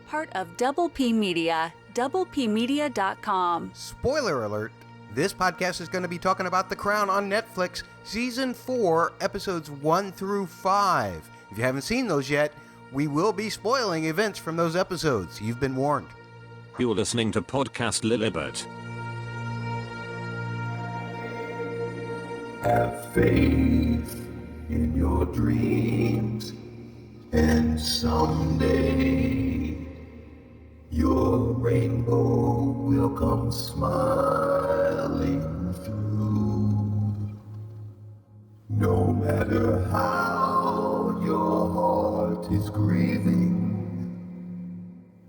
part of Double P Media, doublepmedia.com. Spoiler alert, this podcast is going to be talking about The Crown on Netflix, Season 4, Episodes 1 through 5. If you haven't seen those yet, we will be spoiling events from those episodes. You've been warned. You're listening to Podcast Lilibet. Have faith in your dreams, and someday your rainbow will come smiling through. No matter how your heart is grieving,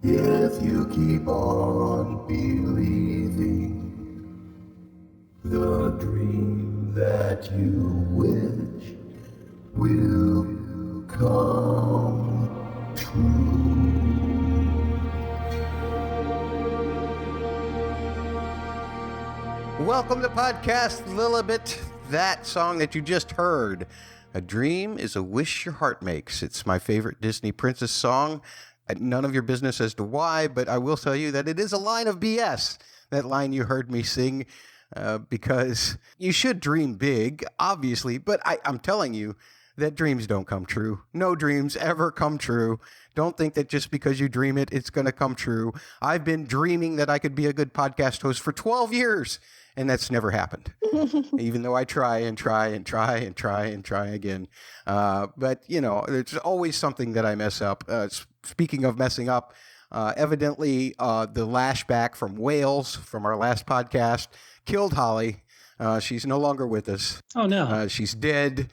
if you keep on believing, the dream that you wish will come true. Welcome to Podcast Lilibet. That song that you just heard, A Dream is a Wish Your Heart Makes. It's my favorite Disney princess song. None of your business as to why, but I will tell you that it is a line of BS. That line you heard me sing, because you should dream big, obviously, but I'm telling you that dreams don't come true. No dreams ever come true. Don't think that just because you dream it, it's going to come true. I've been dreaming that I could be a good podcast host for 12 years, and that's never happened, even though I try and try and try and try and try again. But, you know, there's always something that I mess up. Speaking of messing up, evidently the lashback from Wales from our last podcast killed Holly. She's no longer with us. Oh, no. She's dead.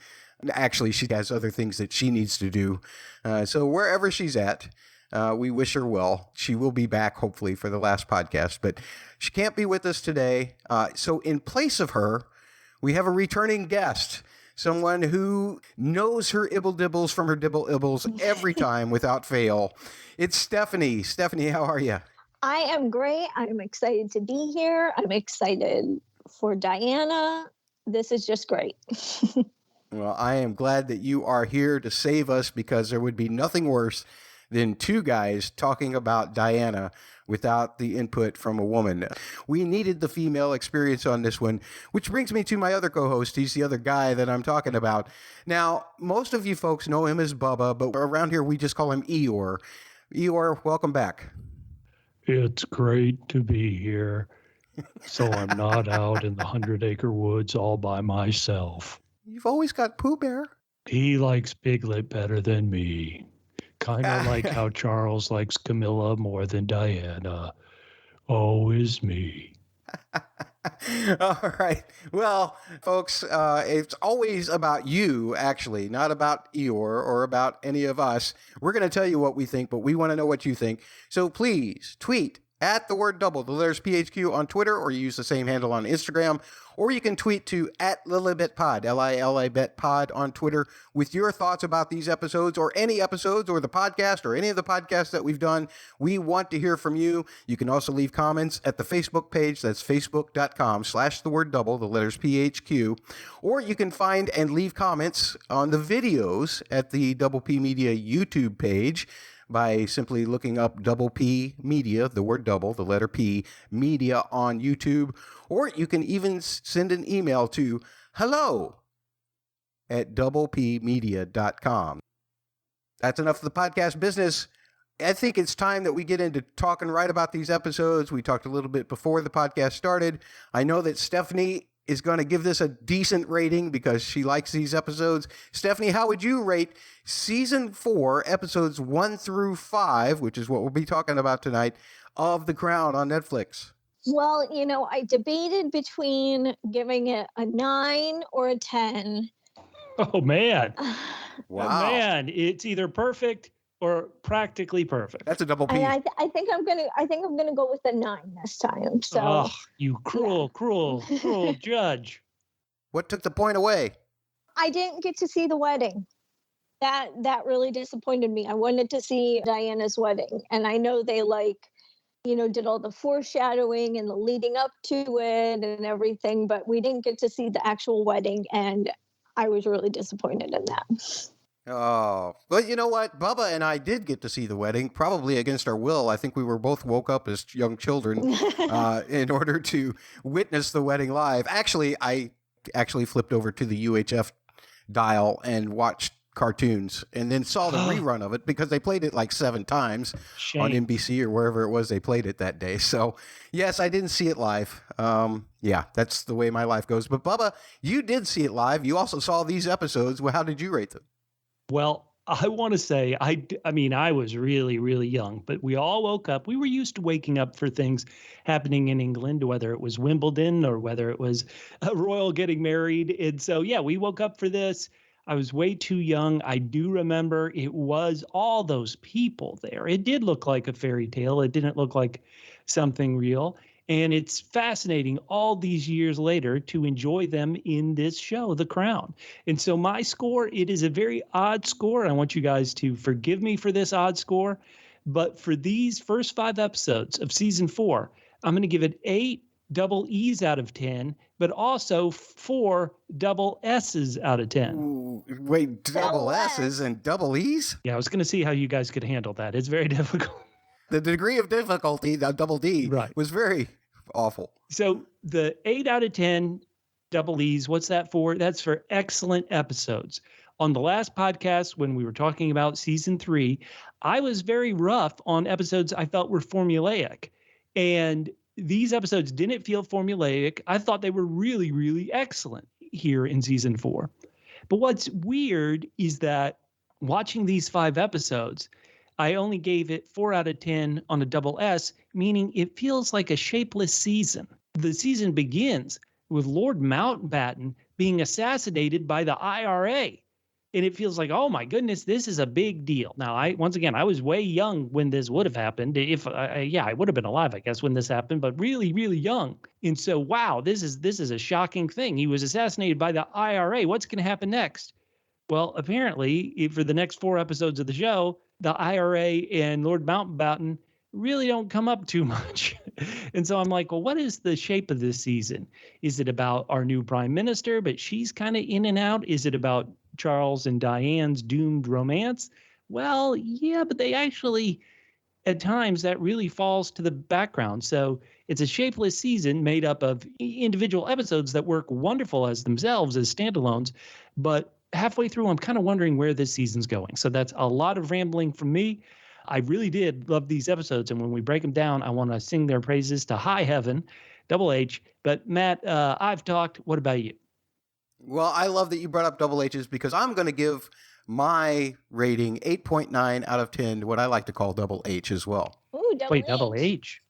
Actually, she has other things that she needs to do. So wherever she's at, we wish her well. She will be back, hopefully, for the last podcast, but she can't be with us today. So in place of her, we have a returning guest, someone who knows her ibble dibbles from her dibble ibbles every time without fail. It's Stephanie. Stephanie, how are you? I am great. I'm excited to be here. I'm excited for Diana. This is just great. Well, I am glad that you are here to save us, because there would be nothing worse than two guys talking about Diana without the input from a woman. We needed the female experience on this one, which brings me to my other co-host. He's the other guy that I'm talking about. Now, most of you folks know him as Bubba, but around here we just call him Eeyore. Eeyore, welcome back. It's great to be here, so I'm not out in the 100-acre woods all by myself. You've always got Pooh Bear. He likes Piglet better than me. Kind of like how Charles likes Camilla more than Diana. Always me. All right. Well, folks, it's always about you, actually, not about Eeyore or about any of us. We're going to tell you what we think, but we want to know what you think. So please tweet at the word double, the letters PHQ on Twitter, or you use the same handle on Instagram, or you can tweet to at Lilibetpod, Lilibetpod on Twitter, with your thoughts about these episodes or any episodes or the podcast or any of the podcasts that we've done. We want to hear from you. You can also leave comments at the Facebook page. That's facebook.com/the word double, the letters PHQ, or you can find and leave comments on the videos at the Double P Media YouTube page by simply looking up Double P Media, the word double, the letter P, Media on YouTube. Or you can even send an email to hello@doublepmedia.com. That's enough of the podcast business. I think it's time that we get into talking right about these episodes. We talked a little bit before the podcast started. I know that Stephanie is going to give this a decent rating because she likes these episodes. Stephanie, how would you rate Season 4, Episodes 1 through 5, which is what we'll be talking about tonight, of The Crown on Netflix? Well, you know, I debated between giving it a 9 or a 10. Oh, man. Wow. Oh, man, it's either perfect or practically perfect. That's a double P. And I think I'm gonna go with a 9 this time. So Oh, you cruel judge. What took the point away? I didn't get to see the wedding. That really disappointed me. I wanted to see Diana's wedding, and I know they did all the foreshadowing and the leading up to it and everything, but we didn't get to see the actual wedding, and I was really disappointed in that. Oh, but you know what? Bubba and I did get to see the wedding, probably against our will. I think we were both woke up as young children in order to witness the wedding live. Actually, I actually flipped over to the UHF dial and watched cartoons and then saw the rerun of it because they played it like 7 times on Shame. NBC or wherever it was they played it that day. So, yes, I didn't see it live. Yeah, that's the way my life goes. But Bubba, you did see it live. You also saw these episodes. Well, how did you rate them? Well, I want to say, I mean, I was really, really young, but we all woke up. We were used to waking up for things happening in England, whether it was Wimbledon or whether it was a royal getting married. And so, yeah, we woke up for this. I was way too young. I do remember it was all those people there. It did look like a fairy tale. It didn't look like something real. And it's fascinating all these years later to enjoy them in this show, The Crown. And so my score, it is a very odd score. I want you guys to forgive me for this odd score. But for these first 5 episodes of season 4, I'm going to give it 8 double E's out of 10, but also 4 double S's out of 10. Ooh, wait, double S's and double E's? Yeah, I was going to see how you guys could handle that. It's very difficult. The degree of difficulty, the double D, Right. was very awful. So the 8 out of 10 double E's, what's that for? That's for excellent episodes. On the last podcast, when we were talking about season 3, I was very rough on episodes I felt were formulaic. And these episodes didn't feel formulaic. I thought they were really, really excellent here in season 4. But what's weird is that watching these 5 episodes, I only gave it 4 out of 10 on a double S, meaning it feels like a shapeless season. The season begins with Lord Mountbatten being assassinated by the IRA. And it feels like, oh my goodness, this is a big deal. Now, I was way young when this would have happened. If I would have been alive, I guess, when this happened, but really, really young. And so, wow, this is a shocking thing. He was assassinated by the IRA. What's going to happen next? Well, apparently, for the next 4 episodes of the show, the IRA and Lord Mountbatten really don't come up too much. And so I'm like, well, what is the shape of this season? Is it about our new prime minister, but she's kind of in and out? Is it about Charles and Diane's doomed romance? Well, yeah, but they actually, at times, that really falls to the background. So it's a shapeless season made up of individual episodes that work wonderful as themselves, as standalones. But halfway through, I'm kind of wondering where this season's going. So that's a lot of rambling from me. I really did love these episodes. And when we break them down, I want to sing their praises to high heaven, double H. But Matt, I've talked. What about you? Well, I love that you brought up double H's because I'm going to give my rating 8.9 out of 10 to what I like to call double H as well. Ooh, double Wait, H. double H?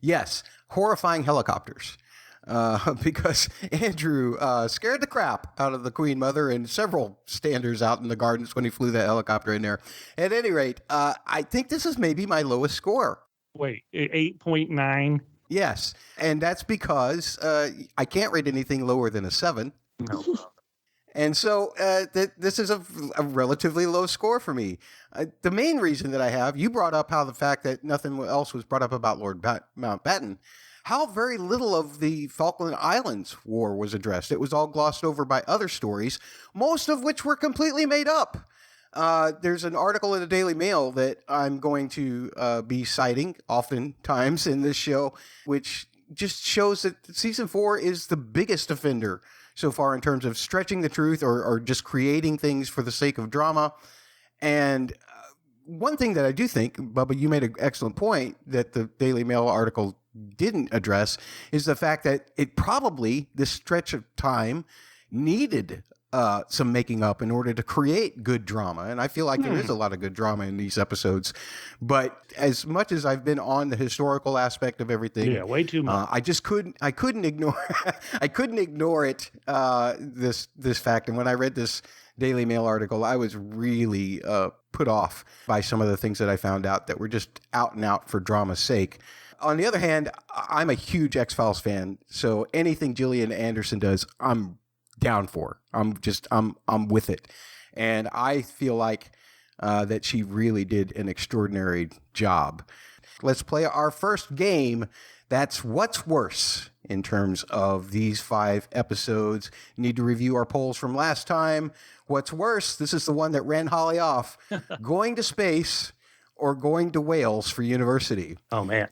Yes, horrifying helicopters. Because Andrew scared the crap out of the Queen Mother and several standers out in the gardens when he flew that helicopter in there. At any rate, I think this is maybe my lowest score. Wait, 8.9? Yes, and that's because I can't rate anything lower than a 7. No. And so this is a relatively low score for me. The main reason that I have, you brought up how the fact that nothing else was brought up about Lord Mountbatten, how very little of the Falkland Islands War was addressed. It was all glossed over by other stories, most of which were completely made up. There's an article in the Daily Mail that I'm going to be citing oftentimes in this show, which just shows that season 4 is the biggest offender so far in terms of stretching the truth or just creating things for the sake of drama. And one thing that I do think, Bubba, you made an excellent point that the Daily Mail article didn't address is the fact that it probably, this stretch of time, needed some making up in order to create good drama. And I feel like there is a lot of good drama in these episodes. But as much as I've been on the historical aspect of everything, Yeah, way too much. I couldn't ignore I couldn't ignore it, this fact. And when I read this Daily Mail article, I was really put off by some of the things that I found out that were just out and out for drama's sake. On the other hand, I'm a huge X-Files fan, so anything Gillian Anderson does, I'm down for. I'm with it. And I feel like that she really did an extraordinary job. Let's play our first game That's what's worse in terms of these 5 episodes. Need to review our polls from last time. What's worse, this is the one that ran Holly off. Going to space or going to Wales for university. Oh, man.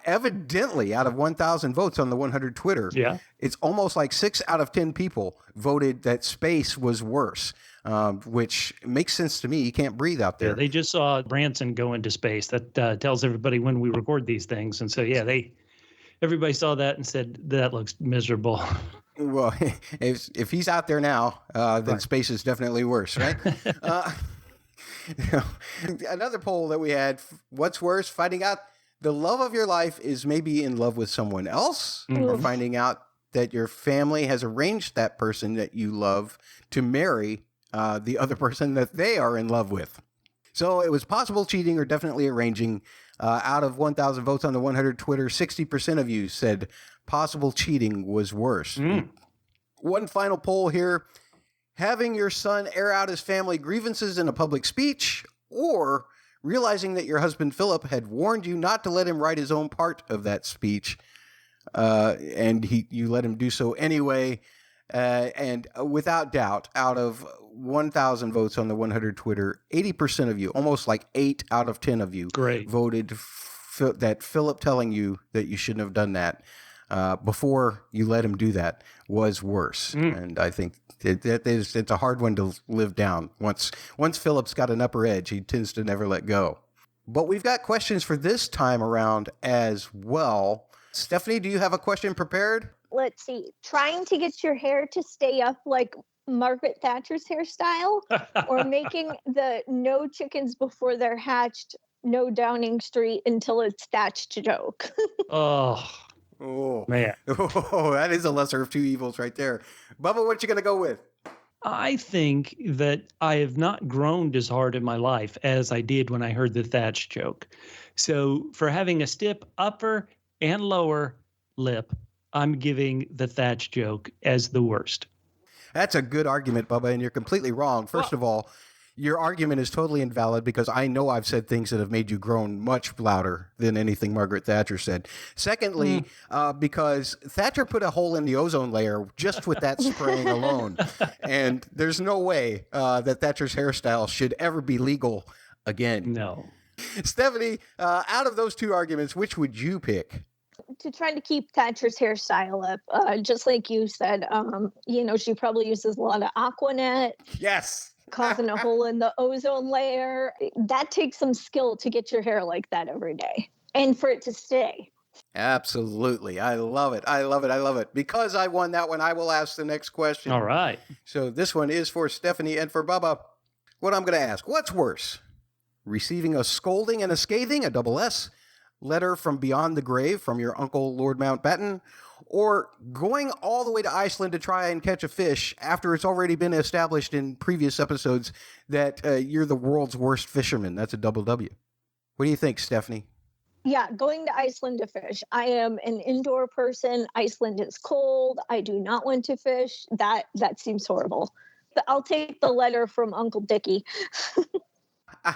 Evidently, out of 1,000 votes on the 100 Twitter, Yeah. it's almost like 6 out of 10 people voted that space was worse, which makes sense to me. You can't breathe out there. Yeah, they just saw Branson go into space. That tells everybody when we record these things. And so, yeah, everybody saw that and said, that looks miserable. Well, if he's out there now, then Right. space is definitely worse, right? Another poll that we had, what's worse, finding out the love of your life is maybe in love with someone else, or finding out that your family has arranged that person that you love to marry the other person that they are in love with. So it was possible cheating or definitely arranging. Out of 1,000 votes on the 100 Twitter, 60% of you said possible cheating was worse. One final poll here. Having your son air out his family grievances in a public speech, or realizing that your husband Philip had warned you not to let him write his own part of that speech, and you let him do so anyway. And without doubt, out of 1,000 votes on the 100 Twitter, 80% of you, almost like 8 out of 10 of you, Great. voted that Philip telling you that you shouldn't have done that before you let him do that was worse. And I think it's a hard one to live down. Once Philip's got an upper edge, he tends to never let go. But we've got questions for this time around as well. Stephanie, do you have a question prepared? Let's see. Trying to get your hair to stay up like Margaret Thatcher's hairstyle, or making the no chickens before they're hatched, no Downing Street until it's thatched joke. Oh, man. Oh, that is a lesser of two evils right there. Bubba, what you going to go with? I think that I have not groaned as hard in my life as I did when I heard the Thatch joke. So for having a stiff upper and lower lip, I'm giving the Thatch joke as the worst. That's a good argument, Bubba, and you're completely wrong. First of all, your argument is totally invalid because I know I've said things that have made you groan much louder than anything Margaret Thatcher said. Secondly, because Thatcher put a hole in the ozone layer just with that spraying alone. And there's no way that Thatcher's hairstyle should ever be legal again. No. Stephanie, out of those two arguments, which would you pick? To try to keep Thatcher's hairstyle up, just like you said, she probably uses a lot of Aquanet. Yes. Causing a hole in the ozone layer. That takes some skill to get your hair like that every day and for it to stay. Absolutely. I love it. I love it. I love it. Because I won that one, I will ask the next question. All right. So this one is for Stephanie and for Bubba. What I'm going to ask, what's worse? Receiving a scolding and a scathing, a double S, letter from beyond the grave from your uncle, Lord Mountbatten, or going all the way to Iceland to try and catch a fish after it's already been established in previous episodes that you're the world's worst fisherman. That's a double W. What do you think, Stephanie? Yeah, going to Iceland to fish. I am an indoor person. Iceland is cold. I do not want to fish. That seems horrible. But I'll take the letter from Uncle Dickie. All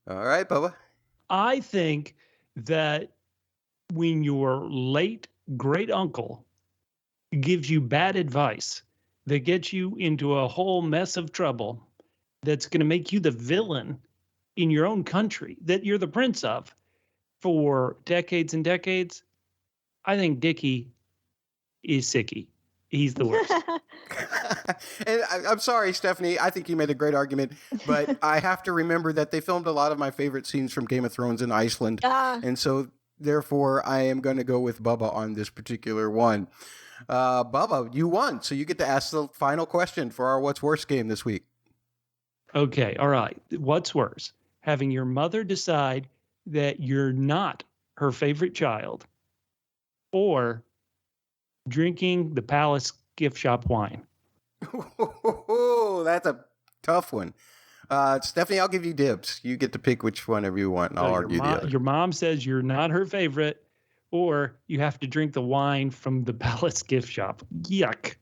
right, Bubba. I think that when your late great uncle gives you bad advice that gets you into a whole mess of trouble, that's going to make you the villain in your own country that you're the prince of for decades and decades, I think Dickie is sicky. He's the worst. And I'm sorry, Stephanie. I think you made a great argument, but I have to remember that they filmed a lot of my favorite scenes from Game of Thrones in Iceland. And so, therefore, I am going to go with Bubba on this particular one. Bubba, you won, so you get to ask the final question for our What's Worse game this week. Okay, all right. What's worse? Having your mother decide that you're not her favorite child, or drinking the Palace gift shop wine? That's a tough one. Stephanie, I'll give you dibs. You get to pick which one of you want, and I'll argue the other. Your mom says you're not her favorite, or you have to drink the wine from the Palace gift shop. Yuck.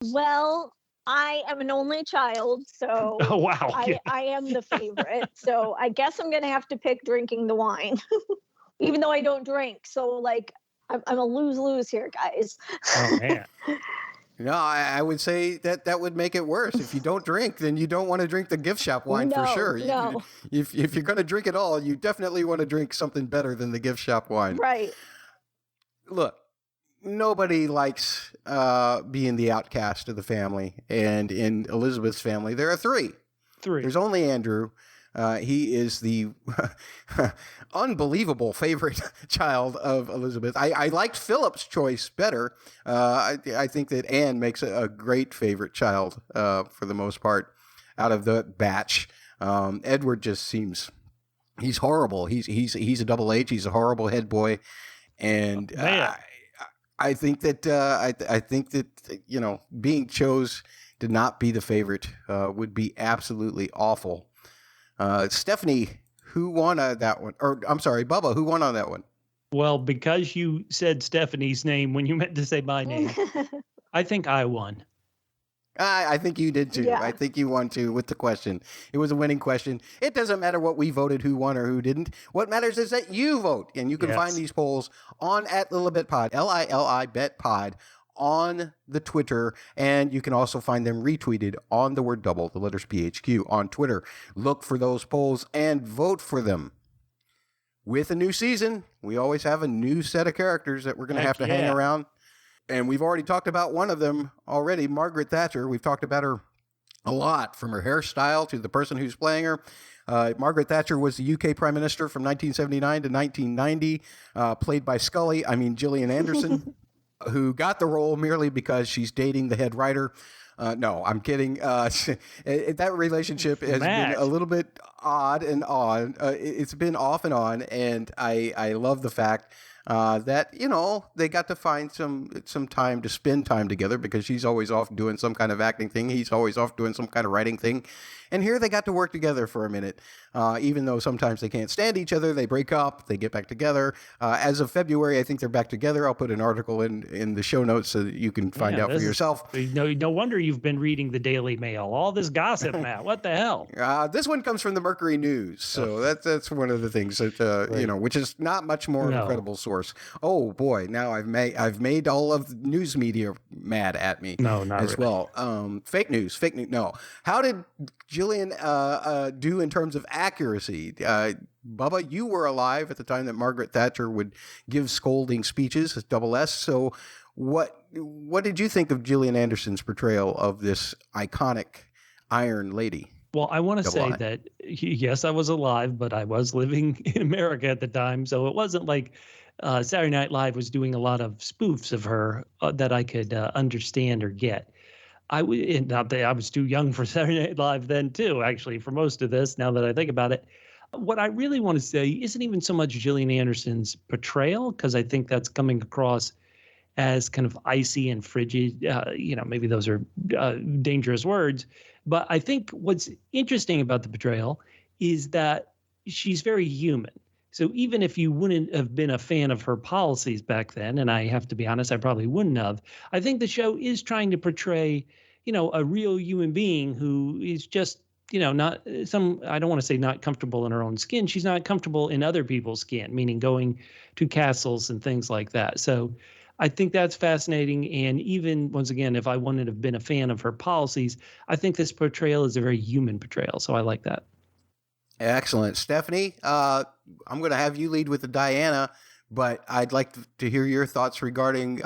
Well, I am an only child, so Oh, wow. I am the favorite. So I guess I'm going to have to pick drinking the wine. even though I don't drink. So like, I'm a lose-lose here, guys. Oh man. No, I would say that would make it worse. If you don't drink, then you don't want to drink the gift shop wine for No, sure. no. If you're going to drink it all, you definitely want to drink something better than the gift shop wine. Right. Look, nobody likes being the outcast of the family. And in Elizabeth's family, there are three. There's only Andrew. He is the unbelievable favorite child of Elizabeth. I liked Philip's choice better. I think that Anne makes a great favorite child for the most part out of the batch. Edward just seems he's horrible. He's a double H. He's a horrible head boy, and I think that being chose to not be the favorite would be absolutely awful. Stephanie, who won that one? Or I'm sorry, Bubba, who won on that one? Well, because you said Stephanie's name when you meant to say my name, I think I won. I think you did too. Yeah. I think you won too with the question. It was a winning question. It doesn't matter what we voted, who won or who didn't. What matters is that you vote. And you can find these polls on at Lilibet Pod, Lilibet Pod, on the Twitter, and you can also find them retweeted on the word double, the letters PHQ on Twitter. Look for those polls and vote for them. With a new season, we always have a new set of characters that we're going to have to hang around. And we've already talked about one of them already, Margaret Thatcher. We've talked about her a lot, from her hairstyle to the person who's playing her. Margaret Thatcher was the UK Prime Minister from 1979 to 1990, played by Gillian Anderson. Who got the role merely because she's dating the head writer. No, I'm kidding. That relationship has been a little bit odd and on. It's been off and on, and I love the fact that, they got to find some time to spend time together, because she's always off doing some kind of acting thing. He's always off doing some kind of writing thing. And here they got to work together for a minute. Even though sometimes they can't stand each other, they break up, they get back together. As of February, I think they're back together. I'll put an article in the show notes so that you can find out for yourself. No wonder you've been reading the Daily Mail. All this gossip, Matt. What the hell? This one comes from the Mercury News. So that's one of the things that, which is not much more of a credible source. Oh boy. Now I've made all of the news media mad at me. No, not as really. Well. Fake news. No. How did Gillian do in terms of accuracy? Bubba, you were alive at the time that Margaret Thatcher would give scolding speeches, double S. So what did you think of Gillian Anderson's portrayal of this iconic Iron Lady? Well, I want to say that, yes, I was alive, but I was living in America at the time. So it wasn't like Saturday Night Live was doing a lot of spoofs of her that I could understand or get. Not that I was too young for Saturday Night Live then too, actually, for most of this, now that I think about it. What I really want to say isn't even so much Gillian Anderson's portrayal, because I think that's coming across as kind of icy and frigid. Maybe those are dangerous words. But I think what's interesting about the portrayal is that she's very human. So even if you wouldn't have been a fan of her policies back then, and I have to be honest, I probably wouldn't have, I think the show is trying to portray, a real human being who is just, not I don't want to say not comfortable in her own skin. She's not comfortable in other people's skin, meaning going to castles and things like that. So I think that's fascinating. And even, once again, if I wouldn't have been a fan of her policies, I think this portrayal is a very human portrayal. So I like that. Excellent. Stephanie, I'm going to have you lead with the Diana, but I'd like to hear your thoughts regarding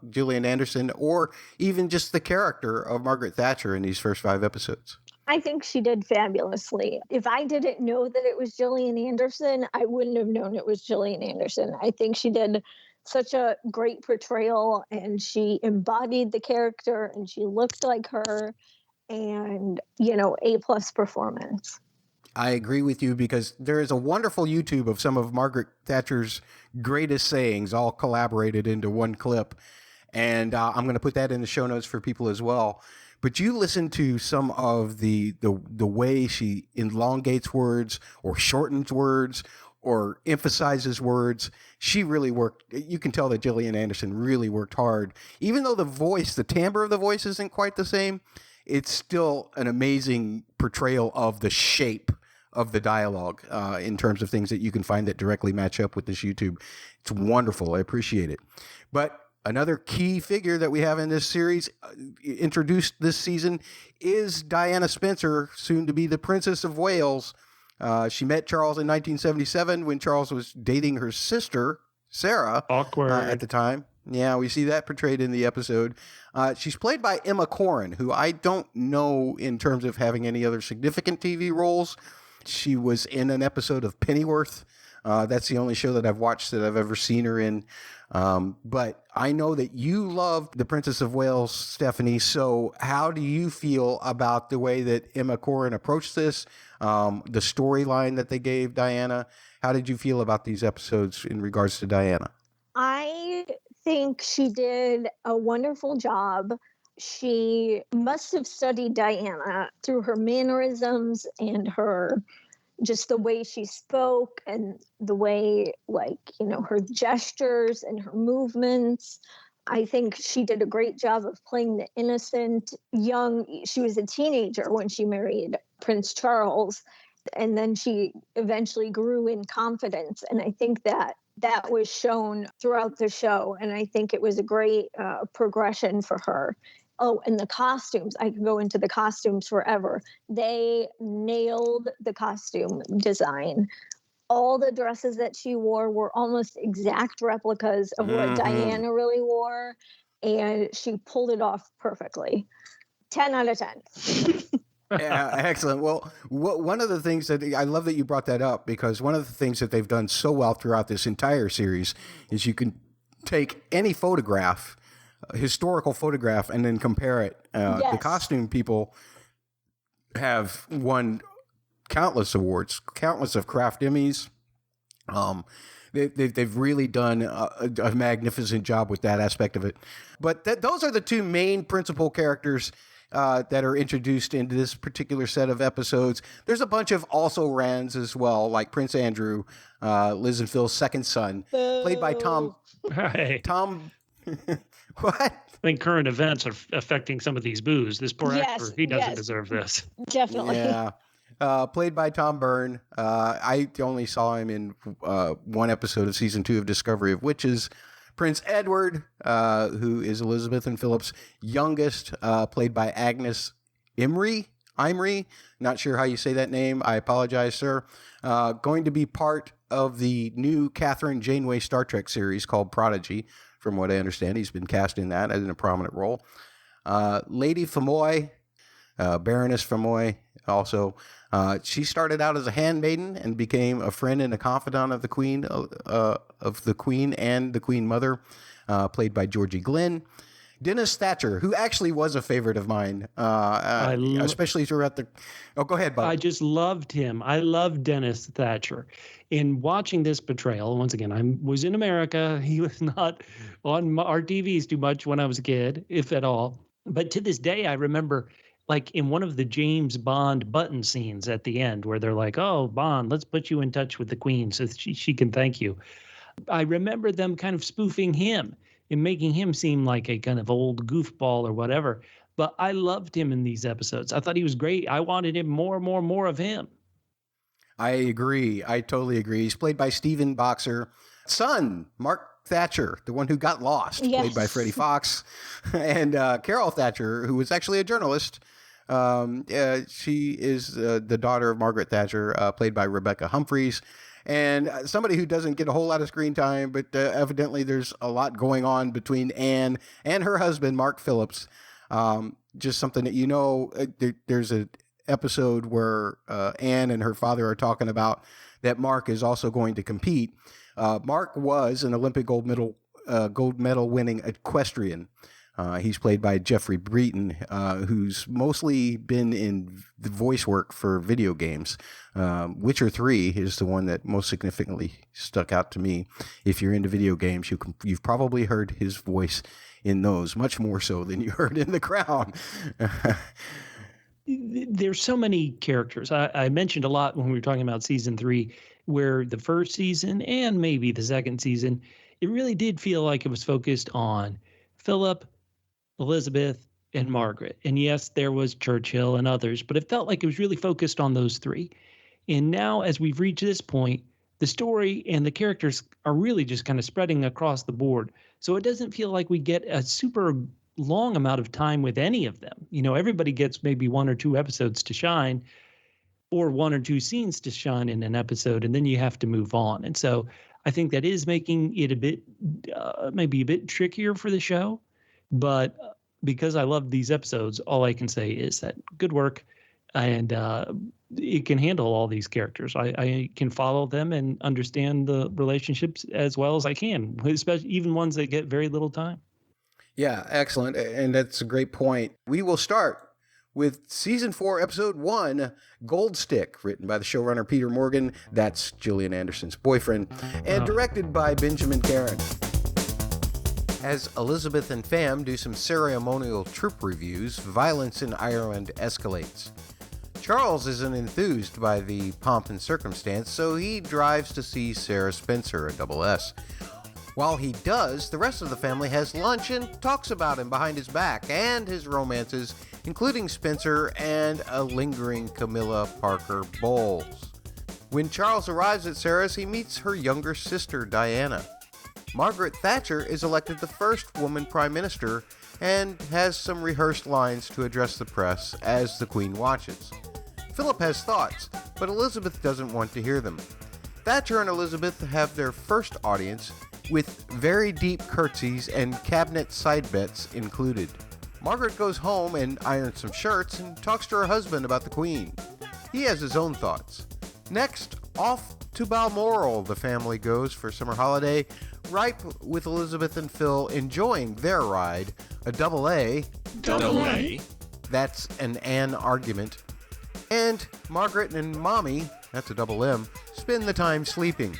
Gillian Anderson, or even just the character of Margaret Thatcher in these first 5 episodes. I think she did fabulously. If I didn't know that it was Gillian Anderson, I wouldn't have known it was Gillian Anderson. I think she did such a great portrayal, and she embodied the character, and she looked like her, and, A+ performance. I agree with you, because there is a wonderful YouTube of some of Margaret Thatcher's greatest sayings all collaborated into one clip. And I'm going to put that in the show notes for people as well. But you listen to some of the way she elongates words or shortens words or emphasizes words. She really worked. You can tell that Gillian Anderson really worked hard. Even though the timbre of the voice isn't quite the same, it's still an amazing portrayal of the shape of the dialogue in terms of things that you can find that directly match up with this YouTube. It's wonderful. I appreciate it. But another key figure that we have in this series, introduced this season, is Diana Spencer, soon to be the Princess of Wales. She met Charles in 1977 when Charles was dating her sister, Sarah. Awkward. At the time. Yeah, we see that portrayed in the episode. She's played by Emma Corrin, who I don't know in terms of having any other significant TV roles. She was in an episode of Pennyworth. That's the only show that I've watched that I've ever seen her in. But I know that you loved The Princess of Wales, Stephanie. So how do you feel about the way that Emma Corrin approached this, the storyline that they gave Diana? How did you feel about these episodes in regards to Diana? I think she did a wonderful job. She must have studied Diana through her mannerisms and her just the way she spoke and the way, her gestures and her movements. I think she did a great job of playing the innocent young. She was a teenager when she married Prince Charles, and then she eventually grew in confidence. And I think that was shown throughout the show. And I think it was a great progression for her. Oh, and the costumes. I could go into the costumes forever. They nailed the costume design. All the dresses that she wore were almost exact replicas of what Diana really wore. And she pulled it off perfectly. 10 out of 10. Yeah, excellent. Well, one of the things that I love that you brought that up, because one of the things that they've done so well throughout this entire series is you can take any photograph, historical photograph, and then compare it. The costume people have won countless awards, countless of craft Emmys. They've really done a magnificent job with that aspect of it. But those are the two main principal characters that are introduced into this particular set of episodes. There's a bunch of also-rans as well, like Prince Andrew, Liz and Phil's second son, played by Tom. Hey. Tom. What? I think current events are affecting some of these boos. This poor actor, he doesn't yes. deserve this. Definitely. Yeah. Played by Tom Byrne. I only saw him in one episode of season 2 of Discovery of Witches. Prince Edward, who is Elizabeth and Philip's youngest, played by Agnes Imrie. Not sure how you say that name. I apologize, sir. Going to be part of the new Catherine Janeway Star Trek series called Prodigy. From what I understand, he's been cast in that in a prominent role. Lady Femoy, Baroness Femoy, also. She started out as a handmaiden and became a friend and a confidant of the Queen, and the Queen Mother, played by Georgie Glenn. Dennis Thatcher, who actually was a favorite of mine, especially throughout the... Oh, go ahead, Bob. I just loved him. I loved Dennis Thatcher. In watching this portrayal, once again, I was in America. He was not on our TVs too much when I was a kid, if at all. But to this day, I remember, like, in one of the James Bond button scenes at the end where they're like, oh, Bond, let's put you in touch with the Queen so she can thank you. I remember them kind of spoofing him and making him seem like a kind of old goofball or whatever. But I loved him in these episodes. I thought he was great. I wanted him more of him. I agree. I totally agree. He's played by Stephen Boxer. Son, Mark Thatcher, the one who got lost, played by Freddie Fox. And Carol Thatcher, who was actually a journalist. She is the daughter of Margaret Thatcher, played by Rebecca Humphreys. And somebody who doesn't get a whole lot of screen time, but evidently there's a lot going on between Anne and her husband, Mark Phillips. Just something that, there's an episode where Anne and her father are talking about that Mark is also going to compete. Mark was an Olympic gold medal winning equestrian. He's played by Jeffrey Breton, who's mostly been in the voice work for video games. Witcher 3 is the one that most significantly stuck out to me. If you're into video games, you've probably heard his voice in those, much more so than you heard in The Crown. There's so many characters. I mentioned a lot when we were talking about season 3, where the first season and maybe the second season, it really did feel like it was focused on Philip, Elizabeth, and Margaret. And yes, there was Churchill and others, but it felt like it was really focused on those three. And now, as we've reached this point, the story and the characters are really just kind of spreading across the board. So it doesn't feel like we get a super long amount of time with any of them. Everybody gets maybe 1 or 2 episodes to shine, or 1 or 2 scenes to shine in an episode, and then you have to move on. And so I think that is making it a bit, maybe a bit trickier for the show. But because I love these episodes, all I can say is that good work, and it can handle all these characters. I can follow them and understand the relationships as well as I can, especially even ones that get very little time. Yeah, excellent. And that's a great point. We will start with Season 4, Episode 1, Gold Stick, written by the showrunner Peter Morgan. That's Gillian Anderson's boyfriend. And directed by Benjamin Caron. As Elizabeth and Fam do some ceremonial troop reviews, violence in Ireland escalates. Charles isn't enthused by the pomp and circumstance, so he drives to see Sarah Spencer, a double S. While he does, the rest of the family has lunch and talks about him behind his back and his romances, including Spencer and a lingering Camilla Parker Bowles. When Charles arrives at Sarah's, he meets her younger sister, Diana. Margaret Thatcher is elected the first woman prime minister and has some rehearsed lines to address the press as the Queen watches. Philip has thoughts, but Elizabeth doesn't want to hear them. Thatcher and Elizabeth have their first audience, with very deep curtsies and cabinet side bets included. Margaret goes home and irons some shirts and talks to her husband about the Queen. He has his own thoughts. Next, off to Balmoral the family goes for summer holiday, ripe with Elizabeth and Phil enjoying their ride, a double A. Double A. That's an Anne argument. And Margaret and Mommy, that's a double M, spend the time sleeping.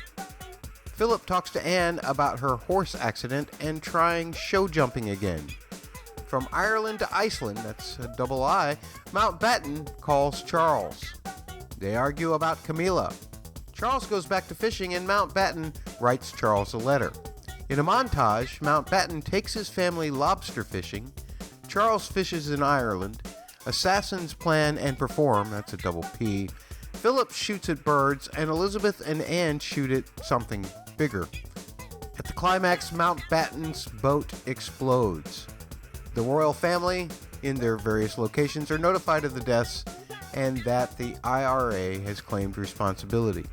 Philip talks to Anne about her horse accident and trying show jumping again. From Ireland to Iceland, that's a double I, Mountbatten calls Charles. They argue about Camilla. Charles goes back to fishing and Mountbatten writes Charles a letter. In a montage, Mountbatten takes his family lobster fishing. Charles fishes in Ireland. Assassins plan and perform, that's a double P. Philip shoots at birds, and Elizabeth and Anne shoot at something bigger. At the climax, Mountbatten's boat explodes. The royal family, in their various locations, are notified of the deaths and that the IRA has claimed responsibility.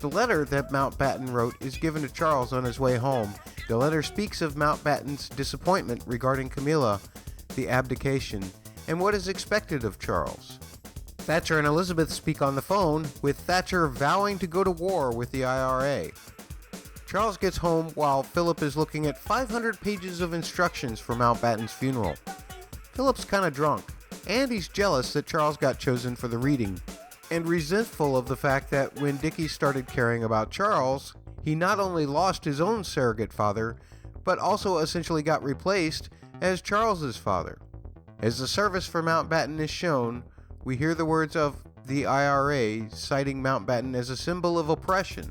The letter that Mountbatten wrote is given to Charles on his way home. The letter speaks of Mountbatten's disappointment regarding Camilla, the abdication, and what is expected of Charles. Thatcher and Elizabeth speak on the phone, with Thatcher vowing to go to war with the IRA. Charles gets home while Philip is looking at 500 pages of instructions for Mountbatten's funeral. Philip's kind of drunk, and he's jealous that Charles got chosen for the reading, and resentful of the fact that when Dickie started caring about Charles, he not only lost his own surrogate father, but also essentially got replaced as Charles's father. As the service for Mountbatten is shown, we hear the words of the IRA citing Mountbatten as a symbol of oppression.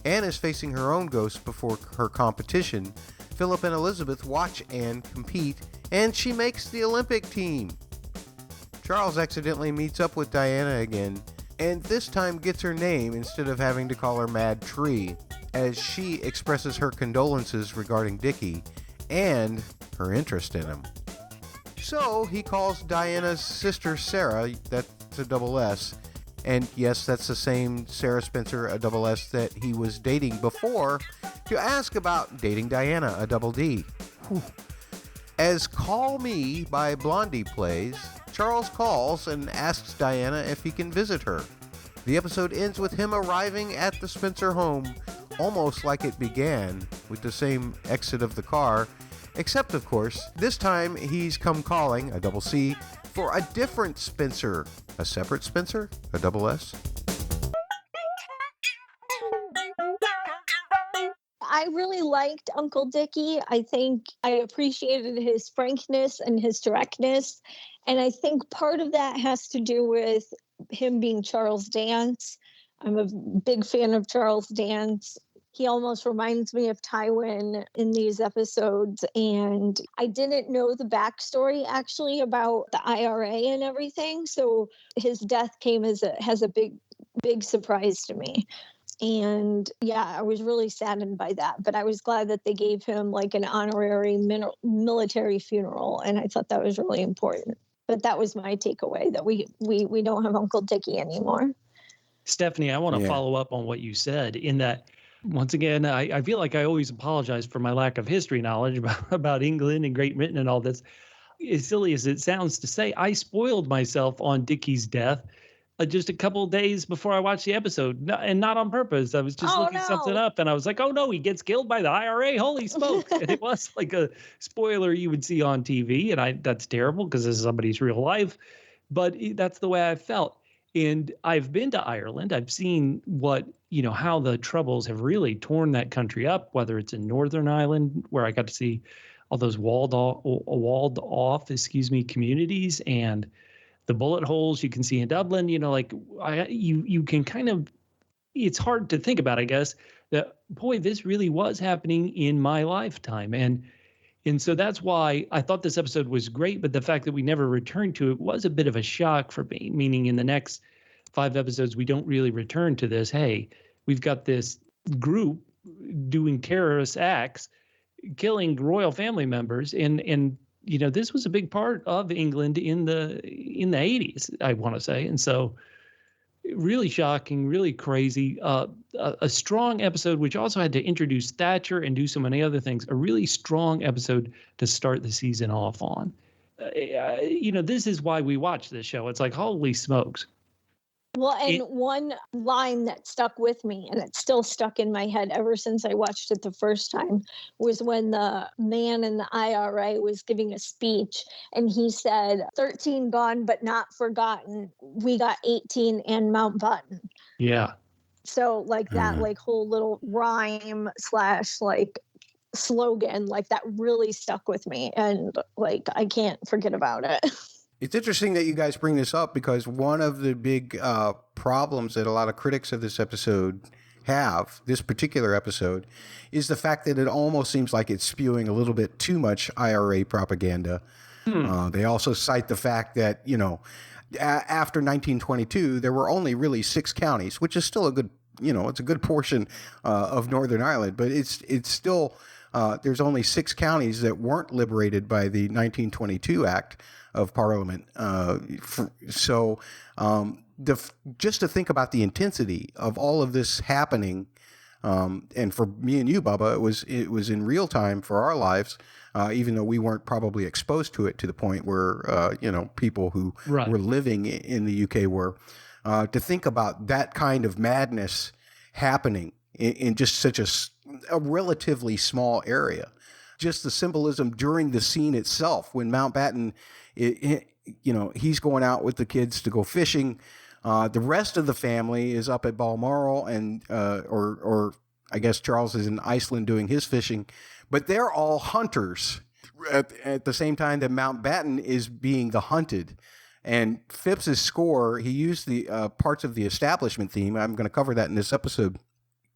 Anne is facing her own ghost before her competition. Philip and Elizabeth watch Anne compete, and she makes the Olympic team. Charles accidentally meets up with Diana again, and this time gets her name instead of having to call her Mad Tree, as she expresses her condolences regarding Dickie and her interest in him. So he calls Diana's sister Sarah, that's a double S, and yes, that's the same Sarah Spencer, a double S, that he was dating before, to ask about dating Diana, a double D. Whew. As Call Me by Blondie plays, Charles calls and asks Diana if he can visit her. The episode ends with him arriving at the Spencer home, almost like it began, with the same exit of the car, except, of course, this time he's come calling, a double C, for a different Spencer. A separate Spencer? A double S? I really liked Uncle Dickie. I think I appreciated his frankness and his directness. And I think part of that has to do with him being Charles Dance. I'm a big fan of Charles Dance. He almost reminds me of Tywin in these episodes. And I didn't know the backstory actually about the IRA and everything. So his death came has a big big surprise to me. And yeah, I was really saddened by that. But I was glad that they gave him like an honorary military funeral, and I thought that was really important. But that was my takeaway, that we don't have Uncle Dickie anymore. Stephanie, I want to Yeah. follow up on what you said in that, once again, I feel like I always apologize for my lack of history knowledge about England and Great Britain and all this. As silly as it sounds to say, I spoiled myself on Dickie's death just a couple of days before I watched the episode, and not on purpose. I was just looking something up, and I was like, oh no, he gets killed by the IRA. Holy smoke. And it was like a spoiler you would see on TV, and that's terrible because this is somebody's real life. But that's the way I felt. And I've been to Ireland. I've seen how the Troubles have really torn that country up, whether it's in Northern Ireland, where I got to see all those walled off communities, and the bullet holes you can see in Dublin. You can kind of, it's hard to think about, I guess, that, boy, this really was happening in my lifetime. And so that's why I thought this episode was great, but the fact that we never returned to it was a bit of a shock for me, meaning in the next 5 episodes, we don't really return to this. Hey, we've got this group doing terrorist acts, killing royal family members. And this was a big part of England in the 80s, I want to say. And so really shocking, really crazy, a strong episode, which also had to introduce Thatcher and do so many other things. A really strong episode to start the season off on. This is why we watch this show. It's like, holy smokes. Well, and one line that stuck with me, and it's still stuck in my head ever since I watched it the first time, was when the man in the IRA was giving a speech, and he said, 13 gone but not forgotten. We got 18 and Mountbatten. Yeah. So like that, like whole little rhyme / like slogan, like that really stuck with me, and like I can't forget about it. It's interesting that you guys bring this up, because one of the big problems that a lot of critics of this episode have, this particular episode, is the fact that it almost seems like it's spewing a little bit too much IRA propaganda. They also cite the fact that, after 1922, there were only really 6 counties, which is still a good, it's a good portion of Northern Ireland, but it's still, there's only 6 counties that weren't liberated by the 1922 Act of Parliament. So just to think about the intensity of all of this happening, and for me and you, Bubba, it was in real time for our lives, even though we weren't probably exposed to it to the point where people who were living in the UK were. To think about that kind of madness happening in just such a relatively small area. Just the symbolism during the scene itself, when Mountbatten, he's going out with the kids to go fishing. The rest of the family is up at Balmoral, and or I guess Charles is in Iceland doing his fishing, but they're all hunters at the same time that Mountbatten is being the hunted. And Phipps's score, he used the parts of the establishment theme. I'm going to cover that in this episode.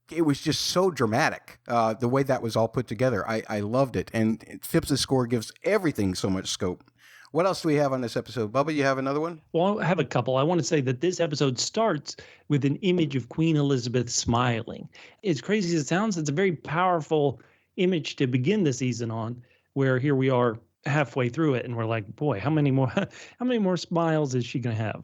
It was just so dramatic, the way that was all put together. I loved it. And Phipps's score gives everything so much scope. What else do we have on this episode? Bubba, you have another one? Well, I have a couple. I want to say that this episode starts with an image of Queen Elizabeth smiling. As crazy as it sounds, it's a very powerful image to begin the season on, where here we are halfway through it, and we're like, boy, how many more smiles is she going to have?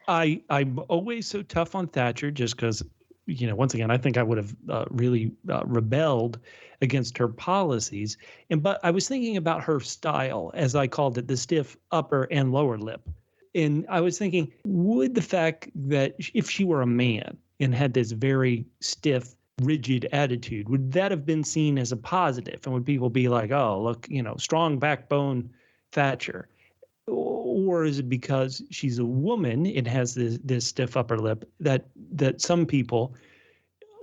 I'm always so tough on Thatcher, just because, once again, I think I would have really rebelled against her policies. But I was thinking about her style, as I called it, the stiff upper and lower lip. And I was thinking, would the fact that if she were a man and had this very stiff, rigid attitude, would that have been seen as a positive? And would people be like, oh, look, strong backbone Thatcher? Or is it because she's a woman and has this stiff upper lip that some people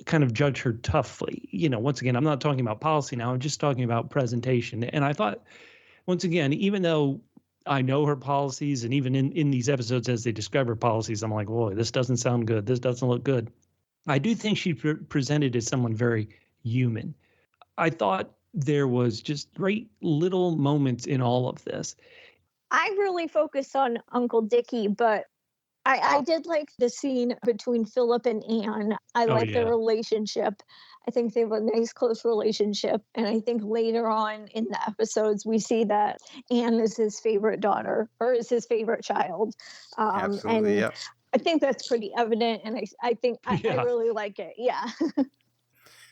kind of judge her toughly? Once again, I'm not talking about policy now. I'm just talking about presentation. And I thought, once again, even though I know her policies, and even in these episodes as they describe her policies, I'm like, boy, this doesn't sound good. This doesn't look good. I do think she presented as someone very human. I thought there was just great little moments in all of this. I really focus on Uncle Dickie, but I did like the scene between Philip and Anne. I Oh, like their yeah. relationship. I think they have a nice, close relationship. And I think later on in the episodes, we see that Anne is his favorite daughter or is his favorite child. Absolutely, And yep. I think that's pretty evident. And I think I Yeah. really like it. Yeah.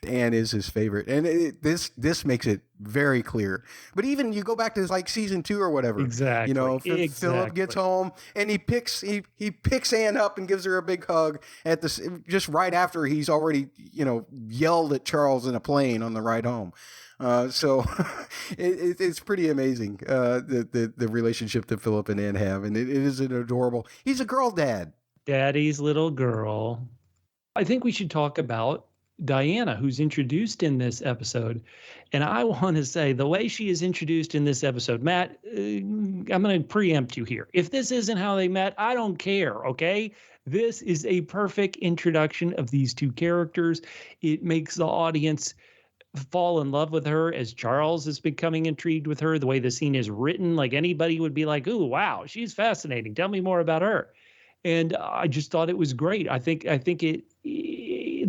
Anne is his favorite, and this makes it very clear. But even you go back to like season 2 or whatever, Exactly. Philip gets home and he picks Anne up and gives her a big hug at this just right after he's already yelled at Charles in a plane on the ride home. So it's pretty amazing the relationship that Philip and Anne have, and it is an adorable. He's a girl dad. Daddy's little girl. I think we should talk about Diana, who's introduced in this episode. And I want to say the way she is introduced in this episode, Matt, I'm going to preempt you here. If this isn't how they met, I don't care, okay? This is a perfect introduction of these two characters. It makes the audience fall in love with her as Charles is becoming intrigued with her. The way the scene is written, like anybody would be like, ooh, wow, she's fascinating. Tell me more about her. And I just thought it was great. I think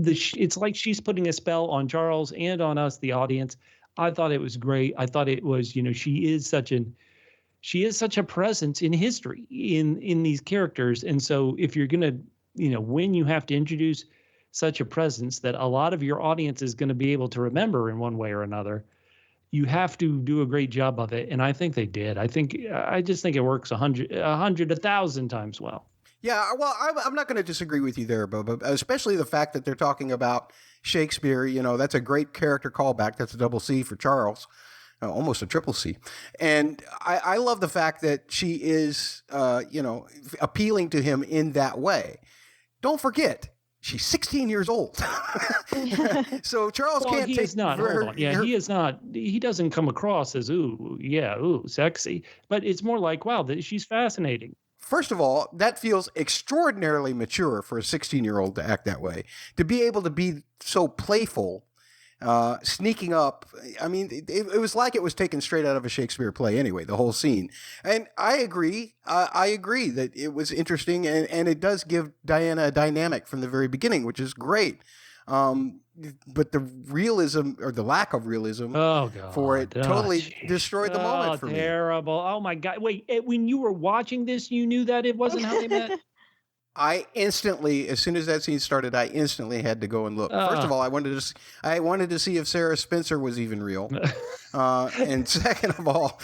it's like she's putting a spell on Charles and on us, the audience. I thought it was great. I thought it was, she is such a presence in history in these characters. And so if you're going to, when you have to introduce such a presence that a lot of your audience is going to be able to remember in one way or another, you have to do a great job of it. And I think they did. I just think it works 1,000 times well. Yeah, well, I'm not going to disagree with you there, Bubba, especially the fact that they're talking about Shakespeare. That's a great character callback. That's a double C for Charles, almost a triple C. And I love the fact that she is, appealing to him in that way. Don't forget, she's 16 years old. So Charles can't he take... is not. Hold on. Yeah, he is not. He doesn't come across as, sexy. But it's more like, wow, she's fascinating. First of all, that feels extraordinarily mature for a 16-year-old to act that way. To be able to be so playful, sneaking up. I mean, it was like it was taken straight out of a Shakespeare play anyway, the whole scene. And I agree. I agree that it was interesting, and it does give Diana a dynamic from the very beginning, which is great. But the realism or the lack of realism for it totally destroyed the moment for me. Terrible. Oh my God. Wait, when you were watching this, you knew that it wasn't how they met? I instantly, as soon as that scene started, I instantly had to go and look. First of all, I wanted to see if Sarah Spencer was even real. And second of all,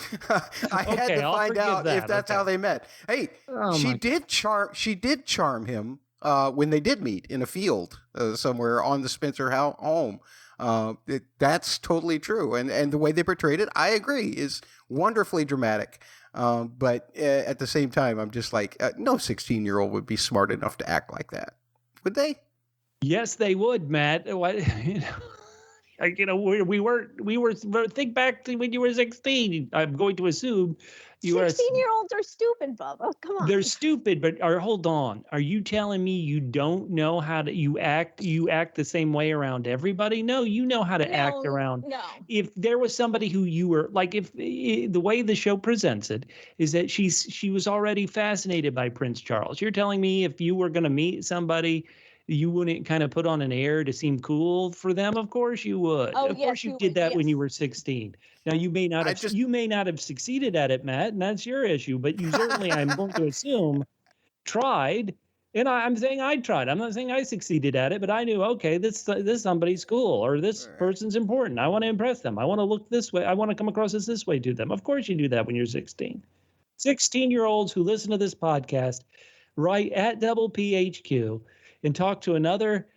I had to find out if that's how they met. Hey, she did charm him. When they did meet in a field somewhere on the Spencer home. That's totally true. And the way they portrayed it, I agree, is wonderfully dramatic. But at the same time, I'm just like, no 16-year-old would be smart enough to act like that. Would they? Yes, they would, Matt. We were think back to when you were 16. I'm going to assume you 16-year-olds are stupid, Bubba. Come on. They're stupid, but hold on. Are you telling me you don't know how to you act the same way around everybody? No, you know how to act around. No. If there was somebody who you were like, if the way the show presents it is that she was already fascinated by Prince Charles. You're telling me if you were going to meet somebody, you wouldn't kind of put on an air to seem cool for them? Of course you would. Oh, of course you did that when you were 16. Now you may not have succeeded at it, Matt, and that's your issue. But you certainly, I'm going to assume, tried. And I'm saying I tried. I'm not saying I succeeded at it, but I knew, okay, this somebody's cool, or this person's important. I want to impress them. I want to look this way. I want to come across as this way to them. Of course you do that when you're 16. 16-year-olds who listen to this podcast, write at double PHQ and talk to another,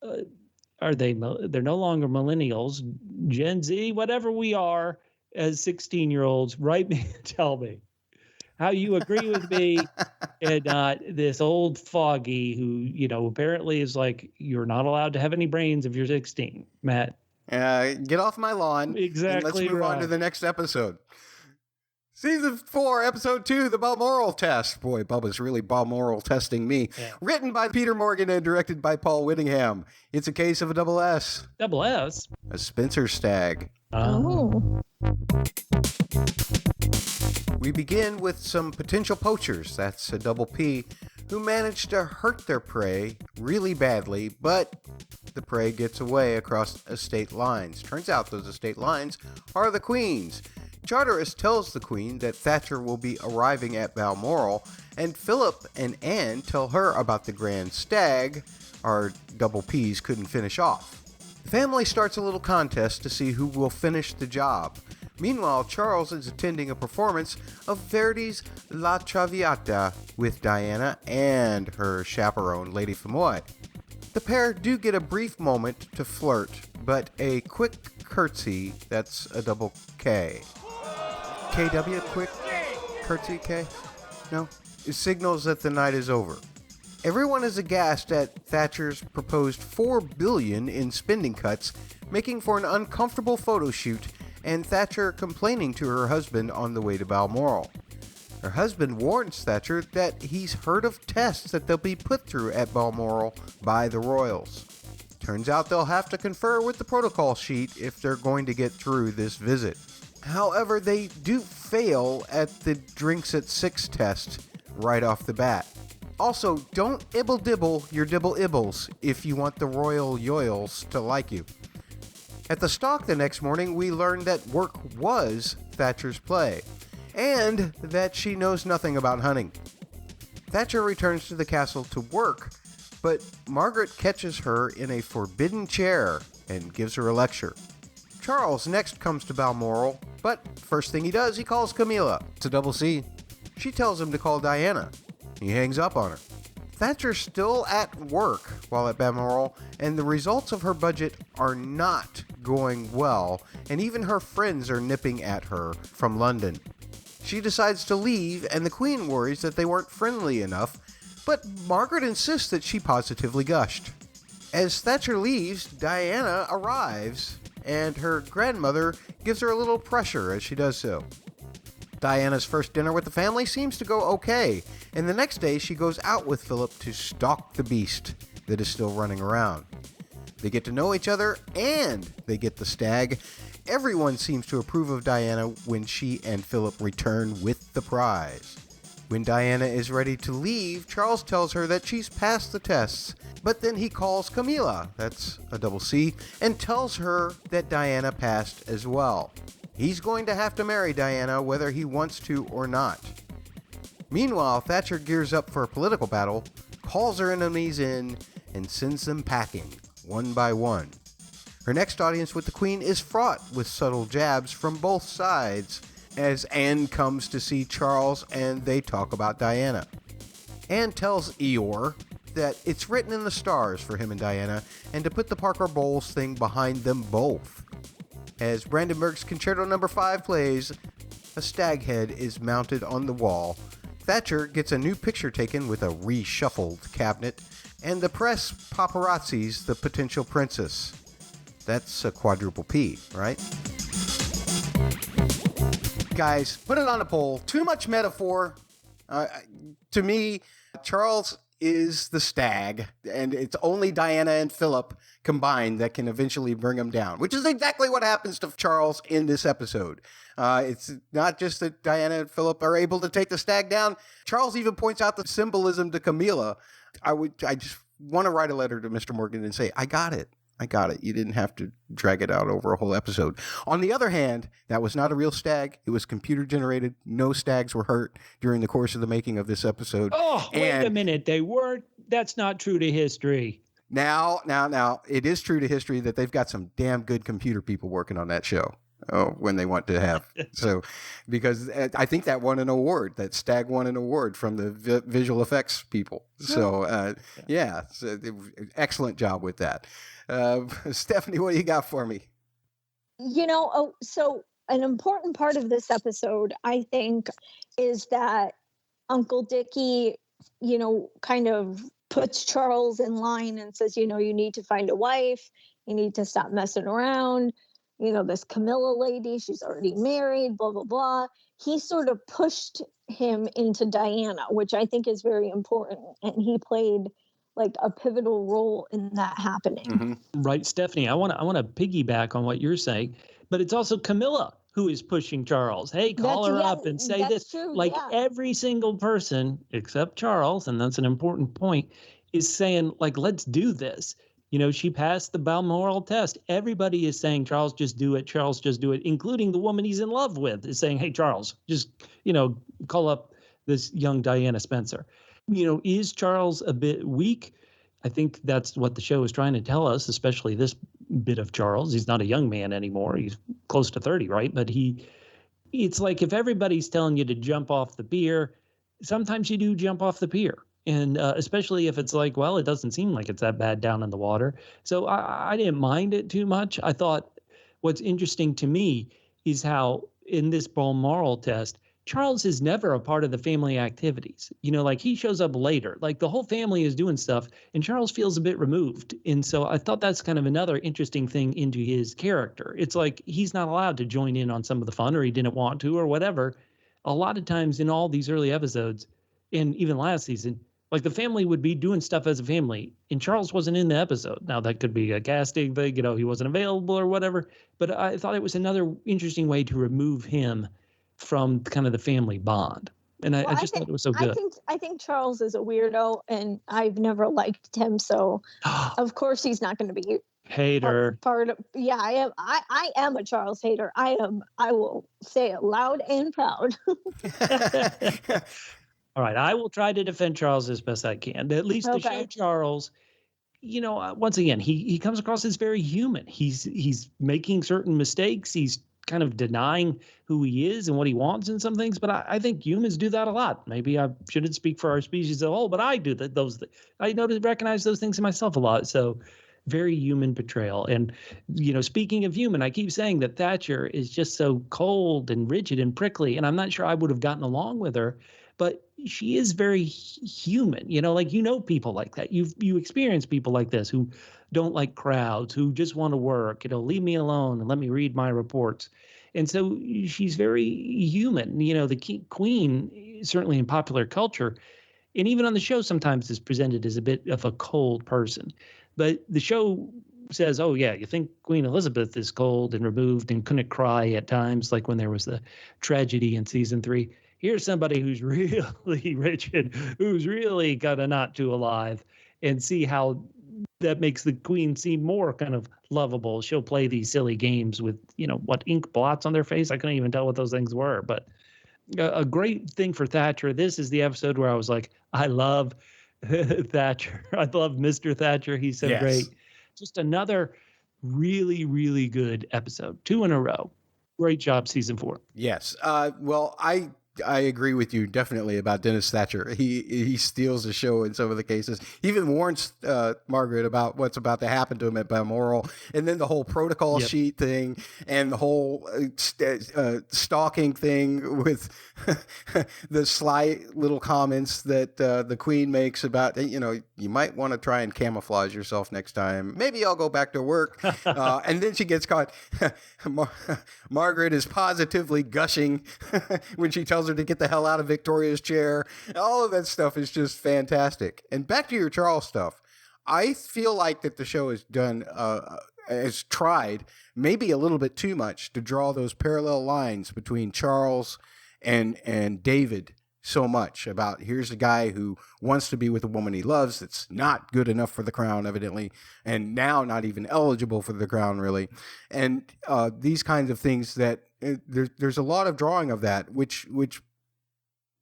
they're no longer millennials, Gen Z, whatever we are as 16-year-olds, write me and tell me how you agree with me and not this old foggy who, apparently is like, you're not allowed to have any brains if you're 16, Matt. Get off my lawn. Exactly. And let's move on to the next episode. Season 4, Episode 2, The Balmoral Test. Boy, Bubba's really Balmoral testing me. Yeah. Written by Peter Morgan and directed by Paul Whittingham. It's a case of a double S. Double S? A Spencer stag. Oh. We begin with some potential poachers. That's a double P. who manage to hurt their prey really badly, but the prey gets away across estate lines. Turns out those estate lines are the Queen's. Charteris tells the Queen that Thatcher will be arriving at Balmoral, and Philip and Anne tell her about the Grand Stag our double P's couldn't finish off. The family starts a little contest to see who will finish the job. Meanwhile, Charles is attending a performance of Verdi's La Traviata with Diana and her chaperone, Lady Femoy. The pair do get a brief moment to flirt, but a quick curtsy, that's a double K. KW, quick curtsy, K? No? It signals that the night is over. Everyone is aghast at Thatcher's proposed $4 billion in spending cuts, making for an uncomfortable photo shoot, and Thatcher complaining to her husband on the way to Balmoral. Her husband warns Thatcher that he's heard of tests that they'll be put through at Balmoral by the royals. Turns out they'll have to confer with the protocol sheet if they're going to get through this visit. However, they do fail at the drinks at 6 test right off the bat. Also, don't ibble-dibble your dibble-ibbles if you want the royal yoils to like you. At the stock the next morning, we learned that work was Thatcher's play, and that she knows nothing about hunting. Thatcher returns to the castle to work, but Margaret catches her in a forbidden chair and gives her a lecture. Charles next comes to Balmoral, but first thing he does, he calls Camilla. It's a double C. She tells him to call Diana. He hangs up on her. Thatcher's still at work while at Balmoral, and the results of her budget are not going well, and even her friends are nipping at her from London. She decides to leave, and the Queen worries that they weren't friendly enough, but Margaret insists that she positively gushed. As Thatcher leaves, Diana arrives, and her grandmother gives her a little pressure as she does so. Diana's first dinner with the family seems to go okay, and the next day she goes out with Philip to stalk the beast that is still running around. They get to know each other, and they get the stag. Everyone seems to approve of Diana when she and Philip return with the prize. When Diana is ready to leave, Charles tells her that she's passed the tests, but then he calls Camilla, that's a double C, and tells her that Diana passed as well. He's going to have to marry Diana whether he wants to or not. Meanwhile, Thatcher gears up for a political battle, calls her enemies in, and sends them packing, one by one. Her next audience with the Queen is fraught with subtle jabs from both sides, as Anne comes to see Charles and they talk about Diana. Anne tells Eeyore that it's written in the stars for him and Diana, and to put the Parker Bowles thing behind them both. As Brandenburg's Concerto No. 5 plays, a stag head is mounted on the wall. Thatcher gets a new picture taken with a reshuffled cabinet, and the press paparazzis the potential princess. That's a quadruple P, right? Guys, put it on a poll. Too much metaphor. To me, Charles is the stag, and it's only Diana and Philip combined that can eventually bring him down, which is exactly what happens to Charles in this episode. It's not just that Diana and Philip are able to take the stag down. Charles even points out the symbolism to Camilla. I just want to write a letter to Mr. Morgan and say, I got it. You didn't have to drag it out over a whole episode. On the other hand, that was not a real stag. It was computer generated. No stags were hurt during the course of the making of this episode. Oh, wait a minute. They weren't. That's not true to history. Now, it is true to history that they've got some damn good computer people working on that show. Oh, when they want to have. So, because I think that won an award, that stag won an award from the visual effects people. So, so excellent job with that. Stephanie, what do you got for me? So an important part of this episode, I think, is that Uncle Dickie, kind of puts Charles in line and says, you need to find a wife. You need to stop messing around. This Camilla lady, she's already married, blah, blah, blah. He sort of pushed him into Diana, which I think is very important. And he played like a pivotal role in that happening. Mm-hmm. Right, Stephanie. I want to piggyback on what you're saying, but it's also Camilla. who is pushing Charles. Hey, call her up and say that's this. true, Like yeah. every single person except Charles, and that's an important point, is saying, like, let's do this. She passed the Balmoral test. Everybody is saying, Charles, just do it. Charles, just do it, including the woman he's in love with is saying, hey, Charles, just, call up this young Diana Spencer. Is Charles a bit weak? I think that's what the show is trying to tell us, especially this bit of Charles. He's not a young man anymore. He's close to 30, right? But it's like if everybody's telling you to jump off the pier, sometimes you do jump off the pier. And especially if it's like, well, it doesn't seem like it's that bad down in the water. So I didn't mind it too much. I thought what's interesting to me is how in this Balmoral test, Charles is never a part of the family activities. Like he shows up later, like the whole family is doing stuff and Charles feels a bit removed. And so I thought that's kind of another interesting thing into his character. It's like he's not allowed to join in on some of the fun, or he didn't want to, or whatever. A lot of times in all these early episodes, and even last season, like the family would be doing stuff as a family and Charles wasn't in the episode. Now that could be a casting thing, he wasn't available or whatever, but I thought it was another interesting way to remove him from kind of the family bond. And I just thought it was so good. I think Charles is a weirdo and I've never liked him. So of course he's not going to be hater. Part of, yeah, I am a Charles hater. I will say it loud and proud. All right. I will try to defend Charles as best I can. At least to show Charles, once again, he comes across as very human. He's making certain mistakes. He's kind of denying who he is and what he wants in some things. But I think humans do that a lot. Maybe I shouldn't speak for our species as a whole, but I do that. I recognize those things in myself a lot. So very human portrayal. And, speaking of human, I keep saying that Thatcher is just so cold and rigid and prickly. And I'm not sure I would have gotten along with her, but she is very human, people like that. You experience people like this who don't like crowds, who just want to work, leave me alone and let me read my reports. And so she's very human. The queen, certainly in popular culture, and even on the show sometimes is presented as a bit of a cold person. But the show says, oh, yeah, you think Queen Elizabeth is cold and removed and couldn't cry at times, like when there was the tragedy in season 3. Here's somebody who's really rigid, who's really got a knot to alive, and see how that makes the queen seem more kind of lovable. She'll play these silly games with, ink blots on their face. I couldn't even tell what those things were. But a great thing for Thatcher. This is the episode where I was like, I love Thatcher. I love Mr. Thatcher. He's so great. Just another really, really good episode. 2 in a row. Great job, season 4. Yes. Well, I agree with you definitely about Dennis Thatcher. He steals the show in some of the cases. He even warns Margaret about what's about to happen to him at Balmoral, and then the whole protocol sheet thing, and the whole stalking thing with the sly little comments that the Queen makes about, you might want to try and camouflage yourself next time. Maybe I'll go back to work. And then she gets caught. Margaret is positively gushing when she tells her to get the hell out of Victoria's chair. All of that stuff is just fantastic. And back to your Charles stuff, I feel like that the show has tried maybe a little bit too much to draw those parallel lines between Charles and David so much about, here's a guy who wants to be with a woman he loves that's not good enough for the crown, evidently, and now not even eligible for the crown, really. And these kinds of things that there's a lot of drawing of that, which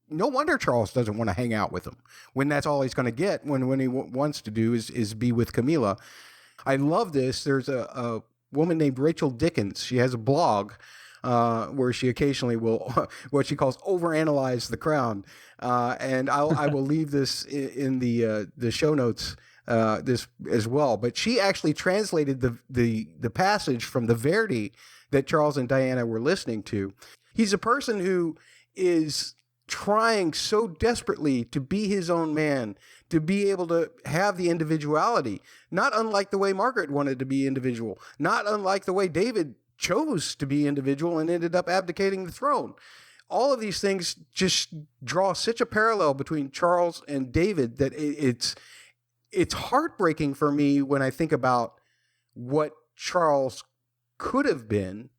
no wonder Charles doesn't want to hang out with him when that's all he's going to get when he wants to do is be with Camilla. I love this. There's a woman named Rachel Dickens. She has a blog where she occasionally will what she calls overanalyze the crown, and I will leave this in the show notes this as well. But she actually translated the passage from the Verdi that Charles and Diana were listening to. He's a person who is trying so desperately to be his own man, to be able to have the individuality, not unlike the way Margaret wanted to be individual, not unlike the way David chose to be individual and ended up abdicating the throne. All of these things just draw such a parallel between Charles and David that it's heartbreaking for me when I think about what Charles could have been.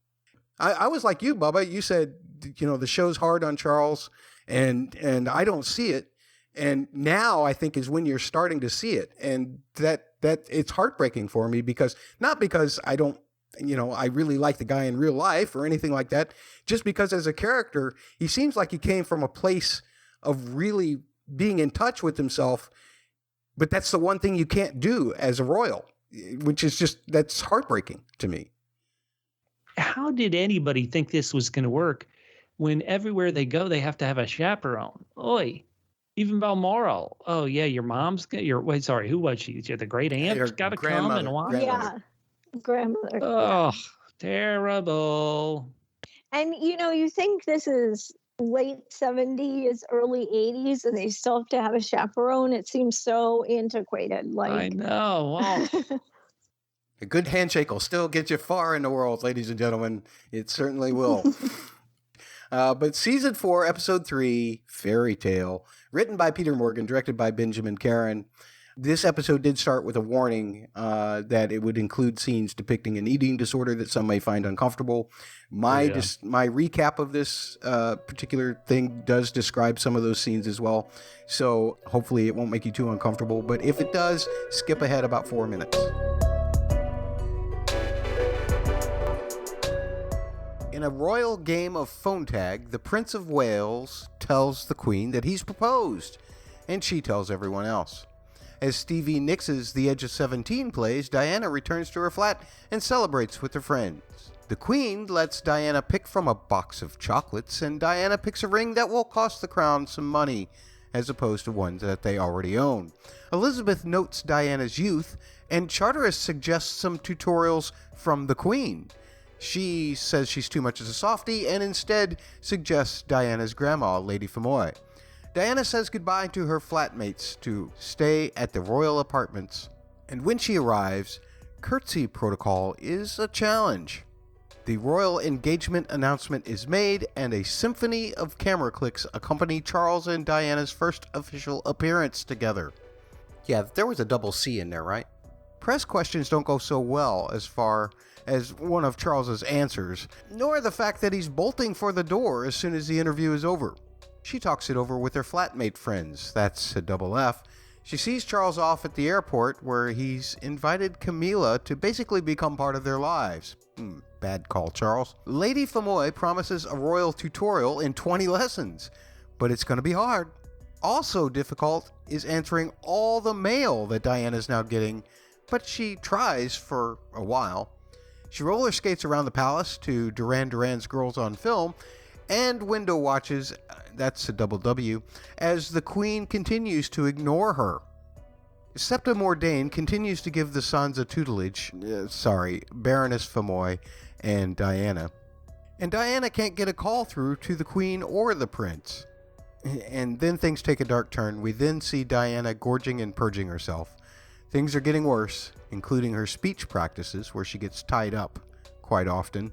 I was like you, Bubba. You said, the show's hard on Charles, and I don't see it. And now I think is when you're starting to see it. And that it's heartbreaking for me not because I don't, I really like the guy in real life or anything like that, just because as a character, he seems like he came from a place of really being in touch with himself. But that's the one thing you can't do as a royal, which is that's heartbreaking to me. How did anybody think this was going to work when everywhere they go, they have to have a chaperone? Oi, even Balmoral. Oh, yeah, your mom's, who was she? The great aunt's got to come and watch. Yeah, grandmother. Oh, terrible. And, you think this is late 70s, early 80s, and they still have to have a chaperone. It seems so antiquated. I know. Oh. A good handshake will still get you far in the world, ladies and gentlemen. It certainly will. But Season 4, Episode 3, Fairy Tale, written by Peter Morgan, directed by Benjamin Caron. This episode did start with a warning that it would include scenes depicting an eating disorder that some may find uncomfortable. My recap of this particular thing does describe some of those scenes as well. So hopefully it won't make you too uncomfortable. But if it does, skip ahead about 4 minutes. In a royal game of phone tag, the Prince of Wales tells the Queen that he's proposed, and she tells everyone else. As Stevie Nicks' The Edge of 17 plays, Diana returns to her flat and celebrates with her friends. The Queen lets Diana pick from a box of chocolates, and Diana picks a ring that will cost the crown some money, as opposed to ones that they already own. Elizabeth notes Diana's youth, and Charteris suggests some tutorials from the Queen. She says she's too much as a softie and instead suggests Diana's grandma, Lady Femoy. Diana says goodbye to her flatmates to stay at the royal apartments, and when she arrives, curtsy protocol is a challenge. The royal engagement announcement is made, and a symphony of camera clicks accompany Charles and Diana's first official appearance together. Yeah, there was a double C in there, right? Press questions don't go so well as far as one of Charles's answers, nor the fact that he's bolting for the door as soon as the interview is over. She talks it over with her flatmate friends. That's a double F. She sees Charles off at the airport where he's invited Camilla to basically become part of their lives. Bad call, Charles. Lady Femoy promises a royal tutorial in 20 lessons, but it's going to be hard. Also difficult is answering all the mail that Diana's now getting, but she tries for a while. She roller skates around the palace to Duran Duran's Girls on Film and window watches, that's a double W, as the Queen continues to ignore her. Septa Mordain continues to give the sons a tutelage, Baroness Femoy and Diana. And Diana can't get a call through to the Queen or the Prince. And then things take a dark turn. We then see Diana gorging and purging herself. Things are getting worse, including her speech practices, where she gets tied up quite often.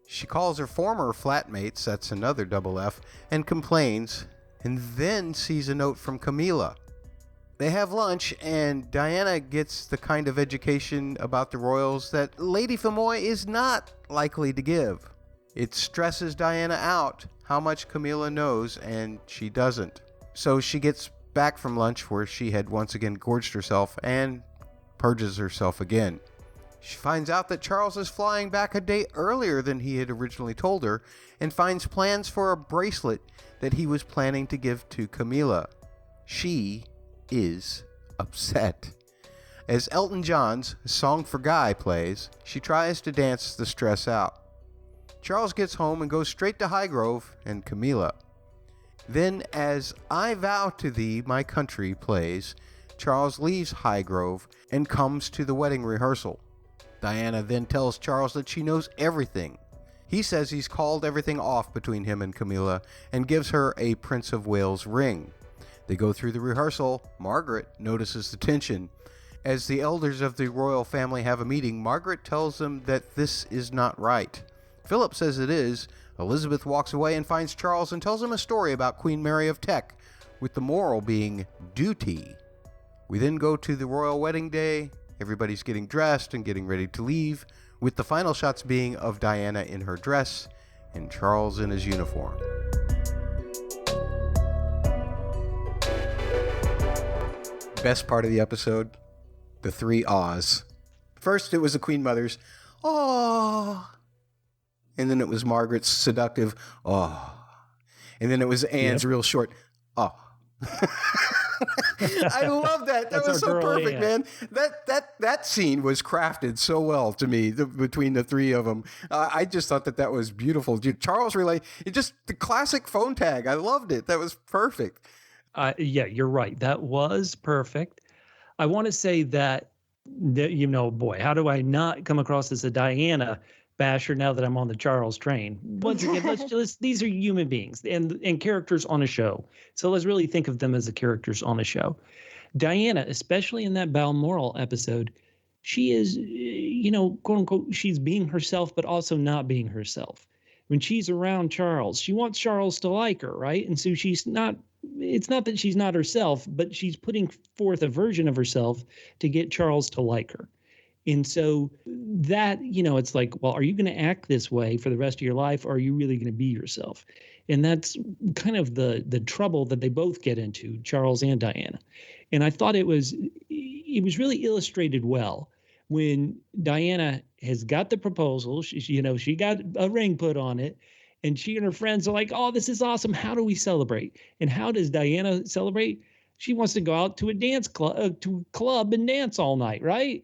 She calls her former flatmates, that's another double F, and complains, and then sees a note from Camilla. They have lunch, and Diana gets the kind of education about the royals that Lady Femoy is not likely to give. It stresses Diana out how much Camilla knows, and she doesn't. So she gets back from lunch where she had once again gorged herself and purges herself again. She finds out that Charles is flying back a day earlier than he had originally told her and finds plans for a bracelet that he was planning to give to Camilla. She is upset. As Elton John's Song for Guy plays, she tries to dance the stress out. Charles gets home and goes straight to Highgrove and Camilla. Then, as I Vow to Thee, My Country plays, Charles leaves Highgrove and comes to the wedding rehearsal. Diana then tells Charles that she knows everything. He says he's called everything off between him and Camilla and gives her a Prince of Wales ring. They go through the rehearsal. Margaret notices the tension. As the elders of the royal family have a meeting, Margaret tells them that this is not right. Philip says it is. Elizabeth walks away and finds Charles and tells him a story about Queen Mary of Teck, with the moral being duty. We then go to the royal wedding day. Everybody's getting dressed and getting ready to leave, with the final shots being of Diana in her dress and Charles in his uniform. Best part of the episode, the 3 ahs. First, it was the Queen Mother's, "Aww." And then it was Margaret's seductive, "Aww." And then it was Anne's real short, "Aww." I love that. That was so perfect, man. That scene was crafted so well to me between the 3 of them. I just thought that was beautiful. Charles relay, it just the classic phone tag. I loved it. That was perfect. Yeah, you're right. That was perfect. I want to say that, boy, how do I not come across as a Diana basher now that I'm on the Charles train? Once again, these are human beings and characters on a show. So let's really think of them as the characters on a show. Diana, especially in that Balmoral episode, she is, quote unquote, she's being herself, but also not being herself. When she's around Charles, she wants Charles to like her, right? And so it's not that she's not herself, but she's putting forth a version of herself to get Charles to like her. And so that, it's like, well, are you going to act this way for the rest of your life, or are you really going to be yourself? And that's kind of the trouble that they both get into, Charles and Diana. And I thought it was really illustrated well when Diana has got the proposal. She got a ring put on it, and she and her friends are like, "Oh, this is awesome. How do we celebrate?" And how does Diana celebrate? She wants to go out to a dance club and dance all night, right?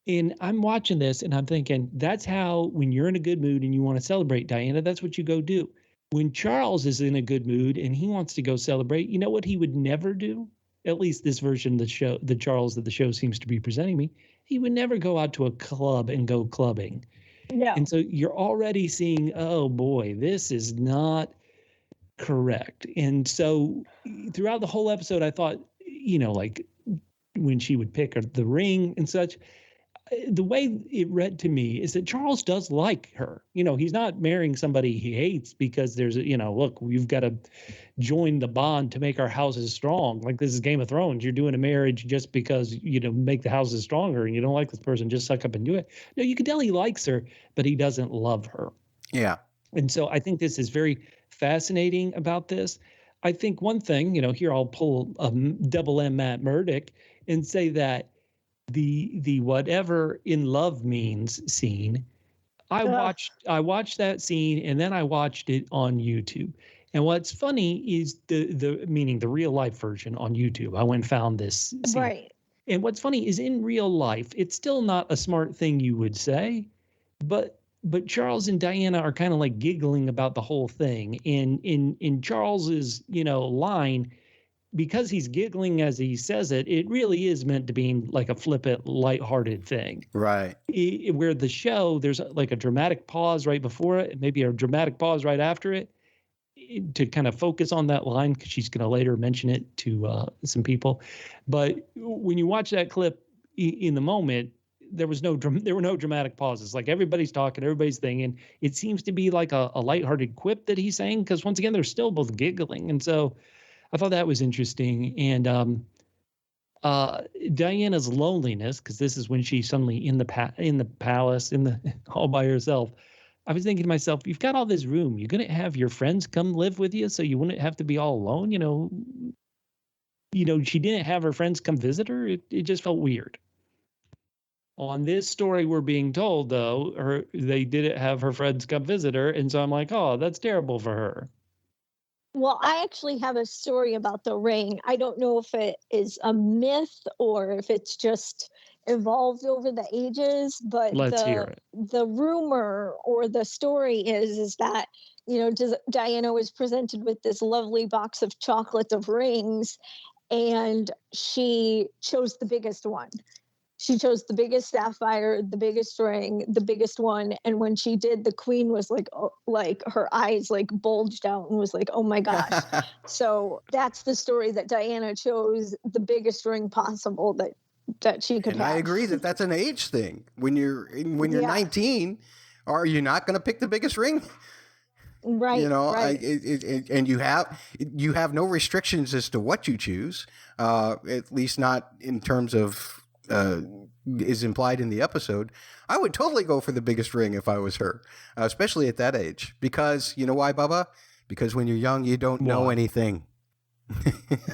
And I'm watching this and I'm thinking, that's how, when you're in a good mood and you want to celebrate, Diana, that's what you go do. When Charles is in a good mood and he wants to go celebrate, you know what he would never do? At least this version of the show, the Charles that the show seems to be presenting me, he would never go out to a club and go clubbing. Yeah. And so you're already seeing, oh boy, this is not correct. And so throughout the whole episode, I thought, like when she would pick the ring and such, the way it read to me is that Charles does like her. He's not marrying somebody he hates because there's, look, we've got to join the bond to make our houses strong. Like, this is Game of Thrones. You're doing a marriage just because, make the houses stronger, and you don't like this person, just suck up and do it. No, you can tell he likes her, but he doesn't love her. Yeah. And so I think this is very fascinating about this. I think one thing, here I'll pull a double M Matt Murdock and say that the whatever in love means scene, I watched that scene, and then I watched it on YouTube. And what's funny is the meaning the real life version on YouTube. I went and found this scene. Right. And what's funny is, in real life, it's still not a smart thing you would say, but Charles and Diana are kind of like giggling about the whole thing. And in Charles's, line, because he's giggling as he says it, it really is meant to be like a flippant, lighthearted thing. Right. Where the show, there's like a dramatic pause right before it, maybe a dramatic pause right after it, to kind of focus on that line, because she's going to later mention it to some people. But when you watch that clip in the moment, there were no dramatic pauses. Like, everybody's talking, everybody's thinking. It seems to be like a lighthearted quip that he's saying, because once again, they're still both giggling. And so I thought that was interesting. And Diana's loneliness, because this is when she's suddenly in the palace, all by herself. I was thinking to myself, you've got all this room. You're going to have your friends come live with you, so you wouldn't have to be all alone. She didn't have her friends come visit her. It just felt weird. On this story we're being told, though, they didn't have her friends come visit her, and so I'm like, oh, that's terrible for her. Well, I actually have a story about the ring. I don't know if it is a myth or if it's just evolved over the ages, but Let's hear it. The rumor or the story is that, Diana was presented with this lovely box of chocolate of rings, and she chose the biggest one. She chose the biggest sapphire, the biggest ring, the biggest one. And when she did, the queen was like, her eyes like bulged out and was like, oh my gosh. So that's the story, that Diana chose the biggest ring possible that she could and have. I agree that that's an age thing. When you're 19, are you not going to pick the biggest ring? Right. Right. And you have no restrictions as to what you choose, at least not in terms of is implied in the episode, I would totally go for the biggest ring if I was her, especially at that age. Because you know why, Bubba? Because when you're young, you don't know Why? anything.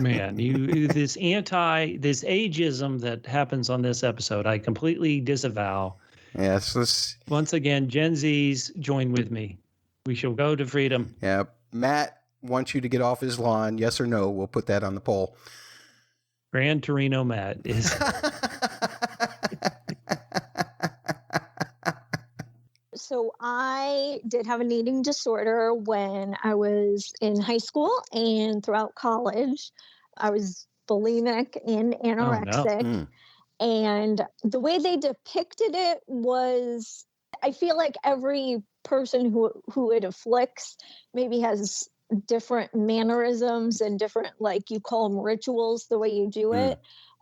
Man, this ageism that happens on this episode, I completely disavow. Yes, Once again, Gen Zs, join with me. We shall go to freedom. yeah. Matt wants you to get off his lawn. Yes or no? We'll put that on the poll. Gran Torino Matt is. So I did have an eating disorder when I was in high school and throughout college. I was bulimic and anorexic. Mm. And the way they depicted it was, I feel like every person who it afflicts maybe has different mannerisms and different, like you call them rituals, the way you do it.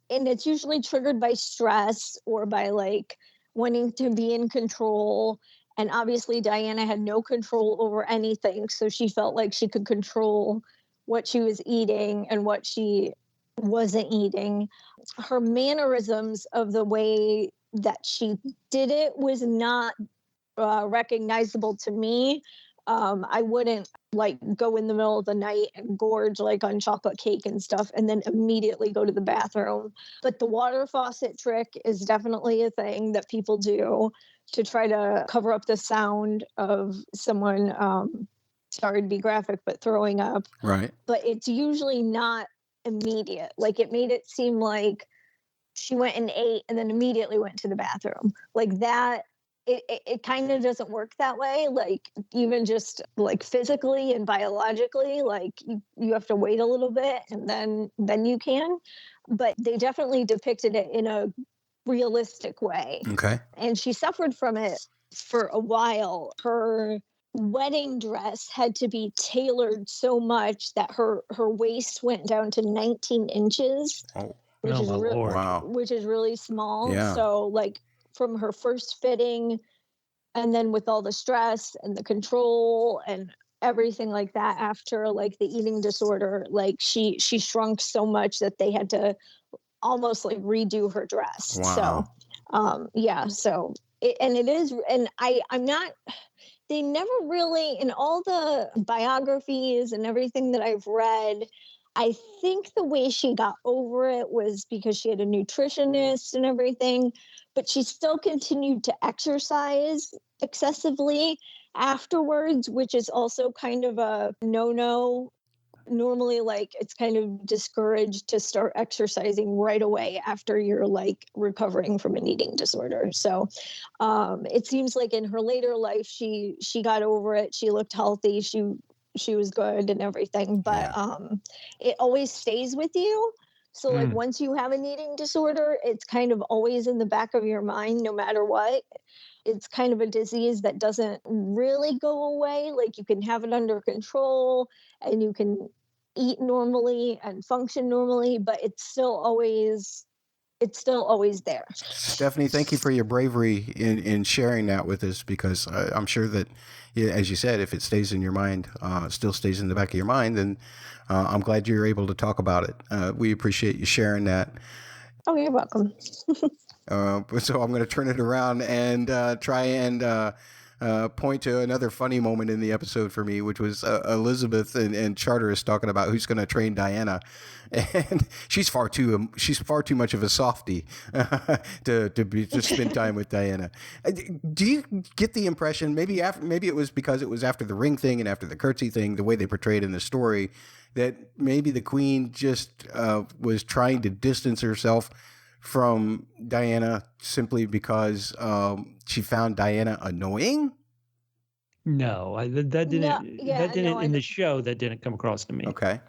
And it's usually triggered by stress or by like wanting to be in control. And obviously Diana had no control over anything. So she felt like she could control what she was eating and what she wasn't eating. Her mannerisms of the way that she did it was not recognizable to me. I wouldn't like go in the middle of the night and gorge like on chocolate cake and stuff and then immediately go to the bathroom. But the water faucet trick is definitely a thing that people do to try to cover up the sound of someone, sorry to be graphic, but throwing up. Right. But it's usually not immediate. Like it made it seem like she went and ate and then immediately went to the bathroom. Like that, it kind of doesn't work that way. Like even just like physically and biologically, like you have to wait a little bit and then you can. But they definitely depicted it in a realistic way. Okay. And she suffered from it for a while. Her wedding dress had to be tailored so much that her waist went down to 19 inches. Oh. Which is Wow. which is really small. Yeah. So like from her first fitting and then with all the stress and the control and everything like that after like the eating disorder, like she shrunk so much that they had to almost like redo her dress. Wow. So yeah, so it is, and I'm not, they never really, in all the biographies and everything that I've read, I think the way she got over it was because she had a nutritionist and everything, but she still continued to exercise excessively afterwards, which is also kind of a no-no. Normally, like, it's kind of discouraged to start exercising right away after you're like recovering from an eating disorder. So it seems like in her later life, she got over it. She looked healthy. She was good and everything, but it always stays with you. So like once you have an eating disorder, it's kind of always in the back of your mind, no matter what. It's kind of a disease that doesn't really go away. Like you can have it under control and you can eat normally and function normally, but it's still always there. Stephanie, thank you for your bravery in sharing that with us, because I'm sure that, as you said, if it stays in your mind, still stays in the back of your mind, then I'm glad you're able to talk about it. We appreciate you sharing that. Oh, you're welcome. So I'm going to turn it around and try and point to another funny moment in the episode for me, which was Elizabeth and Charteris talking about who's going to train Diana, and she's far too much of a softie to spend time with Diana. Do you get the impression, maybe it was because it was after the ring thing and after the curtsy thing, the way they portrayed in the story, that maybe the Queen just was trying to distance herself from Diana simply because she found Diana annoying? No, that didn't in the show. That didn't come across to me. Okay.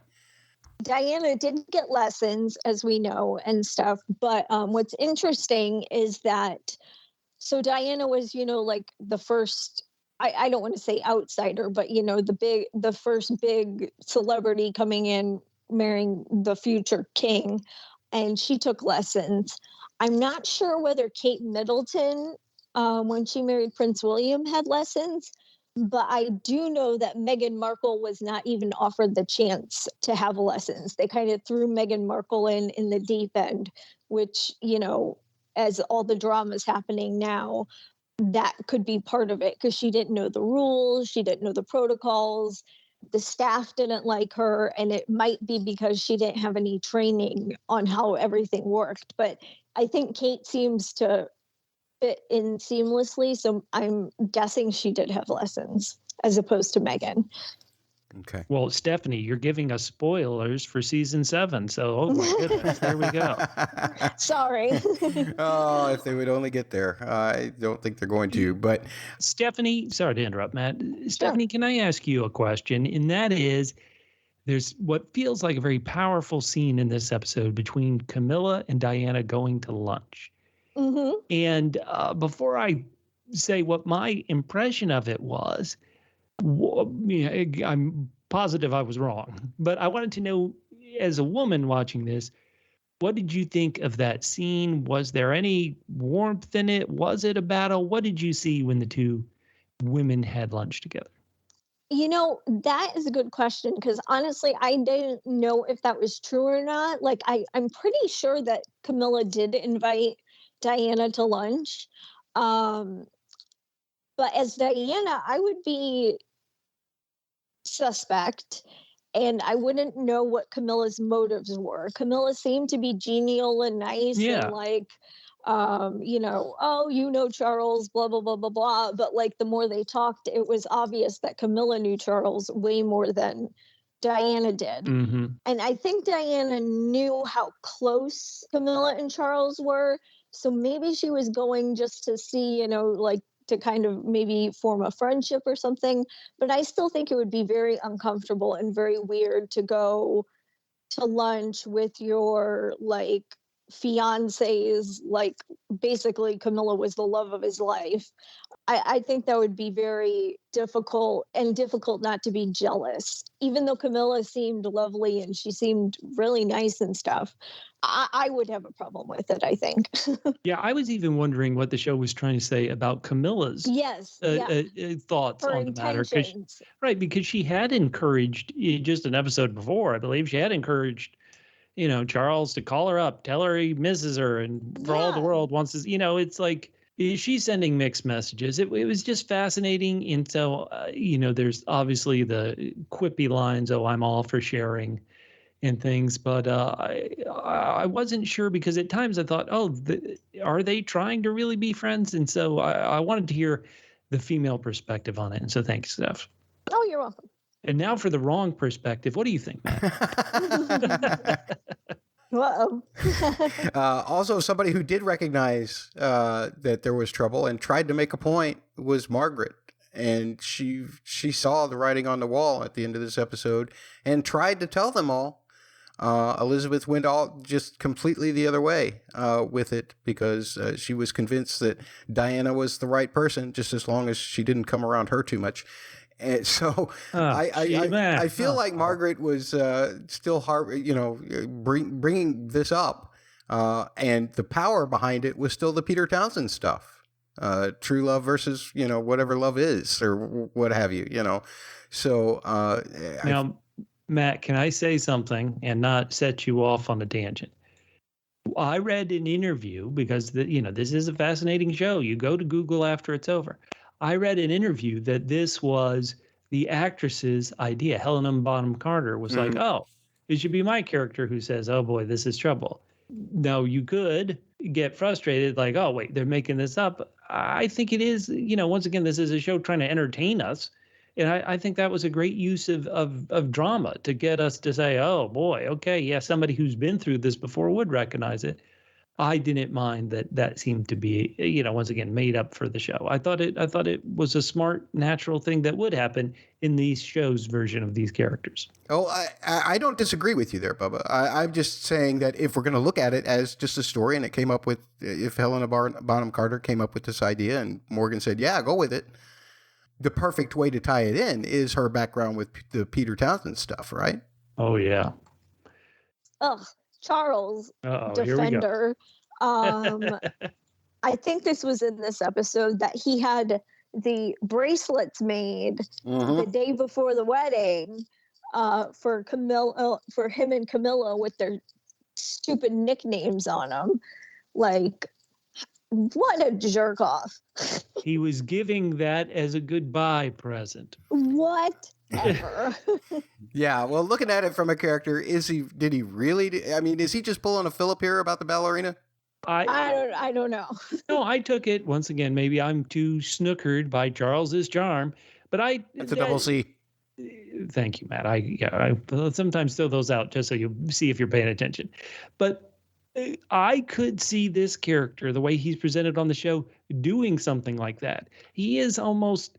Diana did get lessons, as we know, and stuff. But what's interesting is that, so Diana was, like the first, I don't want to say outsider, but, the first big celebrity coming in, marrying the future king. And she took lessons. I'm not sure whether Kate Middleton, when she married Prince William, had lessons, but I do know that Meghan Markle was not even offered the chance to have lessons. They kind of threw Meghan Markle in the deep end, which, as all the drama's happening now, that could be part of it, because she didn't know the rules, she didn't know the protocols, the staff didn't like her, and it might be because she didn't have any training on how everything worked. But I think Kate seems to fit in seamlessly, so I'm guessing she did have lessons as opposed to Megan. Okay. Well, Stephanie, you're giving us spoilers for season 7. So, oh my goodness, there we go. Sorry. Oh, if they would only get there. I don't think they're going to, but Stephanie, sorry to interrupt, Matt. Stephanie, can I ask you a question? And that is, there's what feels like a very powerful scene in this episode between Camilla and Diana going to lunch. Mm-hmm. And before I say what my impression of it was, I'm positive I was wrong, but I wanted to know, as a woman watching this, what did you think of that scene? Was there any warmth in it? Was it a battle? What did you see when the two women had lunch together? You know, that is a good question, because honestly, I didn't know if that was true or not. Like, I'm pretty sure that Camilla did invite Diana to lunch. But as Diana, I would be suspect, and I wouldn't know what Camilla's motives were. Camilla seemed to be genial and nice, Yeah. and like, oh, Charles, blah, blah, blah, blah, blah. But like, the more they talked, it was obvious that Camilla knew Charles way more than Diana did. Mm-hmm. And I think Diana knew how close Camilla and Charles were. So maybe she was going just to see, like, to kind of maybe form a friendship or something. But I still think it would be very uncomfortable and very weird to go to lunch with your, like, fiance's, like, basically Camilla was the love of his life. I think that would be very difficult, and difficult not to be jealous. Even though Camilla seemed lovely and she seemed really nice and stuff, I would have a problem with it, I think. Yeah, I was even wondering what the show was trying to say about Camilla's Yes. thoughts Her on the matter. intentions. Because she had encouraged, just an episode before, I believe, she had encouraged, Charles to call her up, tell her he misses her, and for all the world wants to, it's like she's sending mixed messages. It was just fascinating. And so, there's obviously the quippy lines, oh, I'm all for sharing and things. But I wasn't sure, because at times I thought, are they trying to really be friends? And so I wanted to hear the female perspective on it. And so thanks, Steph. Oh, you're welcome. And now for the wrong perspective. What do you think, Matt? Uh-oh. Also, somebody who did recognize that there was trouble and tried to make a point was Margaret. And she saw the writing on the wall at the end of this episode and tried to tell them all. Elizabeth went all just completely the other way with it, because she was convinced that Diana was the right person, just as long as she didn't come around her too much. And so I feel like Margaret was still bringing this up, and the power behind it was still the Peter Townsend stuff, true love versus whatever love is, or what have you. So now, Matt, can I say something and not set you off on a tangent? I read an interview, because this is a fascinating show. You go to Google after it's over. I read an interview that this was the actress's idea. Helena Bonham Carter was like, oh, it should be my character who says, oh boy, this is trouble. Now, you could get frustrated, like, oh, wait, they're making this up. I think it is, once again, this is a show trying to entertain us. And I think that was a great use of drama to get us to say, oh boy, okay, yeah, somebody who's been through this before would recognize it. I didn't mind that seemed to be, once again, made up for the show. I thought it was a smart, natural thing that would happen in these shows' version of these characters. Oh, I don't disagree with you there, Bubba. I'm just saying that if we're going to look at it as just a story, and it came up with, if Helena Bonham Carter came up with this idea and Morgan said, yeah, go with it, the perfect way to tie it in is her background with the Peter Townsend stuff, right? Oh, yeah. Ugh. Charles, defender. I think this was in this episode that he had the bracelets made the day before the wedding for Camilla, for him and Camilla, with their stupid nicknames on them. Like, What a jerk off. He was giving that as a goodbye present. Whatever. Yeah, well, looking at it from a character, did he really? I mean, is he just pulling a Philip here about the ballerina? I don't know. No, I took it once again. Maybe I'm too snookered by Charles's charm, but That's a double C. Thank you, Matt. I sometimes throw those out just so you see if you're paying attention. But I could see this character, the way he's presented on the show, doing something like that. He is almost,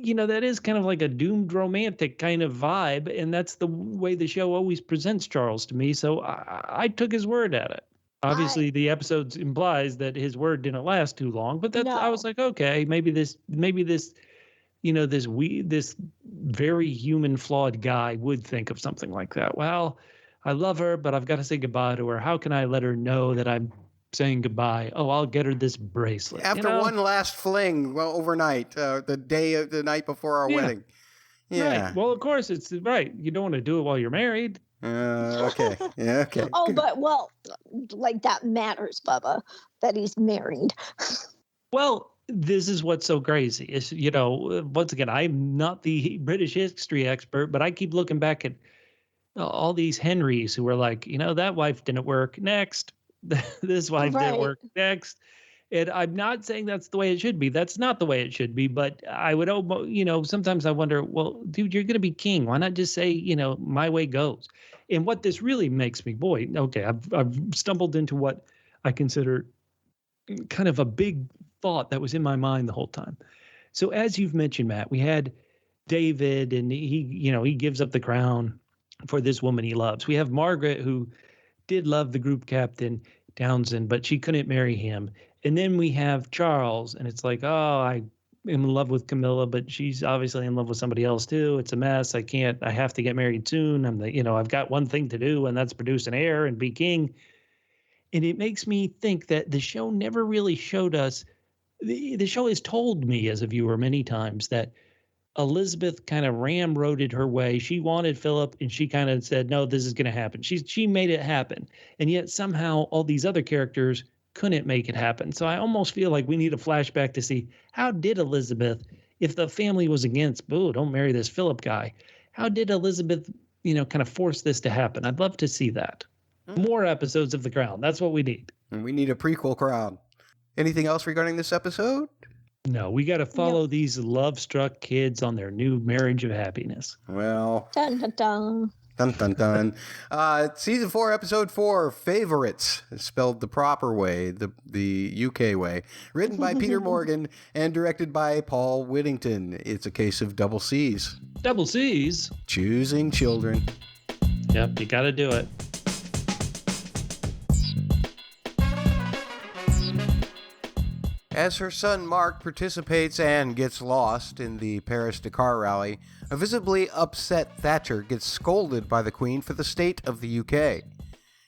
that is kind of like a doomed romantic kind of vibe, and that's the way the show always presents Charles to me. So I took his word at it. Obviously, the episode implies that his word didn't last too long, but I was like, okay, maybe this this very human, flawed guy would think of something like that. Well, I love her, but I've got to say goodbye to her. How can I let her know that I'm saying goodbye? Oh, I'll get her this bracelet. After one last fling, overnight, the night before our wedding. Yeah. Right. Well, of course, it's right. You don't want to do it while you're married. Okay. Yeah, okay. Oh, but like that matters, Bubba, that he's married. Well, this is what's so crazy is, once again, I'm not the British history expert, but I keep looking back at all these Henrys who were like, that wife didn't work. Next. This wife didn't work. Next. And I'm not saying that's the way it should be. That's not the way it should be. But I would, sometimes I wonder, well, dude, you're going to be king. Why not just say, my way goes? And what this really makes me, boy, okay, I've stumbled into what I consider kind of a big thought that was in my mind the whole time. So as you've mentioned, Matt, we had David, and he gives up the crown for this woman he loves. We have Margaret, who did love the group captain, Townsend, but she couldn't marry him. And then we have Charles, and it's like, oh, I am in love with Camilla, but she's obviously in love with somebody else too. It's a mess. I have to get married soon. I've got one thing to do, and that's produce an heir and be king. And it makes me think that the show never really showed us, the show has told me as a viewer many times that Elizabeth kind of ramroded her way. She wanted Philip, and she kind of said, no, this is going to happen. She made it happen. And yet somehow all these other characters couldn't make it happen. So I almost feel like we need a flashback to see, how did Elizabeth, if the family was against, boo, don't marry this Philip guy, how did Elizabeth, kind of force this to happen? I'd love to see that. More episodes of The Crown. That's what we need. And we need a prequel Crown. Anything else regarding this episode? No, we got to follow these love-struck kids on their new marriage of happiness. Well, Dun, dun, dun. dun, dun, dun. Season 4, Episode 4, Favorites, spelled the proper way, the UK way. Written by Peter Morgan and directed by Paul Whittington. It's a case of double C's. Double C's? Choosing children. Yep, you got to do it. As her son Mark participates and gets lost in the Paris-Dakar rally, a visibly upset Thatcher gets scolded by the Queen for the state of the UK.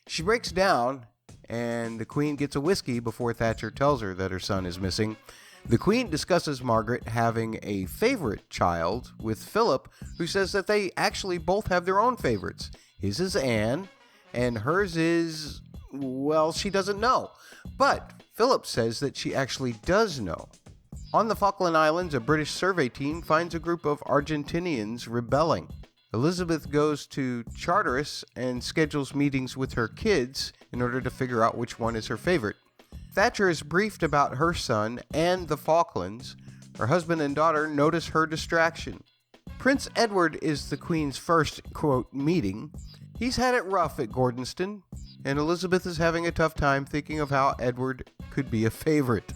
She breaks down, and the Queen gets a whiskey before Thatcher tells her that her son is missing. The Queen discusses Margaret having a favorite child with Philip, who says that they actually both have their own favorites. His is Anne, and hers is, well, she doesn't know. But Philip says that she actually does know. On the Falkland Islands, a British survey team finds a group of Argentinians rebelling. Elizabeth goes to Charteris and schedules meetings with her kids in order to figure out which one is her favorite. Thatcher is briefed about her son and the Falklands. Her husband and daughter notice her distraction. Prince Edward is the Queen's first, quote, meeting. He's had it rough at Gordonston, and Elizabeth is having a tough time thinking of how Edward could be a favorite.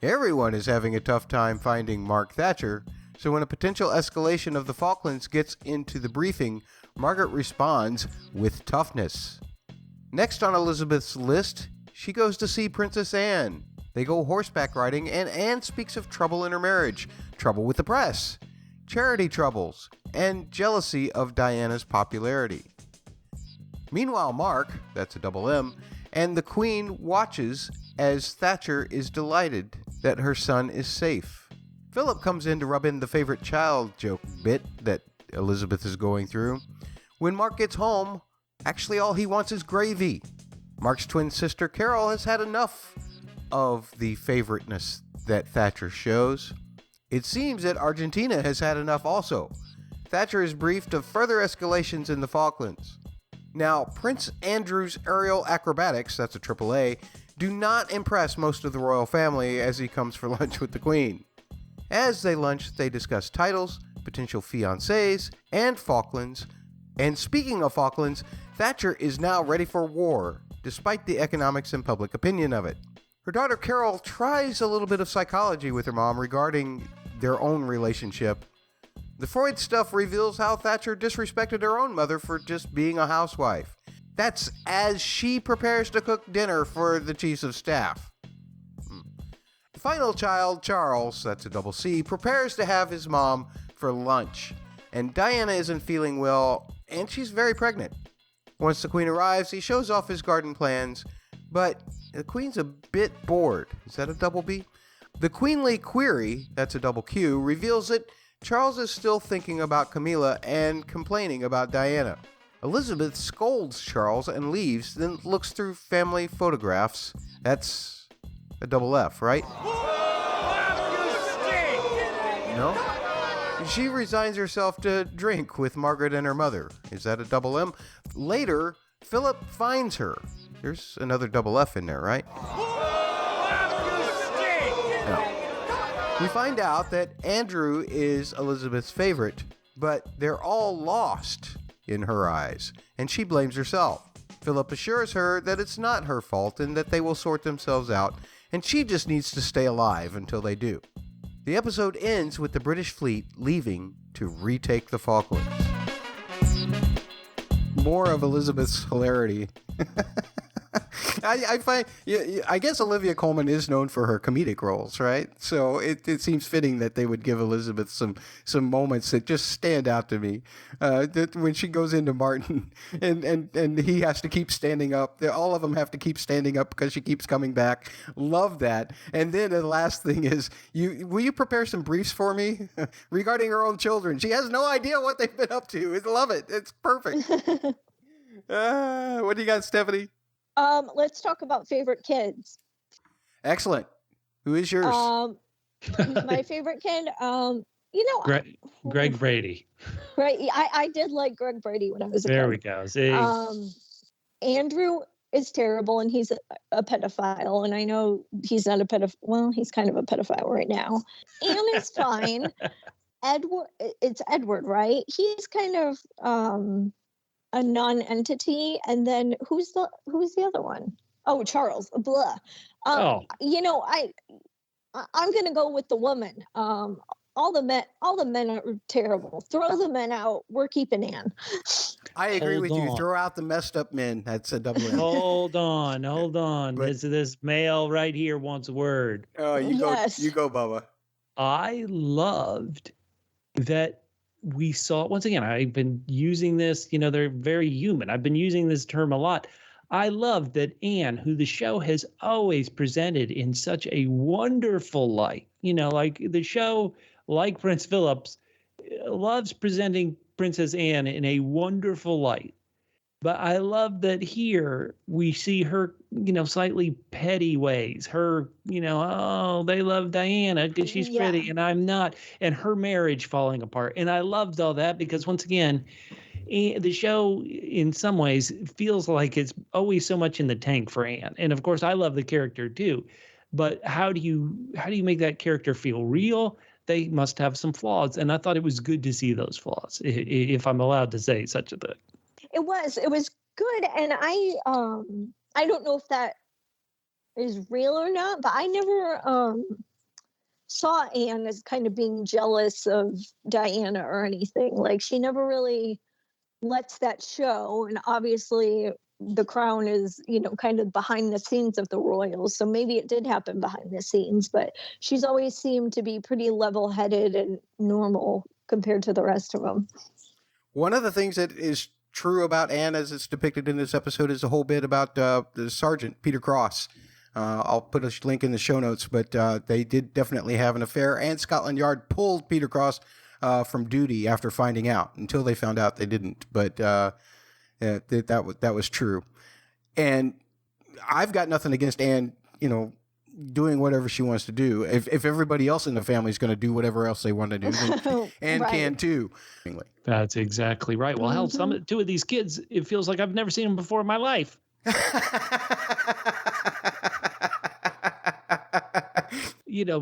Everyone is having a tough time finding Mark Thatcher, so when a potential escalation of the Falklands gets into the briefing, Margaret responds with toughness. Next on Elizabeth's list, she goes to see Princess Anne. They go horseback riding, and Anne speaks of trouble in her marriage, trouble with the press, charity troubles, and jealousy of Diana's popularity. Meanwhile, Mark, that's a double M, and the Queen watches as Thatcher is delighted that her son is safe. Philip comes in to rub in the favorite child joke bit that Elizabeth is going through. When Mark gets home, actually all he wants is gravy. Mark's twin sister Carol has had enough of the favoriteness that Thatcher shows, it seems that Argentina has had enough also. Thatcher is briefed of further escalations in the Falklands. Now, Prince Andrew's aerial acrobatics, that's a AAA, do not impress most of the royal family as he comes for lunch with the Queen. As they lunch, they discuss titles, potential fiancés, and Falklands. And speaking of Falklands, Thatcher is now ready for war, despite the economics and public opinion of it. Her daughter Carol tries a little bit of psychology with her mom regarding their own relationship. The Freud stuff reveals how Thatcher disrespected her own mother for just being a housewife. That's as she prepares to cook dinner for the chiefs of staff. The final child, Charles, that's a double C, prepares to have his mom for lunch. And Diana isn't feeling well, and she's very pregnant. Once the Queen arrives, he shows off his garden plans, but the Queen's a bit bored. Is that a double B? The Queenly query, that's a double Q, reveals that Charles is still thinking about Camilla and complaining about Diana. Elizabeth scolds Charles and leaves, then looks through family photographs. That's a double F, right? No? She resigns herself to drink with Margaret and her mother. Is that a double M? Later, Philip finds her. There's another double F in there, right? No. We find out that Andrew is Elizabeth's favorite, but they're all lost in her eyes, and she blames herself. Philip assures her that it's not her fault and that they will sort themselves out, and she just needs to stay alive until they do. The episode ends with the British fleet leaving to retake the Falklands. More of Elizabeth's hilarity. I guess Olivia Colman is known for her comedic roles, right? So it seems fitting that they would give Elizabeth some moments that just stand out to me. That when she goes into Martin and he has to keep standing up. All of them have to keep standing up because she keeps coming back. Love that. And then the last thing is, will you prepare some briefs for me regarding her own children? She has no idea what they've been up to. I love it. It's perfect. What do you got, Stephanie? Let's talk about favorite kids. Excellent. Who is yours? My favorite kid, Greg Brady. Right. I did like Greg Brady when I was a kid. There we go. See? Andrew is terrible, and he's a pedophile, and I know he's not a pedophile. Well, he's kind of a pedophile right now. Anne is fine. It's Edward, right? He's kind of a non-entity, and then who's the other one? Oh, Charles. Blah. I'm gonna go with the woman. All the men are terrible. Throw the men out. We're keeping Anne. I agree with you. Throw out the messed up men. That's a double N. Hold on. But, this male right here wants a word. Oh, you go, Bubba. I loved that we saw, once again, I've been using this, they're very human. I've been using this term a lot. I love that Anne, who the show has always presented in such a wonderful light, like the show, like Prince Philip's, loves presenting Princess Anne in a wonderful light. But I love that here we see her, slightly petty ways. Her, they love Diana because she's pretty and I'm not. And her marriage falling apart. And I loved all that because, once again, the show in some ways feels like it's always so much in the tank for Anne. And of course, I love the character too. But how do you make that character feel real? They must have some flaws. And I thought it was good to see those flaws, if I'm allowed to say such a thing. It was good, and I don't know if that is real or not, but I never saw Anne as kind of being jealous of Diana or anything. Like, she never really lets that show, and obviously the crown is, kind of behind the scenes of the royals, so maybe it did happen behind the scenes, but she's always seemed to be pretty level-headed and normal compared to the rest of them. One of the things that is true about Anne as it's depicted in this episode is a whole bit about the Sergeant, Peter Cross. I'll put a link in the show notes, but they did definitely have an affair, and Scotland Yard pulled Peter Cross from duty after finding out. Until they found out, they didn't, but that was true. And I've got nothing against Anne, doing whatever she wants to do. If everybody else in the family is going to do whatever else they want to do, then Anne can too. That's exactly right. Well, hell, two of these kids, it feels like I've never seen them before in my life.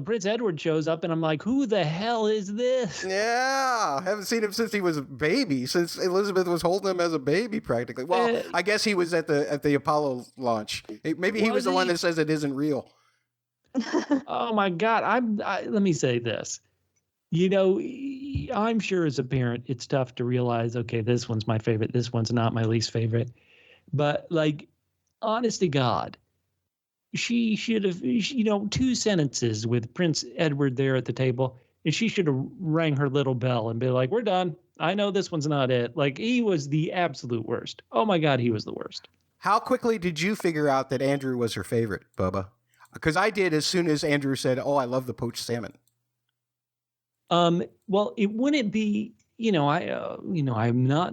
Prince Edward shows up and I'm like, who the hell is this? Yeah. Haven't seen him since he was a baby, since Elizabeth was holding him as a baby practically. Well, I guess he was at the Apollo launch. Maybe he was the one that says it isn't real. Oh my God. Let me say this. I'm sure as a parent, it's tough to realize, okay, this one's my favorite. This one's not my least favorite. But honest to God, she should have, 2 sentences with Prince Edward there at the table, and she should have rang her little bell and be like, we're done. I know this one's not it. He was the absolute worst. Oh my God, he was the worst. How quickly did you figure out that Andrew was her favorite, Bubba? Because I did as soon as Andrew said, oh, I love the poached salmon. Well, it wouldn't be, I've not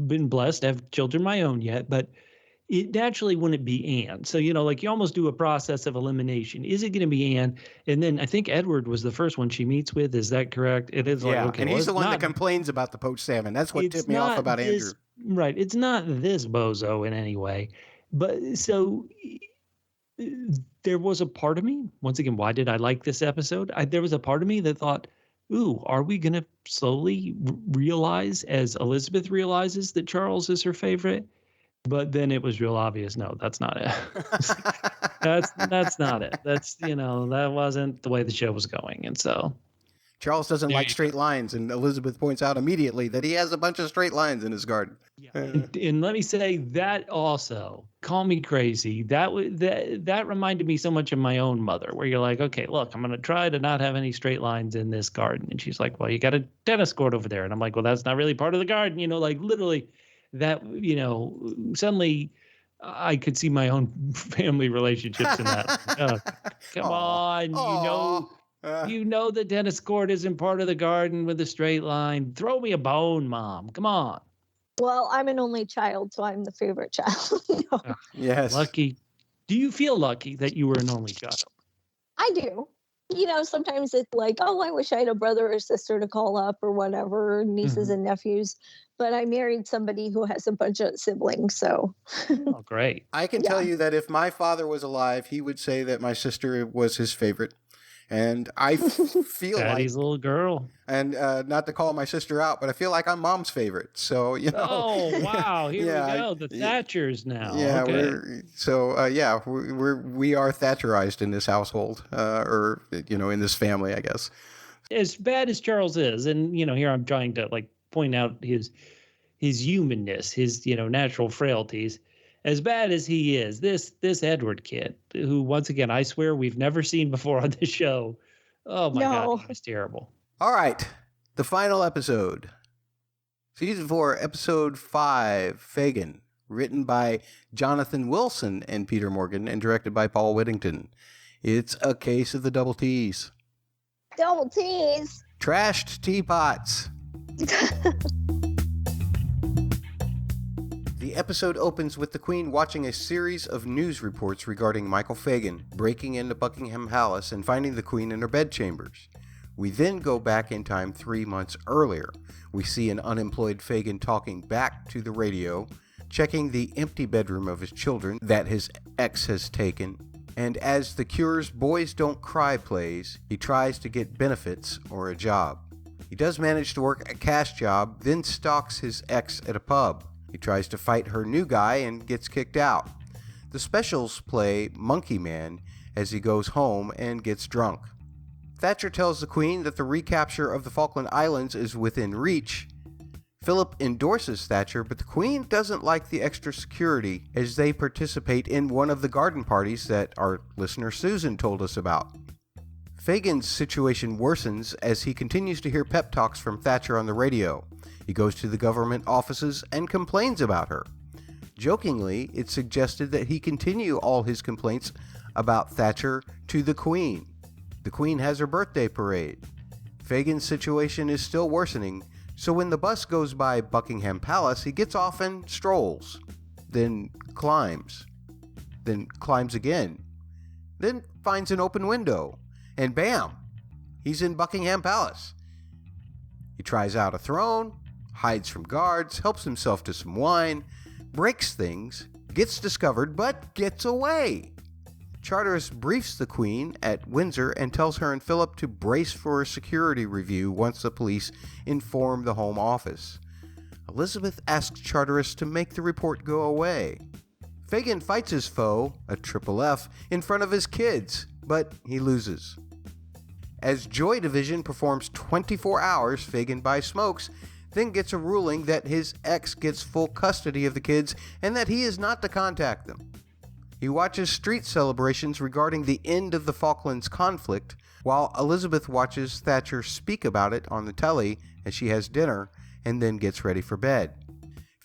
been blessed to have children of my own yet, but it naturally wouldn't be Anne. So, you almost do a process of elimination. Is it going to be Anne? And then I think Edward was the first one she meets with. Is that correct? It is okay. And he's the one that complains about the poached salmon. That's what tipped me off about Andrew. Right. It's not this bozo in any way. But so there was a part of me, once again, why did I like this episode? There was a part of me that thought, ooh, are we going to slowly realize, as Elizabeth realizes, that Charles is her favorite? But then it was real obvious. No, that's not it. that's not it. That's, that wasn't the way the show was going. And so Charles doesn't like straight lines. And Elizabeth points out immediately that he has a bunch of straight lines in his garden. Yeah. And let me say that also, call me crazy. That reminded me so much of my own mother, where you're like, okay, look, I'm going to try to not have any straight lines in this garden. And she's like, well, you got a tennis court over there. And I'm like, well, that's not really part of the garden. Literally that, suddenly I could see my own family relationships in that. Come on, the tennis court isn't part of the garden with a straight line. Throw me a bone, Mom. Come on. Well, I'm an only child, so I'm the favorite child. No. Yes. Lucky. Do you feel lucky that you were an only child? I do. Sometimes it's like, oh, I wish I had a brother or sister to call up or whatever, nieces and nephews. But I married somebody who has a bunch of siblings, so. Oh, great. I can tell you that if my father was alive, he would say that my sister was his favorite. And I feel Daddy's little girl. And not to call my sister out, but I feel like I'm Mom's favorite. So, Oh, wow. Here we go. The Thatchers now. Yeah. Okay. We are Thatcherized in this household, or, in this family, I guess. As bad as Charles is, and, here I'm trying to point out his humanness, his, natural frailties. As bad as he is, this Edward kid, who, once again, I swear we've never seen before on the show. Oh, my God, he was terrible. All right. The final episode. Season 4, Episode 5, Fagin. Written by Jonathan Wilson and Peter Morgan and directed by Paul Whittington. It's a case of the double T's. Double T's. Trashed teapots. The episode opens with the Queen watching a series of news reports regarding Michael Fagin breaking into Buckingham Palace and finding the Queen in her bedchambers. We then go back in time 3 months earlier. We see an unemployed Fagin talking back to the radio, checking the empty bedroom of his children that his ex has taken, and as the Cure's Boys Don't Cry plays, he tries to get benefits or a job. He does manage to work a cash job, then stalks his ex at a pub. He tries to fight her new guy and gets kicked out. The specials play Monkey Man as he goes home and gets drunk. Thatcher tells the Queen that the recapture of the Falkland Islands is within reach. Philip endorses Thatcher, but the Queen doesn't like the extra security as they participate in one of the garden parties that our listener Susan told us about. Fagin's situation worsens as he continues to hear pep talks from Thatcher on the radio. He goes to the government offices and complains about her. Jokingly, it's suggested that he continue all his complaints about Thatcher to the Queen. The Queen has her birthday parade. Fagin's situation is still worsening, so when the bus goes by Buckingham Palace, he gets off and strolls, then climbs again, then finds an open window, and bam, he's in Buckingham Palace. He tries out a throne, hides from guards, helps himself to some wine, breaks things, gets discovered, but gets away. Charteris briefs the Queen at Windsor and tells her and Philip to brace for a security review once the police inform the Home Office. Elizabeth asks Charteris to make the report go away. Fagin fights his foe, a Triple F, in front of his kids, but he loses. As Joy Division performs 24 hours, Fagin buys smokes, then gets a ruling that his ex gets full custody of the kids and that he is not to contact them. He watches street celebrations regarding the end of the Falklands conflict, while Elizabeth watches Thatcher speak about it on the telly as she has dinner and then gets ready for bed.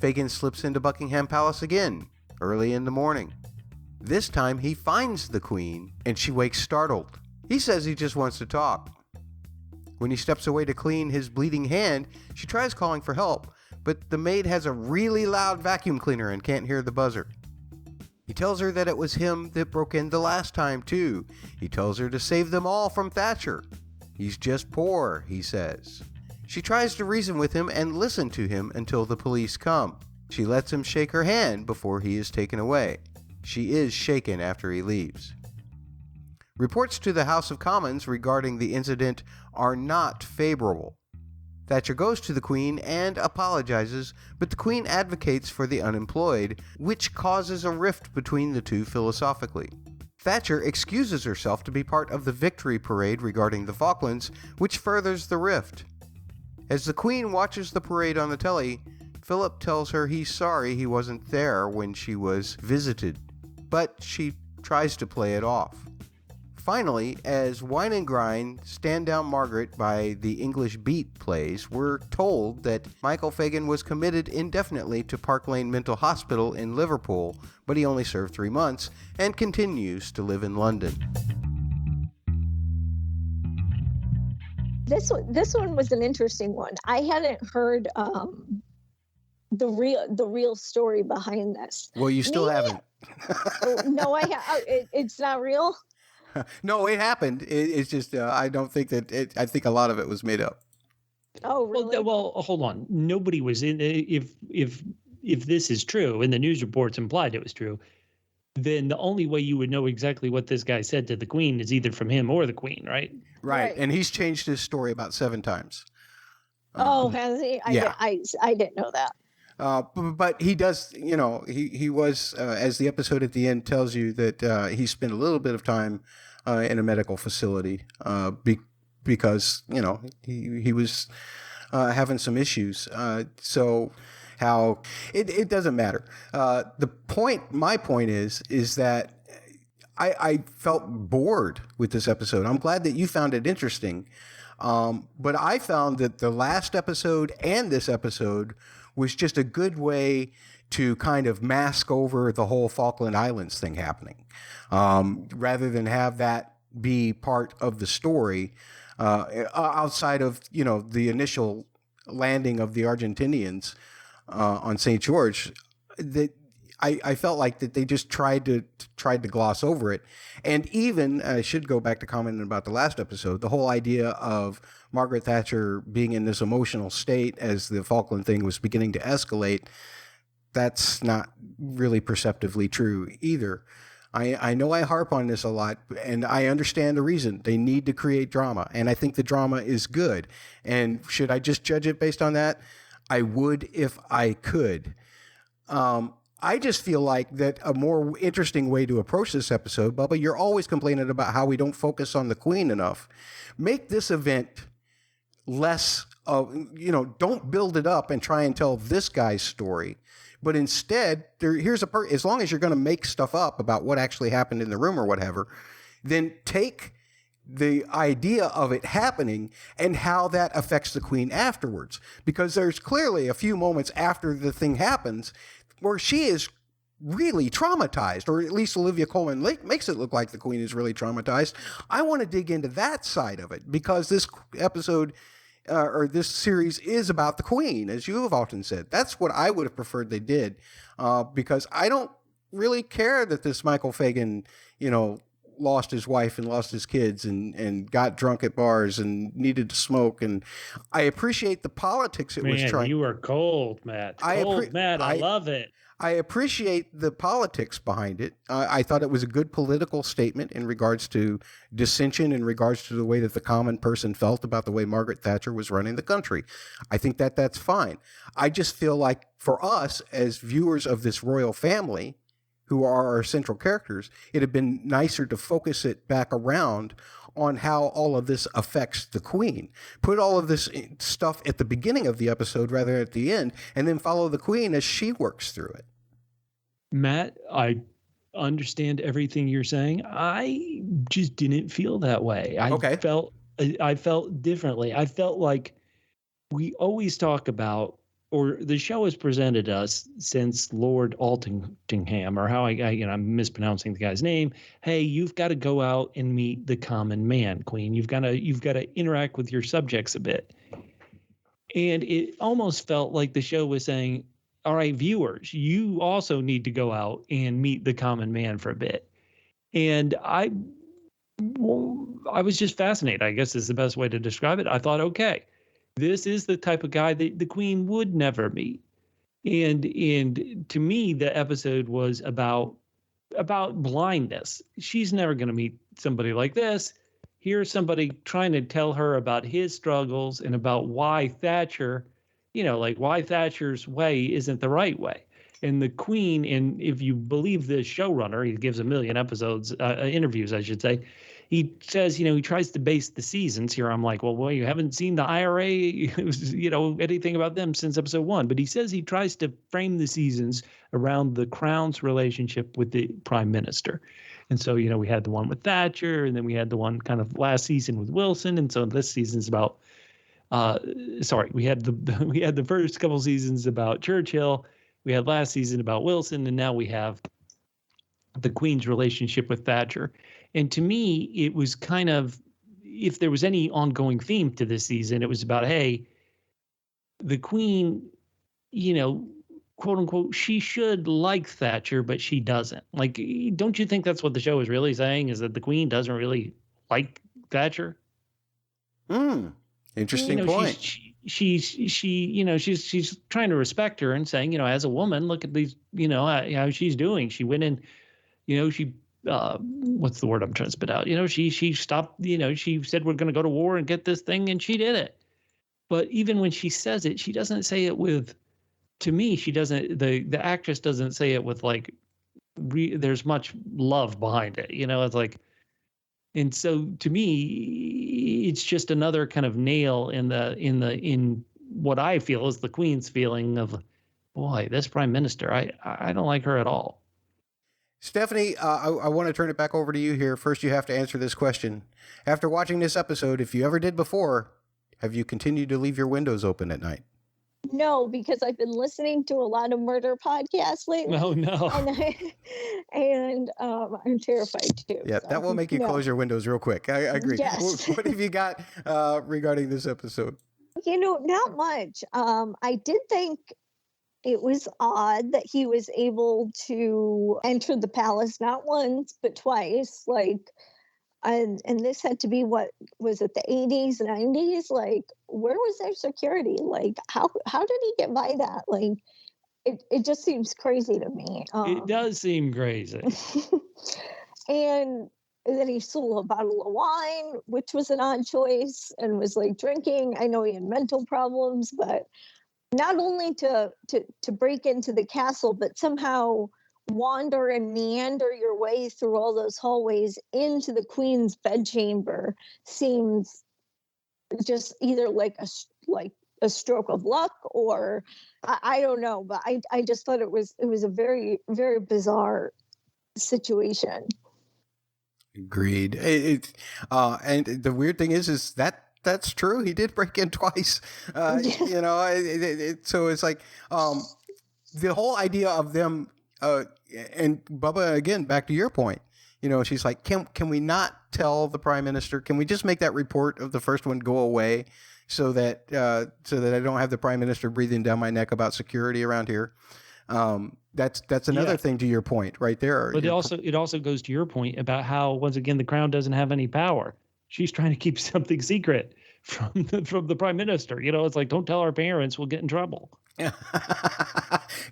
Fagin slips into Buckingham Palace again, early in the morning. This time he finds the Queen and she wakes startled. He says he just wants to talk. When he steps away to clean his bleeding hand, she tries calling for help, but the maid has a really loud vacuum cleaner and can't hear the buzzer. He tells her that it was him that broke in the last time, too. He tells her to save them all from Thatcher. He's just poor, he says. She tries to reason with him and listen to him until the police come. She lets him shake her hand before he is taken away. She is shaken after he leaves. Reports to the House of Commons regarding the incident are not favorable. Thatcher goes to the Queen and apologizes, but the Queen advocates for the unemployed, which causes a rift between the two philosophically. Thatcher excuses herself to be part of the victory parade regarding the Falklands, which furthers the rift. As the Queen watches the parade on the telly, Philip tells her he's sorry he wasn't there when she was visited, but she tries to play it off. Finally, as Wine and Grind, Stand Down Margaret by the English Beat plays, we're told that Michael Fagin was committed indefinitely to Park Lane Mental Hospital in Liverpool, but he only served 3 months and continues to live in London. This one was an interesting one. I hadn't heard the real story behind this. Well, you still haven't. No, it's not real. No, it happened. It's just I don't think that I think a lot of it was made up. Oh, really? Well, hold on. Nobody was in. If this is true, and the news reports implied it was true, then the only way you would know exactly what this guy said to the Queen is either from him or the Queen, right? Right. And he's changed his story about 7 times. Oh, has he? Yeah. I didn't know that. But he does, he was, as the episode at the end tells you, that he spent a little bit of time in a medical facility because, he was having some issues. So how it doesn't matter. My point is that I felt bored with this episode. I'm glad that you found it interesting. But I found that the last episode and this episode was just a good way to kind of mask over the whole Falkland Islands thing happening, rather than have that be part of the story outside of, the initial landing of the Argentinians on St. George. That I felt like that they just tried to gloss over it. And even, I should go back to commenting about the last episode, the whole idea of Margaret Thatcher being in this emotional state as the Falkland thing was beginning to escalate, that's not really perceptively true either. I know I harp on this a lot, and I understand the reason. They need to create drama, and I think the drama is good. And should I just judge it based on that? I would if I could. I just feel like that a more interesting way to approach this episode, Bubba, you're always complaining about how we don't focus on the Queen enough. Make this event less of, don't build it up and try and tell this guy's story. But instead, as long as you're going to make stuff up about what actually happened in the room or whatever, then take the idea of it happening and how that affects the Queen afterwards. Because there's clearly a few moments after the thing happens where she is really traumatized, or at least Olivia Colman makes it look like the Queen is really traumatized. I want to dig into that side of it because this episode or this series is about the Queen, as you have often said. That's what I would have preferred they did, because I don't really care that this Michael Fagin, lost his wife and lost his kids and got drunk at bars and needed to smoke. And I appreciate the politics it was Man, trying. you are cold, Matt. Matt. I love it. I appreciate the politics behind it. I thought it was a good political statement in regards to dissension, in regards to the way that the common person felt about the way Margaret Thatcher was running the country. I think that that's fine. I just feel like for us as viewers of this royal family, who are our central characters, it'd have been nicer to focus it back around on how all of this affects the Queen. Put all of this stuff at the beginning of the episode rather than at the end, and then follow the Queen as she works through it. Matt, I understand everything you're saying. I just didn't feel that way. I felt differently. I felt like we always talk about, or the show has presented us since Lord Altingham, or how I'm mispronouncing the guy's name. Hey, you've got to go out and meet the common man, Queen. You've got to interact with your subjects a bit. And it almost felt like the show was saying, all right, viewers, you also need to go out and meet the common man for a bit. And I was just fascinated, I guess is the best way to describe it. I thought, okay, this is the type of guy that the Queen would never meet. And to me, the episode was about blindness. She's never going to meet somebody like this. Here's somebody trying to tell her about his struggles and about why Thatcher, why Thatcher's way isn't the right way. And the Queen, and if you believe the showrunner, he gives a million interviews, I should say. He says, he tries to base the seasons here. I'm like, well, you haven't seen the IRA, anything about them since episode 1. But he says he tries to frame the seasons around the Crown's relationship with the Prime Minister. And so, we had the one with Thatcher, and then we had the one kind of last season with Wilson. And so this season's about, we had the first couple seasons about Churchill. We had last season about Wilson, and now we have the Queen's relationship with Thatcher. And to me, it was kind of, if there was any ongoing theme to this season, it was about, hey, the Queen, quote unquote, she should like Thatcher, but she doesn't. Like, don't you think that's what the show is really saying, is that the Queen doesn't really like Thatcher? Interesting point. She's trying to respect her and saying, as a woman, look at these, how she's doing. She went in, she, what's the word I'm trying to spit out? She stopped, she said, we're going to go to war and get this thing, and she did it. But even when she says it, she doesn't say it with, to me, she doesn't, the actress doesn't say it with like, there's much love behind it. It's like, and so to me, it's just another kind of nail in what I feel is the Queen's feeling of, boy, this Prime Minister, I don't like her at all. Stephanie, I want to turn it back over to you here. First, you have to answer this question. After watching this episode, if you ever did before, have you continued to leave your windows open at night? No, because I've been listening to a lot of murder podcasts lately. Oh, no. And I'm terrified too. Yeah, so, that will make you close your windows real quick. I agree. Yes. What have you got regarding this episode? Not much. I did think it was odd that he was able to enter the palace not once, but twice. And this had to be, what was it, the 80s, 90s? Like, where was their security? Like, how did he get by that? Like, it just seems crazy to me. It does seem crazy. And then he stole a bottle of wine, which was an odd choice, and was like drinking. I know he had mental problems, but not only to break into the castle, but somehow wander and meander your way through all those hallways into the Queen's bedchamber seems just either like a stroke of luck, or I don't know, but I just thought it was a very, very bizarre situation. Agreed. And the weird thing is that that's true. He did break in twice. So it's like the whole idea of them. And Bubba, again, back to your point, she's like, can we not tell the Prime Minister? Can we just make that report of the first one go away so that I don't have the Prime Minister breathing down my neck about security around here? That's another thing to your point right there. But it also goes to your point about how, once again, the crown doesn't have any power. She's trying to keep something secret from the prime minister. It's like, don't tell our parents, we'll get in trouble.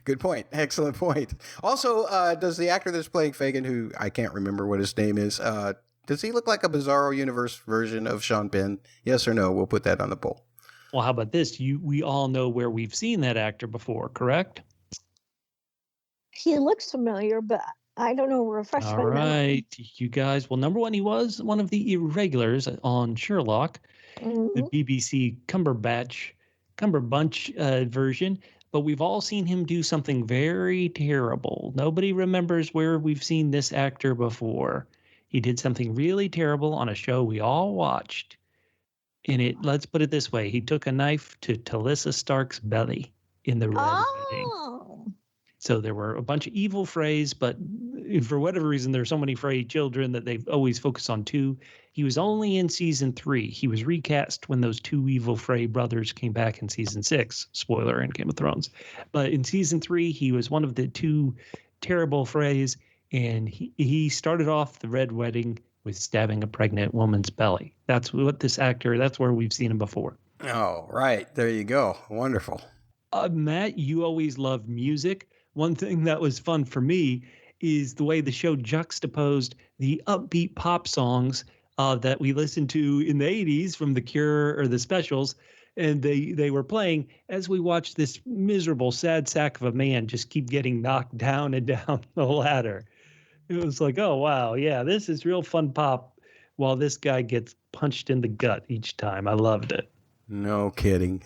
Good point. Excellent point. Also, does the actor that's playing Fagin, who I can't remember what his name is, does he look like a Bizarro Universe version of Sean Penn? Yes or no? We'll put that on the poll. Well, how about this? We all know where we've seen that actor before, correct? He looks familiar, but I don't know. Refresh my memory. All right, you guys. Well, number one, he was one of the irregulars on Sherlock, the BBC Cumberbatch version. But we've all seen him do something very terrible. Nobody remembers where we've seen this actor before. He did something really terrible on a show we all watched. And let's put it this way. He took a knife to Talissa Stark's belly in the Red Wedding. So there were a bunch of evil Freys, but for whatever reason, there's so many Frey children that they've always focused on two. He was only in season 3. He was recast when those two evil Frey brothers came back in season 6. Spoiler in Game of Thrones. But in season 3, he was one of the two terrible Freys, and he started off the Red Wedding with stabbing a pregnant woman's belly. That's where we've seen him before. Oh, right. There you go. Wonderful. Matt, you always love music. One thing that was fun for me is the way the show juxtaposed the upbeat pop songs that we listened to in the 80s from The Cure or the Specials, and they were playing as we watched this miserable, sad sack of a man just keep getting knocked down and down the ladder. It was like, oh, wow, yeah, this is real fun pop while this guy gets punched in the gut each time. I loved it. No kidding.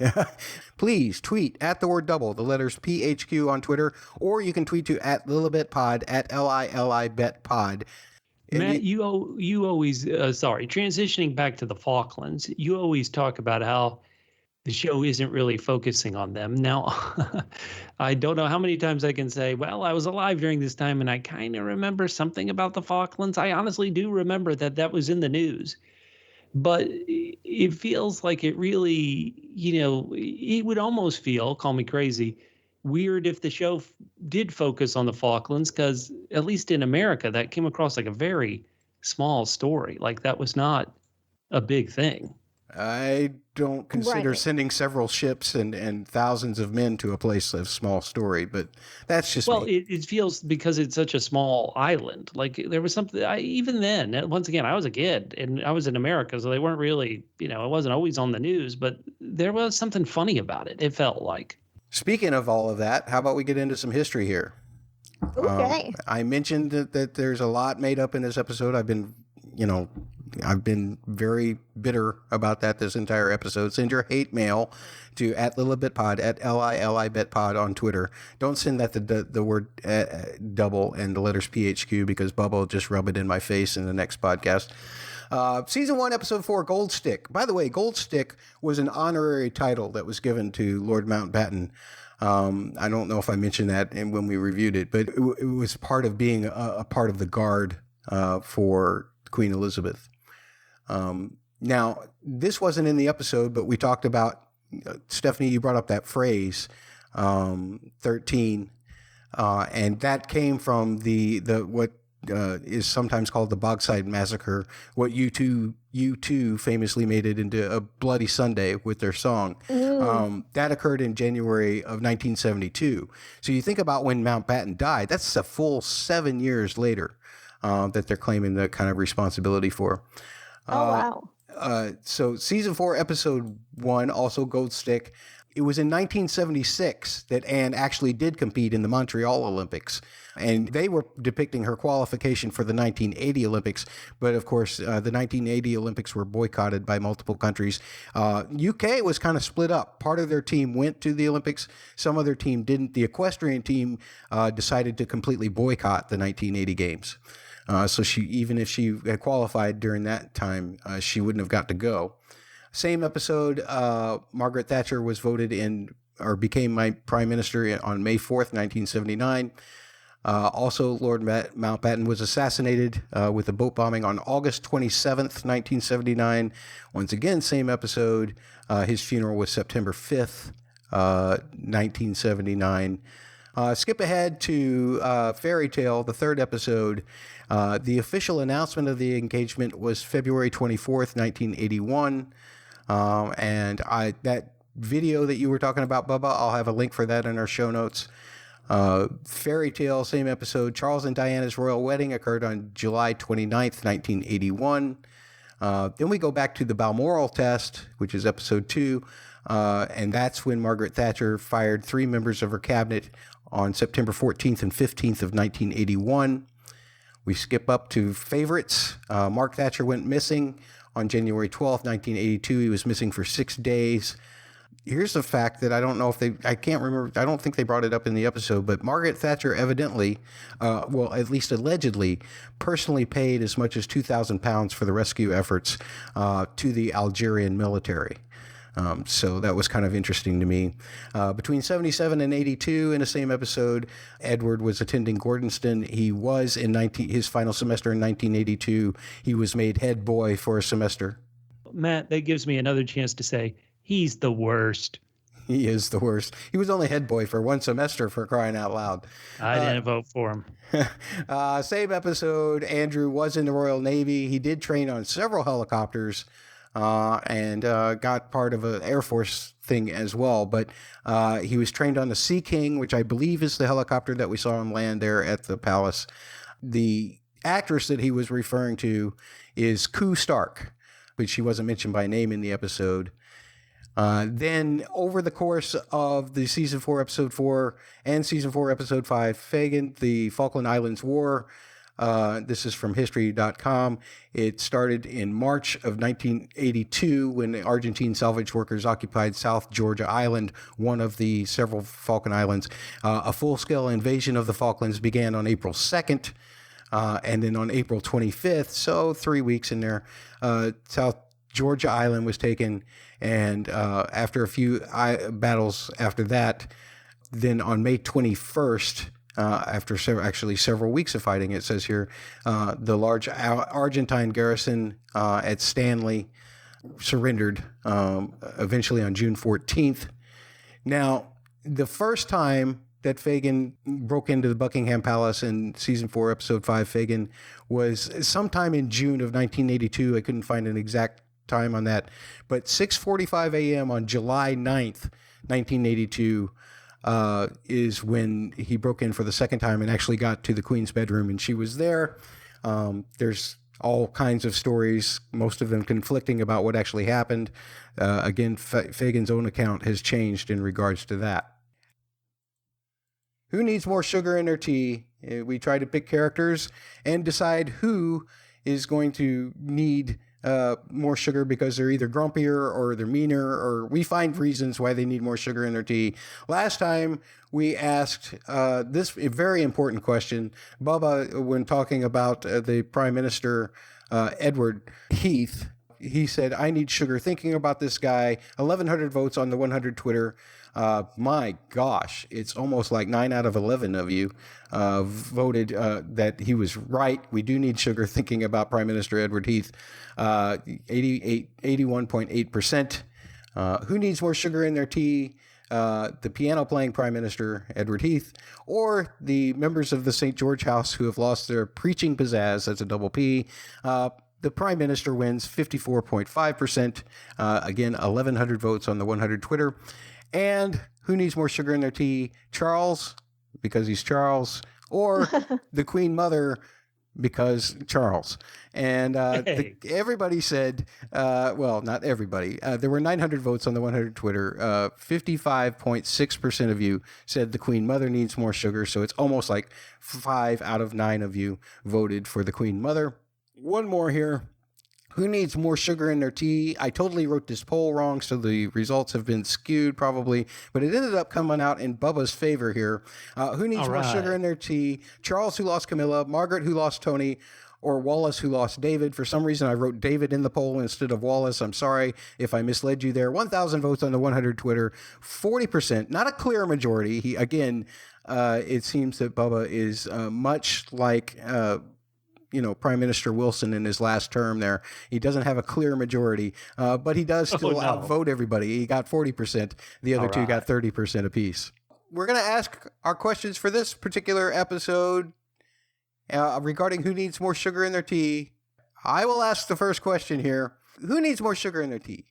Please tweet at the word double, the letters PHQ on Twitter, or you can tweet to at LilibetPod, at LILIBetPod. Matt, you always, transitioning back to the Falklands, you always talk about how the show isn't really focusing on them. Now, I don't know how many times I can say, well, I was alive during this time and I kind of remember something about the Falklands. I honestly do remember that was in the news. But it feels like it really, it would almost feel, call me crazy, weird if the show did focus on the Falklands, because at least in America, that came across like a very small story. Like that was not a big thing. I don't consider sending several ships and thousands of men to a place a small story, but that's just me. It feels because it's such a small island. Like there was something, even then, once again, I was a kid and I was in America, so they weren't really, it wasn't always on the news, but there was something funny about it. It felt like. Speaking of all of that, how about we get into some history here? Okay. I mentioned that there's a lot made up in this episode. I've been very bitter about that this entire episode. Send your hate mail to at LilibetPod, at LILIBetPod on Twitter. Don't send that the word double and the letters PHQ, because Bubba will just rub it in my face in the next podcast. Season 1, Episode 4, Gold Stick. By the way, Gold Stick was an honorary title that was given to Lord Mountbatten. I don't know if I mentioned that when we reviewed it, but it was part of being a part of the guard for Queen Elizabeth. Now, this wasn't in the episode, but we talked about, Stephanie, you brought up that phrase, 13, and that came from the what is sometimes called the Bogside Massacre, what U2 famously made it into a Bloody Sunday with their song. That occurred in January of 1972. So you think about when Mountbatten died, that's a full 7 years later. That they're claiming the kind of responsibility for. Wow. So season 4, episode 1, also Gold Stick. It was in 1976 that Anne actually did compete in the Montreal Olympics. And they were depicting her qualification for the 1980 Olympics. But of course, the 1980 Olympics were boycotted by multiple countries. UK was kind of split up. Part of their team went to the Olympics. Some of their team didn't. The equestrian team decided to completely boycott the 1980 Games. So even if she had qualified during that time, she wouldn't have got to go. Same episode, Margaret Thatcher was voted in or became my prime minister on May 4th, 1979. Also, Lord Mountbatten was assassinated with a boat bombing on August 27th, 1979. Once again, same episode. His funeral was September 5th, 1979. Skip ahead to Fairy Tale, the third episode. The official announcement of the engagement was February 24th, 1981. And that video that you were talking about, Bubba, I'll have a link for that in our show notes. Fairy Tale, same episode. Charles and Diana's royal wedding occurred on July 29th, 1981. Then we go back to the Balmoral test, which is episode 2. And that's when Margaret Thatcher fired 3 members of her cabinet on September 14th and 15th of 1981. We skip up to favorites. Mark Thatcher went missing on January 12th, 1982. He was missing for 6 days. Here's a fact that I don't know if I can't remember. I don't think they brought it up in the episode, but Margaret Thatcher evidently, well, at least allegedly, personally paid as much as £2,000 for the rescue efforts to the Algerian military. So that was kind of interesting to me. Between 77 and 82, in the same episode, Edward was attending Gordonston. He was in his final semester in 1982. He was made head boy for a semester. Matt, that gives me another chance to say, he's the worst. He is the worst. He was only head boy for one semester, for crying out loud. I didn't vote for him. Same episode, Andrew was in the Royal Navy. He did train on several helicopters and got part of an Air Force thing as well. But he was trained on the Sea King, which I believe is the helicopter that we saw him land there at the palace. The actress that he was referring to is Koo Stark, but she wasn't mentioned by name in the episode. Then over the course of the season 4, episode 4 and season 4, episode 5, Fagin, the Falkland Islands War. This is from history.com. It started in March of 1982 when the Argentine salvage workers occupied South Georgia Island, one of the several Falkland Islands. A full-scale invasion of the Falklands began on April 2nd. And then on April 25th, so 3 weeks in there, South Georgia Island was taken. And after a few battles after that, then on May 21st, after several weeks of fighting, it says here, the large Argentine garrison at Stanley surrendered eventually on June 14th. Now, the first time that Fagin broke into the Buckingham Palace in season 4, episode 5, Fagin, was sometime in June of 1982. I couldn't find an exact time on that, but 6:45 a.m. on July 9th, 1982, is when he broke in for the second time and actually got to the Queen's bedroom, and she was there. There's all kinds of stories, most of them conflicting about what actually happened. Again, Fagin's own account has changed in regards to that. Who needs more sugar in their tea? We try to pick characters and decide who is going to need more sugar because they're either grumpier or they're meaner, or we find reasons why they need more sugar in their tea. Last time we asked this very important question. Bubba, when talking about the Prime Minister, Edward Heath, he said, I need sugar. Thinking about this guy, 1,100 votes on the 100 Twitter. My gosh, it's almost like 9 out of 11 of you voted that he was right. We do need sugar. Thinking about Prime Minister Edward Heath, 81.8%. Who needs more sugar in their tea? The piano-playing Prime Minister Edward Heath, or the members of the St. George House who have lost their preaching pizzazz? That's a double P. The Prime Minister wins 54.5%. Again, 1,100 votes on the 100 Twitter. And who needs more sugar in their tea? Charles, because he's Charles, or the Queen Mother, because Charles. And everybody said, well, not everybody. There were 900 votes on the 100 Twitter. 55.6% of you said the Queen Mother needs more sugar. So it's almost like 5 out of 9 of you voted for the Queen Mother. One more here. Who needs more sugar in their tea? I totally wrote this poll wrong, so the results have been skewed probably, but it ended up coming out in Bubba's favor here. Who needs more sugar in their tea? Charles, who lost Camilla, Margaret, who lost Tony, or Wallace, who lost David. For some reason, I wrote David in the poll instead of Wallace. I'm sorry if I misled you there. 1,000 votes on the 100 Twitter, 40%, not a clear majority. He, again, it seems that Bubba is much like Prime Minister Wilson in his last term there. He doesn't have a clear majority, but he does still outvote everybody. He got 40%. The other two got 30% apiece. we're going to ask our questions for this particular episode regarding who needs more sugar in their tea. I will ask the first question here. Who needs more sugar in their tea?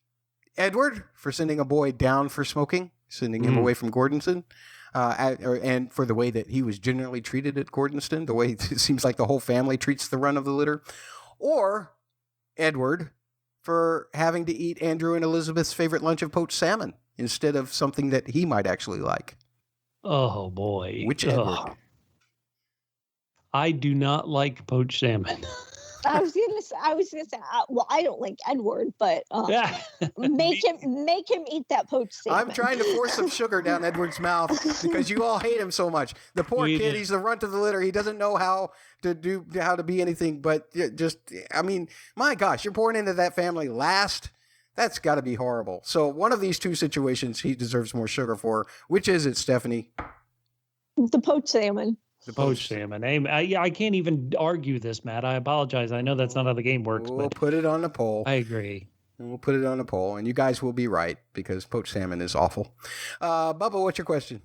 Edward, for sending a boy down for smoking, sending him away from Gordonston, and for the way that he was generally treated at Gordonston, the way it seems like the whole family treats the run of the litter. Or Edward, for having to eat Andrew and Elizabeth's favorite lunch of poached salmon instead of something that he might actually like. Oh, boy. Which Edward? I do not like poached salmon. I was gonna say. Well, I don't like Edward, but make him eat that poached salmon. I'm trying to force some sugar down Edward's mouth because you all hate him so much. The poor kid, he's the runt of the litter. He doesn't know how to be anything but just. I mean, my gosh, you're pouring into that family last. That's got to be horrible. So one of these two situations, he deserves more sugar for. Which is it, Stephanie? The poached salmon. The poached salmon. I can't even argue this, Matt. I apologize. I know that's not how the game works. We'll put it on the poll. I agree. And we'll put it on the poll, and you guys will be right because poached salmon is awful. Bubba, what's your question?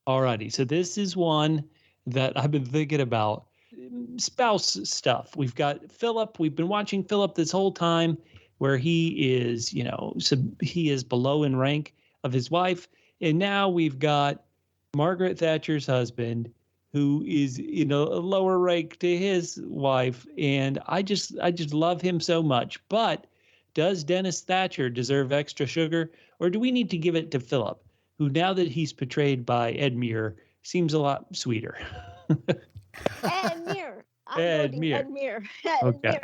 All righty. So this is one that I've been thinking about. Spouse stuff. We've got Philip. We've been watching Philip this whole time where he is, he is below in rank of his wife. And now we've got Margaret Thatcher's husband, who is a lower rank to his wife, and I just love him so much. But does Dennis Thatcher deserve extra sugar, or do we need to give it to Philip, who now that he's portrayed by Ed Muir seems a lot sweeter? Ed Muir. Ed Muir. Okay.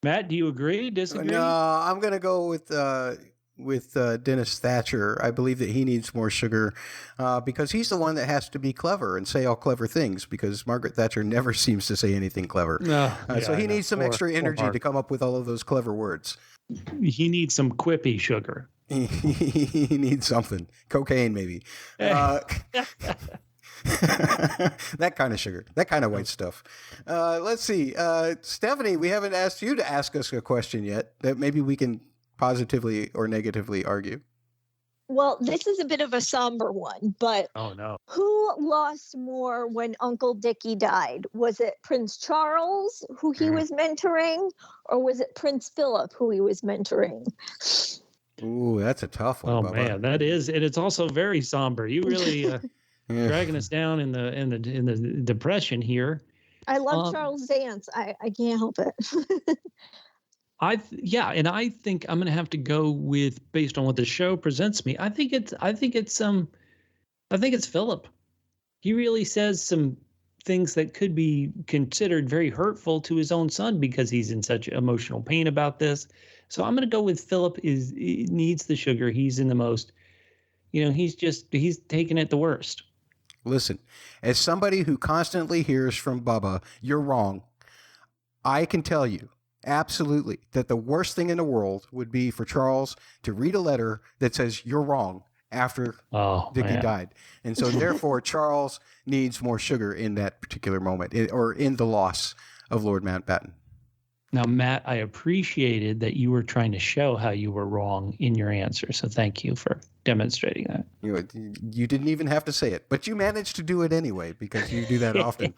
Matt, do you agree? Disagree? No, I'm gonna go with Dennis Thatcher. I believe that he needs more sugar because he's the one that has to be clever and say all clever things because Margaret Thatcher never seems to say anything clever. So he needs some extra energy to come up with all of those clever words. He needs some quippy sugar. He needs something. Cocaine, maybe. That kind of sugar. That kind of white stuff. Let's see. Stephanie, we haven't asked you to ask us a question yet that maybe we can positively or negatively argue. Well, this is a bit of a somber one, but oh no, who lost more when Uncle Dickie died? Was it Prince Charles, who he was mentoring, or was it Prince Philip, who he was mentoring? Ooh, that's a tough one. Oh Bubba. Man, that is, and it's also very somber. You really dragging us down in the depression here. I love Charles Dance. I can't help it. And I think I'm going to have to go with, based on what the show presents me, I think it's Philip. He really says some things that could be considered very hurtful to his own son because he's in such emotional pain about this. So I'm going to go with Philip needs the sugar. He's in the most, he's taking it the worst. Listen, as somebody who constantly hears from Bubba, you're wrong. I can tell you absolutely that the worst thing in the world would be for Charles to read a letter that says you're wrong after Dickie died. And so therefore Charles needs more sugar in that particular moment or in the loss of Lord Mountbatten. Now, Matt, I appreciated that you were trying to show how you were wrong in your answer. So thank you for demonstrating that. You didn't even have to say it, but you managed to do it anyway because you do that often.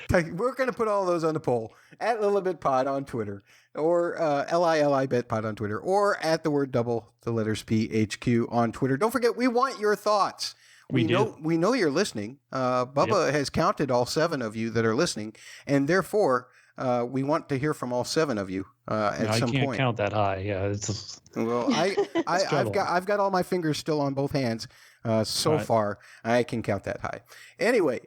We're going to put all those on the poll at Lilibet Pod on Twitter or Lilibet Pod on Twitter or at the word double, the letters PHQ on Twitter. Don't forget, we want your thoughts. We know you're listening. Bubba has counted all 7 of you that are listening, and therefore we want to hear from all 7 of you at some point. I can't count that high. Yeah, well, I've got all my fingers still on both hands far. I can count that high. Anyway,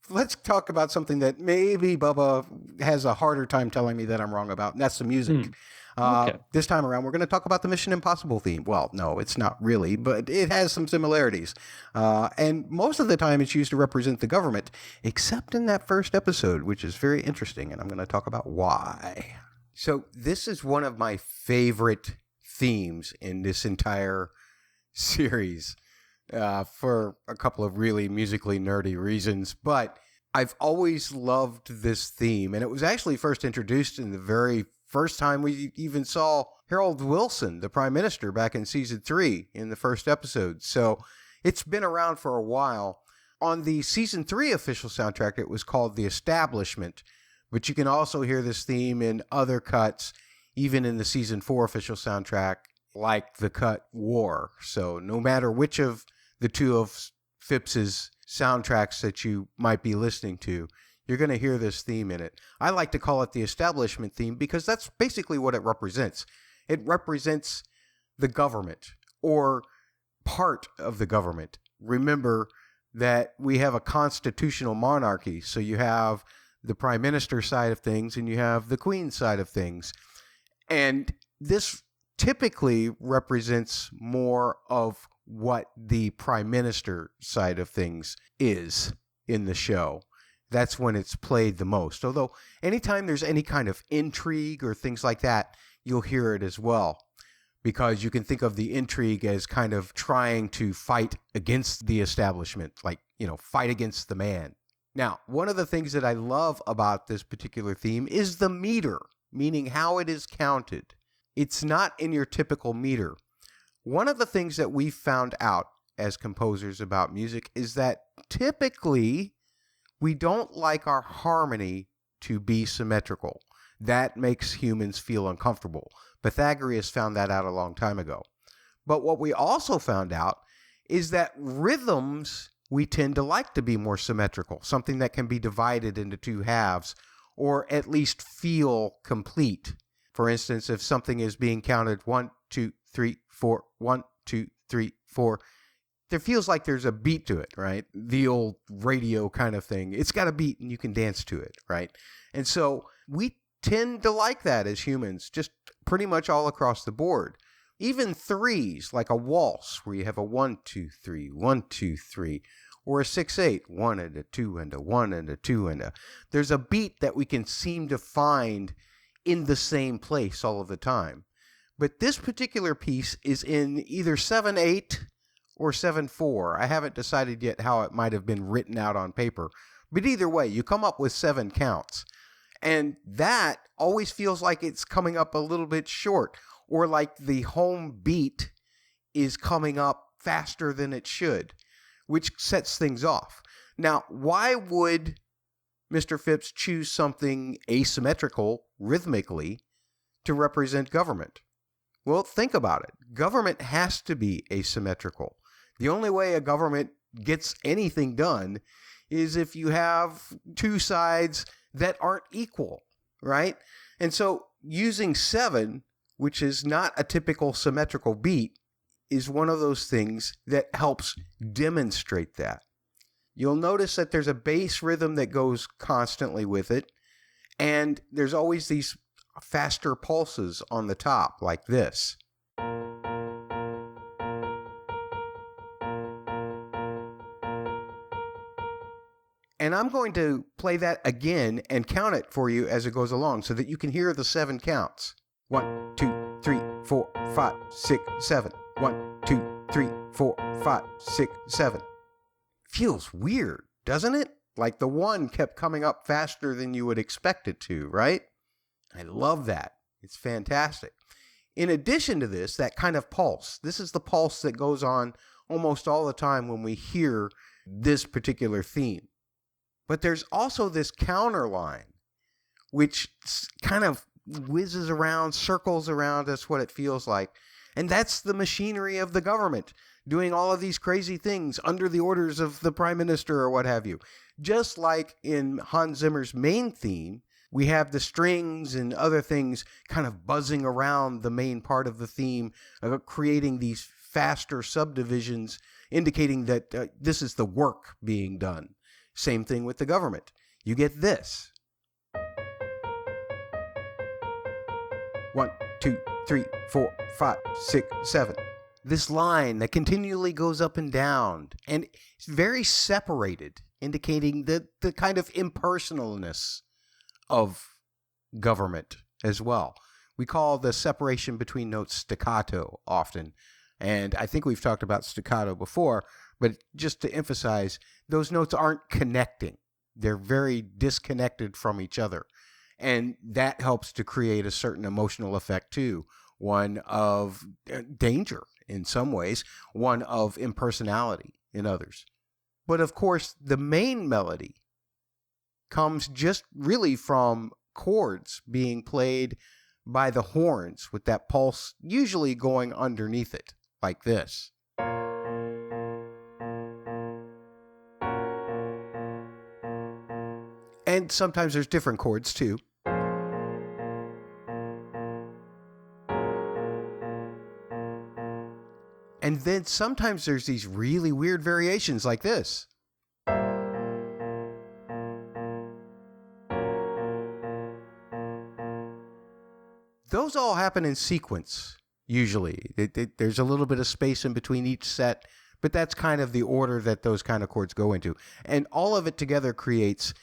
let's talk about something that maybe Bubba has a harder time telling me that I'm wrong about, and that's the music. Okay. This time around, we're going to talk about the Mission Impossible theme. Well, no, it's not really, but it has some similarities. And most of the time, it's used to represent the government, except in that first episode, which is very interesting, and I'm going to talk about why. So this is one of my favorite themes in this entire series for a couple of really musically nerdy reasons, but I've always loved this theme, and it was actually first introduced in the very first time we even saw Harold Wilson, the Prime Minister, back in season 3 in the first episode. So it's been around for a while. On the season 3 official soundtrack, it was called The Establishment, but you can also hear this theme in other cuts, even in the season 4 official soundtrack, like the cut War. So no matter which of the two of Phipps's soundtracks that you might be listening to, you're going to hear this theme in it. I like to call it the Establishment theme because that's basically what it represents. It represents the government or part of the government. Remember that we have a constitutional monarchy, so you have the Prime Minister side of things and you have the Queen side of things. And this typically represents more of what the Prime Minister side of things is in the show. That's when it's played the most. Although anytime there's any kind of intrigue or things like that, you'll hear it as well. Because you can think of the intrigue as kind of trying to fight against the establishment, like, fight against the man. Now, one of the things that I love about this particular theme is the meter, meaning how it is counted. It's not in your typical meter. One of the things that we found out as composers about music is that typically we don't like our harmony to be symmetrical. That makes humans feel uncomfortable. Pythagoras found that out a long time ago. But what we also found out is that rhythms we tend to like to be more symmetrical, something that can be divided into two halves or at least feel complete. For instance, if something is being counted 1, 2, 3, 4, 1, 2, 3, 4, there feels like there's a beat to it, right? The old radio kind of thing. It's got a beat and you can dance to it, right? And so we tend to like that as humans, just pretty much all across the board. Even threes, like a waltz, where you have a 1, 2, 3, 1, 2, 3, or a 6/8, 1 and a 2 and a 1 and a 2 and a. There's a beat that we can seem to find in the same place all of the time. But this particular piece is in either 7/8 or 7/4. I haven't decided yet how it might have been written out on paper. But either way, you come up with 7 counts. And that always feels like it's coming up a little bit short, or like the home beat is coming up faster than it should, which sets things off. Now, why would Mr. Phipps choose something asymmetrical rhythmically to represent government? Well, think about it. Government has to be asymmetrical. The only way a government gets anything done is if you have two sides that aren't equal, right? And so using 7, which is not a typical symmetrical beat, is one of those things that helps demonstrate that. You'll notice that there's a bass rhythm that goes constantly with it, and there's always these faster pulses on the top, like this. And I'm going to play that again and count it for you as it goes along so that you can hear the 7 counts. 1, 2, 3, 4, 5, 6, 7. 1, 2, 3, 4, 5, 6, 7. Feels weird, doesn't it? Like the 1 kept coming up faster than you would expect it to, right? I love that. It's fantastic. In addition to this, that kind of pulse. This is the pulse that goes on almost all the time when we hear this particular theme. But there's also this counter line, which kind of whizzes around, circles around us, what it feels like. And that's the machinery of the government doing all of these crazy things under the orders of the Prime Minister or what have you. Just like in Hans Zimmer's main theme, we have the strings and other things kind of buzzing around the main part of the theme, creating these faster subdivisions, indicating that this is the work being done. Same thing with the government. You get this. 1, 2, 3, 4, 5, 6, 7. This line that continually goes up and down, and it's very separated, indicating the kind of impersonalness of government as well. We call the separation between notes staccato often, and I think we've talked about staccato before, but just to emphasize, those notes aren't connecting. They're very disconnected from each other. And that helps to create a certain emotional effect too. One of danger in some ways, one of impersonality in others. But of course, the main melody comes just really from chords being played by the horns with that pulse usually going underneath it, like this. And sometimes there's different chords too. And then sometimes there's these really weird variations like this. Those all happen in sequence, usually. There's a little bit of space in between each set, but that's kind of the order that those kind of chords go into. And all of it together creates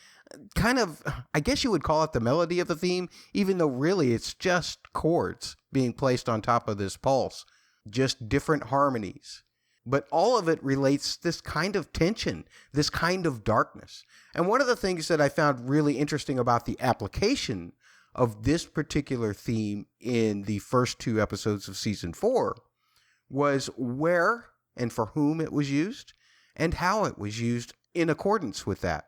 kind of, I guess you would call it the melody of the theme, even though really it's just chords being placed on top of this pulse. Just different harmonies. But all of it relates this kind of tension, this kind of darkness. And one of the things that I found really interesting about the application of this particular theme in the first 2 episodes of season 4 was where and for whom it was used and how it was used in accordance with that.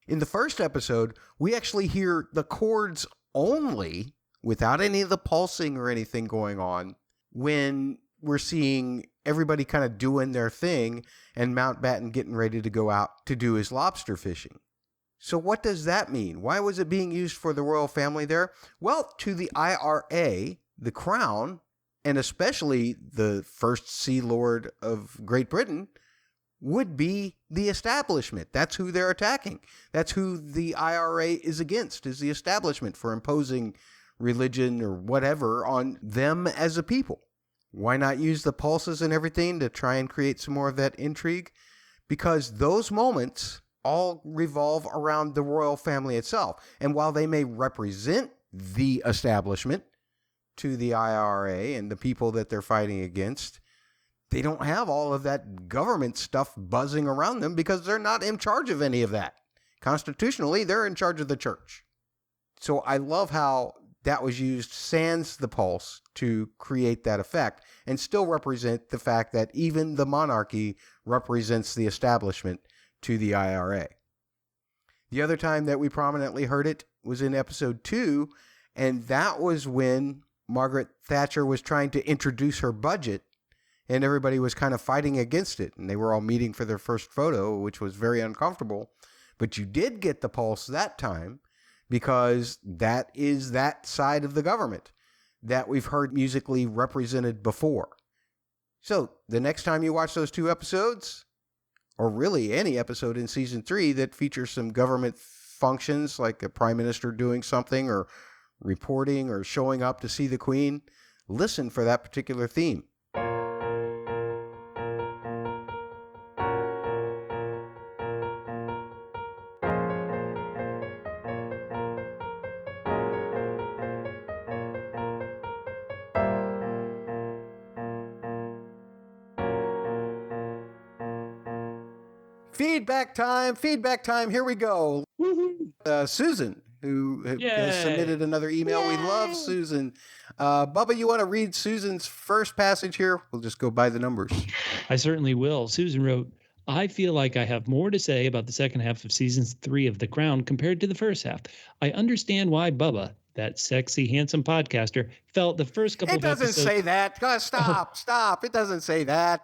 In the first episode, we actually hear the chords only, without any of the pulsing or anything going on, when we're seeing everybody kind of doing their thing and Mountbatten getting ready to go out to do his lobster fishing. So what does that mean? Why was it being used for the royal family there? Well, to the IRA, the crown, and especially the first Sea Lord of Great Britain, would be the establishment. That's who they're attacking. That's who the IRA is against, is the establishment for imposing religion or whatever on them as a people. Why not use the pulses and everything to try and create some more of that intrigue? Because those moments all revolve around the royal family itself. And while they may represent the establishment to the IRA and the people that they're fighting against, they don't have all of that government stuff buzzing around them because they're not in charge of any of that. Constitutionally, they're in charge of the church. So I love how that was used sans the pulse to create that effect and still represent the fact that even the monarchy represents the establishment to the IRA. The other time that we prominently heard it was in episode 2, and that was when Margaret Thatcher was trying to introduce her budget and everybody was kind of fighting against it, and they were all meeting for their first photo, which was very uncomfortable. But you did get the pulse that time, because that is that side of the government that we've heard musically represented before. So the next time you watch those 2 episodes, or really any episode in season 3 that features some government functions, like a prime minister doing something or reporting or showing up to see the Queen, listen for that particular theme. Feedback time. Here we go. Susan, who has submitted another email. Yay. We love Susan. Bubba, you want to read Susan's first passage here? We'll just go by the numbers. I certainly will. Susan wrote, I feel like I have more to say about the second half of season 3 of The Crown compared to the first half. I understand why Bubba, that sexy, handsome podcaster, felt the first couple of episodes... It doesn't say that. Stop. It doesn't say that.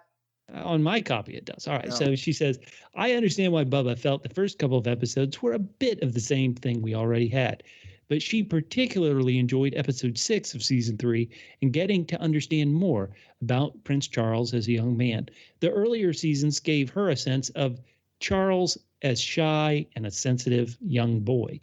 On my copy, it does. All right. No. So she says, I understand why Bubba felt the first couple of episodes were a bit of the same thing we already had. But she particularly enjoyed episode 6 of season 3 and getting to understand more about Prince Charles as a young man. The earlier seasons gave her a sense of Charles as shy and a sensitive young boy.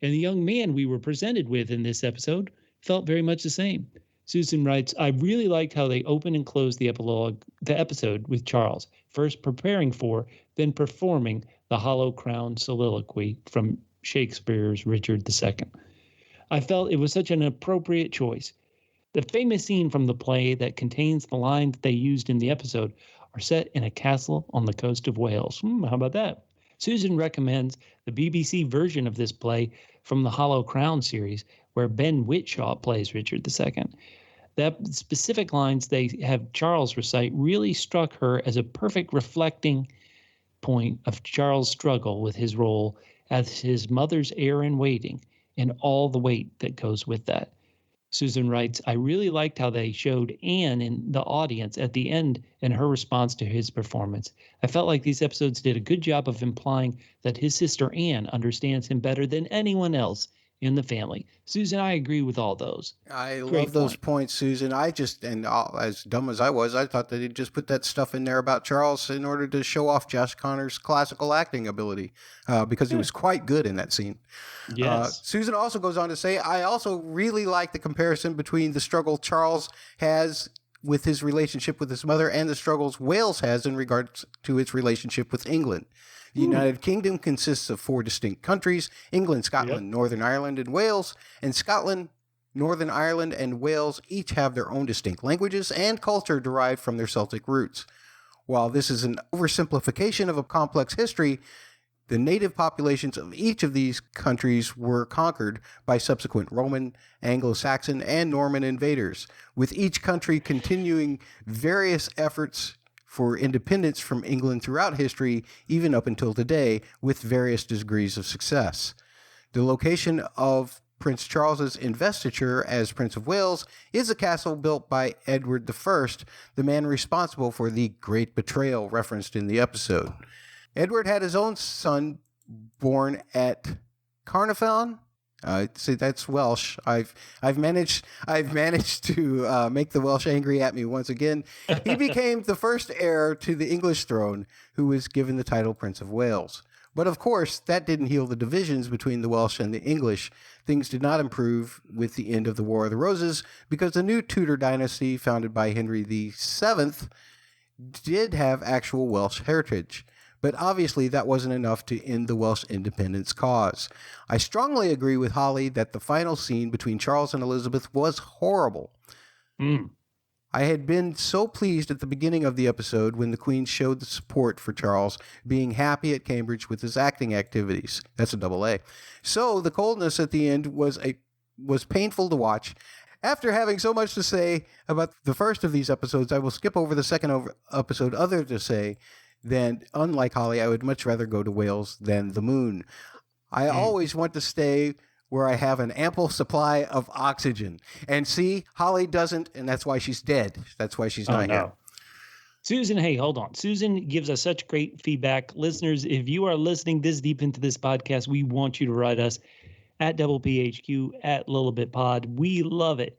And the young man we were presented with in this episode felt very much the same. Susan writes, I really liked how they open and close the episode with Charles, first preparing for, then performing the Hollow Crown soliloquy from Shakespeare's Richard II. I felt it was such an appropriate choice. The famous scene from the play that contains the lines they used in the episode are set in a castle on the coast of Wales. How about that? Susan recommends the BBC version of this play from the Hollow Crown series, where Ben Whishaw plays Richard II. The specific lines they have Charles recite really struck her as a perfect reflecting point of Charles' struggle with his role as his mother's heir in waiting and all the weight that goes with that. Susan writes, I really liked how they showed Anne in the audience at the end and her response to his performance. I felt like these episodes did a good job of implying that his sister Anne understands him better than anyone else in the family. Susan, I agree with all those. I Great love those point. points, Susan. As dumb as I was, I thought that he'd just put that stuff in there about Charles in order to show off Josh Connor's classical acting ability, because he was quite good in that scene. Yes. Susan also goes on to say, I also really like the comparison between the struggle Charles has with his relationship with his mother and the struggles Wales has in regards to its relationship with England. The United Kingdom consists of 4 distinct countries: England, Scotland, Northern Ireland, and Wales. And Scotland, Northern Ireland, and Wales each have their own distinct languages and culture derived from their Celtic roots. While this is an oversimplification of a complex history, the native populations of each of these countries were conquered by subsequent Roman, Anglo-Saxon, and Norman invaders, with each country continuing various efforts for independence from England throughout history, even up until today, with various degrees of success. The location of Prince Charles's investiture as Prince of Wales is a castle built by Edward I, the man responsible for the Great Betrayal referenced in the episode. Edward had his own son born at Carnarvon. See, that's Welsh. I've managed to make the Welsh angry at me once again. He became the first heir to the English throne, who was given the title Prince of Wales. But of course, that didn't heal the divisions between the Welsh and the English. Things did not improve with the end of the War of the Roses, because the new Tudor dynasty, founded by Henry VII, did have actual Welsh heritage. But obviously that wasn't enough to end the Welsh independence cause. I strongly agree with Holly that the final scene between Charles and Elizabeth was horrible. I had been so pleased at the beginning of the episode when the Queen showed the support for Charles, being happy at Cambridge with his acting activities. That's a double A. So the coldness at the end was painful to watch. After having so much to say about the first of these episodes, I will skip over the second episode, other to say then, unlike Holly, I would much rather go to Wales than the moon. I always want to stay where I have an ample supply of oxygen. And see, Holly doesn't, and that's why she's dead. That's why she's not here. Susan, hey, hold on. Susan gives us such great feedback. Listeners, if you are listening this deep into this podcast, we want you to write us at PHQ, at Lilibet Pod. We love it.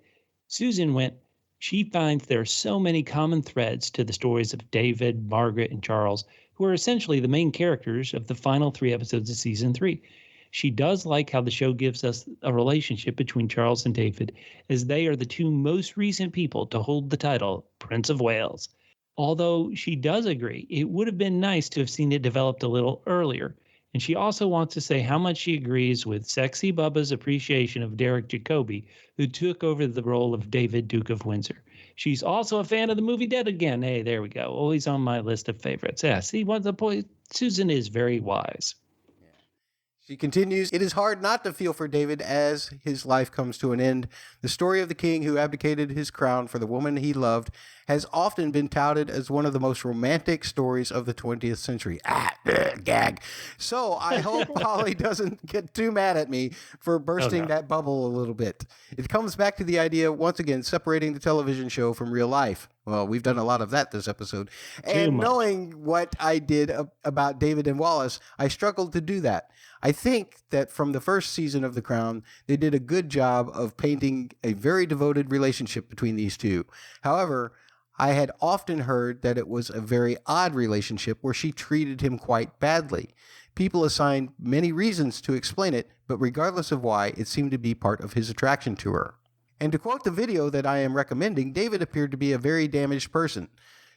Susan went, she finds there are so many common threads to the stories of David, Margaret, and Charles, who are essentially the main characters of the final 3 episodes of season 3. She does like how the show gives us a relationship between Charles and David, as they are the 2 most recent people to hold the title Prince of Wales. Although she does agree, it would have been nice to have seen it developed a little earlier. And she also wants to say how much she agrees with Sexy Bubba's appreciation of Derek Jacobi, who took over the role of David, Duke of Windsor. She's also a fan of the movie Dead Again. Hey, there we go. Always on my list of favorites. Yeah, see what the point? Susan is very wise. She continues, it is hard not to feel for David as his life comes to an end. The story of the king who abdicated his crown for the woman he loved has often been touted as one of the most romantic stories of the 20th century. Gag. So I hope Holly doesn't get too mad at me for bursting that bubble a little bit. It comes back to the idea, once again, separating the television show from real life. Well, we've done a lot of that this episode. And knowing what I did about David and Wallace, I struggled to do that. I think that from the first season of The Crown, they did a good job of painting a very devoted relationship between these 2. However, I had often heard that it was a very odd relationship where she treated him quite badly. People assigned many reasons to explain it, but regardless of why, it seemed to be part of his attraction to her. And to quote the video that I am recommending, David appeared to be a very damaged person.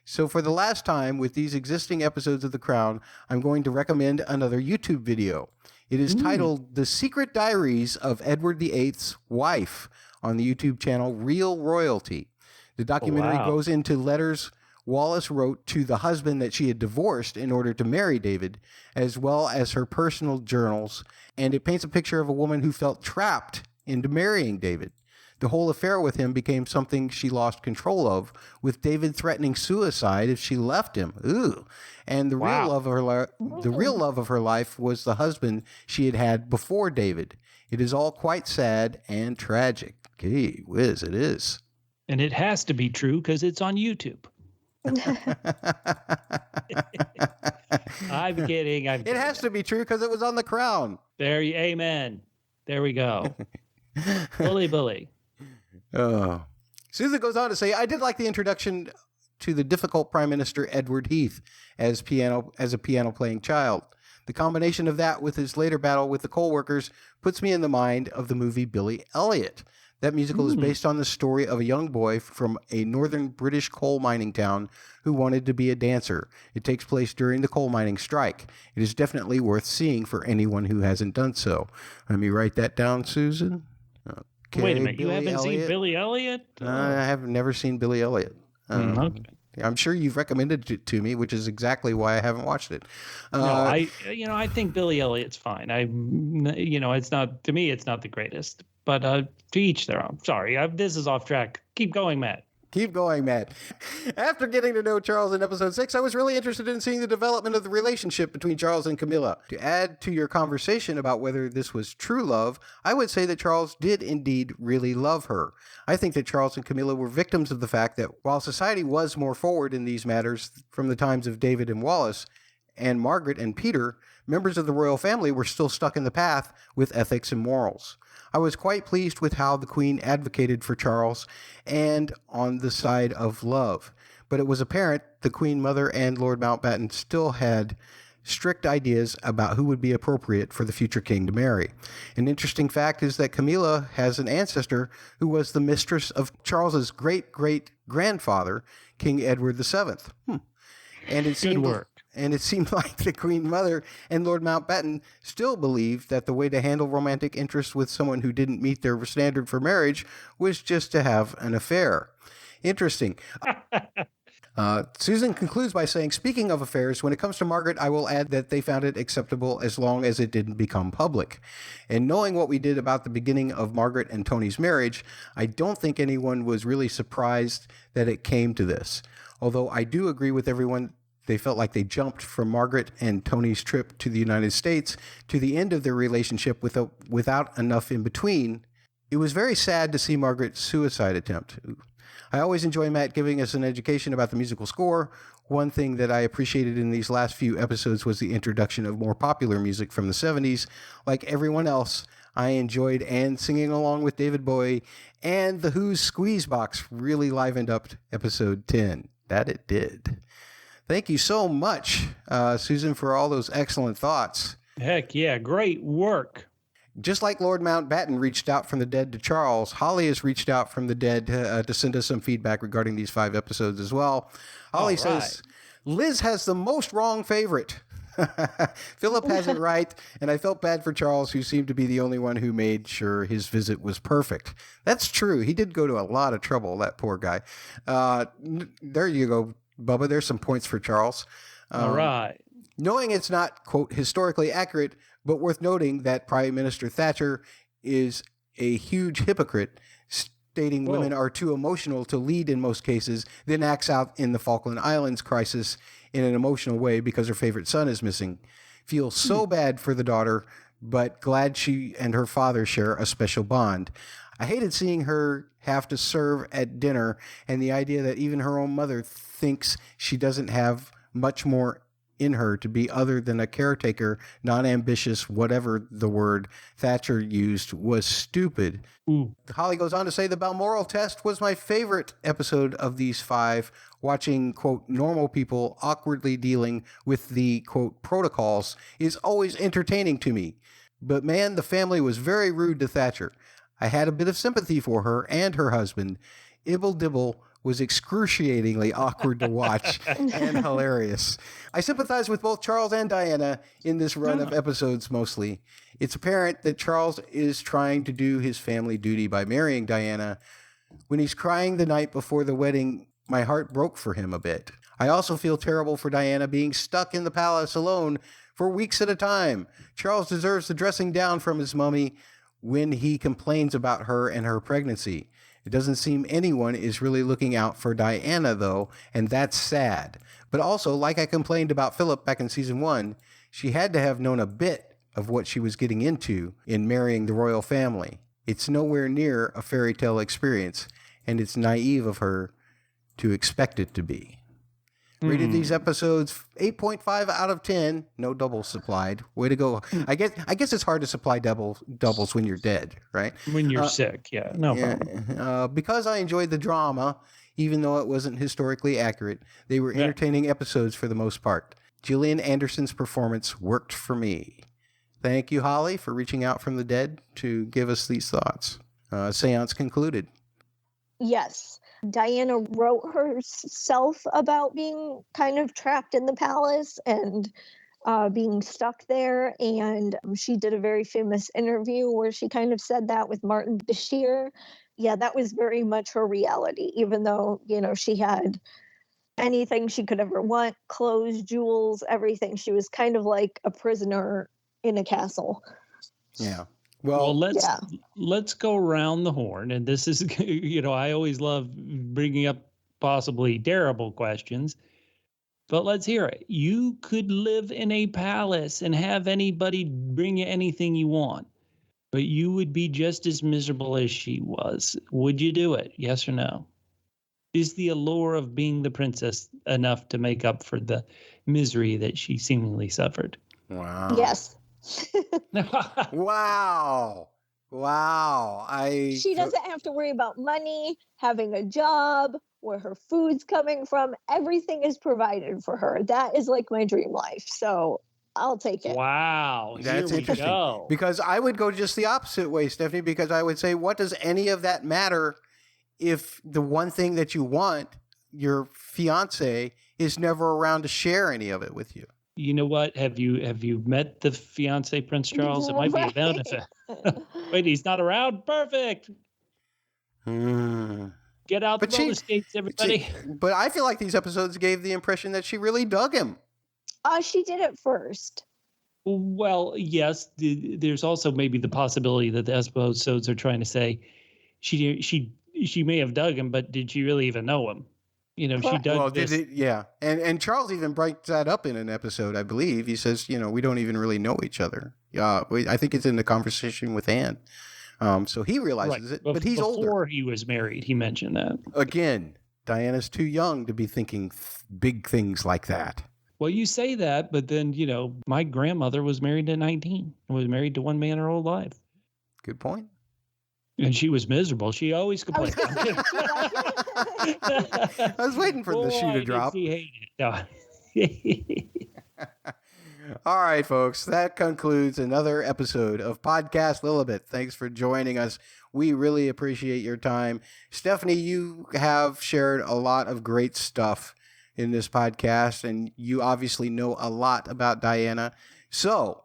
So for the last time with these existing episodes of The Crown, I'm going to recommend another YouTube video. It is titled The Secret Diaries of Edward VIII's Wife on the YouTube channel Real Royalty. The documentary goes into letters Wallace wrote to the husband that she had divorced in order to marry David, as well as her personal journals, and it paints a picture of a woman who felt trapped into marrying David. The whole affair with him became something she lost control of, with David threatening suicide if she left him. Ooh. And the real love of her life was the husband she had had before David. It is all quite sad and tragic. Gee whiz, it is. And it has to be true because it's on YouTube. I'm kidding. It has to be true because it was on The Crown. Amen. There we go. Bully. Oh. Susan goes on to say, I did like the introduction to the difficult Prime Minister Edward Heath as a piano-playing child. The combination of that with his later battle with the coal workers puts me in the mind of the movie Billy Elliot. That musical is based on the story of a young boy from a northern British coal mining town who wanted to be a dancer. It takes place during the coal mining strike. It is definitely worth seeing for anyone who hasn't done so. Let me write that down, Susan. Okay, wait a minute. You haven't seen Billy Elliot? I have never seen Billy Elliot. Okay. I'm sure you've recommended it to me, which is exactly why I haven't watched it. No, I think Billy Elliot's fine. It's not, to me, it's not the greatest, but to each their own. Sorry, this is off track. Keep going, Matt. Keep going, Matt. After getting to know Charles in episode 6, I was really interested in seeing the development of the relationship between Charles and Camilla. To add to your conversation about whether this was true love, I would say that Charles did indeed really love her. I think that Charles and Camilla were victims of the fact that while society was more forward in these matters from the times of David and Wallace, and Margaret and Peter, members of the royal family were still stuck in the path with ethics and morals. I was quite pleased with how the Queen advocated for Charles and on the side of love. But it was apparent the Queen Mother and Lord Mountbatten still had strict ideas about who would be appropriate for the future king to marry. An interesting fact is that Camilla has an ancestor who was the mistress of Charles's great-great-grandfather, King Edward VII. And it seemed Good work. And it seemed like the Queen Mother and Lord Mountbatten still believed that the way to handle romantic interest with someone who didn't meet their standard for marriage was just to have an affair. Interesting. Susan concludes by saying, speaking of affairs, when it comes to Margaret, I will add that they found it acceptable as long as it didn't become public. And knowing what we did about the beginning of Margaret and Tony's marriage, I don't think anyone was really surprised that it came to this. Although I do agree with everyone, they felt like they jumped from Margaret and Tony's trip to the United States to the end of their relationship without enough in between. It was very sad to see Margaret's suicide attempt. I always enjoy Matt giving us an education about the musical score. One thing that I appreciated in these last few episodes was the introduction of more popular music from the 70s. Like everyone else, I enjoyed and singing along with David Bowie, and The Who's Squeeze Box really livened up episode 10. That it did. Thank you so much, Susan, for all those excellent thoughts. Heck yeah, great work. Just like Lord Mountbatten reached out from the dead to Charles, Holly has reached out from the dead to send us some feedback regarding these 5 episodes as well. Holly says, Liz has the most wrong favorite. Philip has it right, and I felt bad for Charles, who seemed to be the only one who made sure his visit was perfect. That's true. He did go to a lot of trouble, that poor guy. There you go, Bubba. There's some points for Charles. All right. Knowing it's not, quote, historically accurate, but worth noting that Prime Minister Thatcher is a huge hypocrite, stating women are too emotional to lead in most cases, then acts out in the Falkland Islands crisis in an emotional way because her favorite son is missing. Feels so bad for the daughter, but glad she and her father share a special bond. I hated seeing her have to serve at dinner, and the idea that even her own mother thinks she doesn't have much more in her to be other than a caretaker, non-ambitious, whatever the word Thatcher used, was stupid. Holly goes on to say the Balmoral test was my favorite episode of these 5. Watching, quote, normal people awkwardly dealing with the, quote, protocols is always entertaining to me. But man, the family was very rude to Thatcher. I had a bit of sympathy for her and her husband. Ibble Dibble was excruciatingly awkward to watch and hilarious. I sympathize with both Charles and Diana in this run of episodes mostly. It's apparent that Charles is trying to do his family duty by marrying Diana. When he's crying the night before the wedding my heart broke for him a bit. I also feel terrible for Diana being stuck in the palace alone for weeks at a time. Charles deserves the dressing down from his mummy when he complains about her and her pregnancy. It doesn't seem anyone is really looking out for Diana, though, and that's sad. But also, like I complained about Philip back in season 1, she had to have known a bit of what she was getting into in marrying the royal family. It's nowhere near a fairy tale experience, and it's naive of her to expect it to be. Rated these episodes 8.5 out of 10. No doubles supplied. Way to go. I guess it's hard to supply doubles when you're dead, right? When you're sick, yeah. No problem. Because I enjoyed the drama, even though it wasn't historically accurate, they were entertaining episodes for the most part. Gillian Anderson's performance worked for me. Thank you, Holly, for reaching out from the dead to give us these thoughts. Seance concluded. Yes. Diana wrote herself about being kind of trapped in the palace and being stuck there. And she did a very famous interview where she kind of said that with Martin Bashir. Yeah, that was very much her reality, even though, she had anything she could ever want, clothes, jewels, everything. She was kind of like a prisoner in a castle. Yeah. Well, let's go around the horn. And this is, I always love bringing up possibly terrible questions, but let's hear it. You could live in a palace and have anybody bring you anything you want, but you would be just as miserable as she was. Would you do it? Yes or no? Is the allure of being the princess enough to make up for the misery that she seemingly suffered? Wow. Yes. Wow. She doesn't have to worry about money, having a job, where her food's coming from. Everything is provided for her. That is like my dream life. So I'll take it. Wow. That's Here we interesting. go. Because I would go just the opposite way, Stephanie, because I would say, what does any of that matter if the one thing that you want, your fiance, is never around to share any of it with you? You know what? Have you met the fiance, Prince Charles? It might be a benefit. Wait, he's not around? Perfect. Get out the roller skates, everybody. But I feel like these episodes gave the impression that she really dug him. She did it first. Well, yes. There's also maybe the possibility that the episodes are trying to say she may have dug him, but did she really even know him? She dug this. And Charles even brings that up in an episode, I believe. He says, we don't even really know each other. I think it's in the conversation with Anne. So he realizes it, but he's older. Before he was married, he mentioned that. Again, Diana's too young to be thinking big things like that. Well, you say that, but then, my grandmother was married at 19 and was married to one man her whole life. Good point. And she was miserable. She always complained. I was waiting for the shoe to drop. She hated it. No. All right, folks. That concludes another episode of Podcast Lilibet. Thanks for joining us. We really appreciate your time. Stephanie, you have shared a lot of great stuff in this podcast, and you obviously know a lot about Diana. So,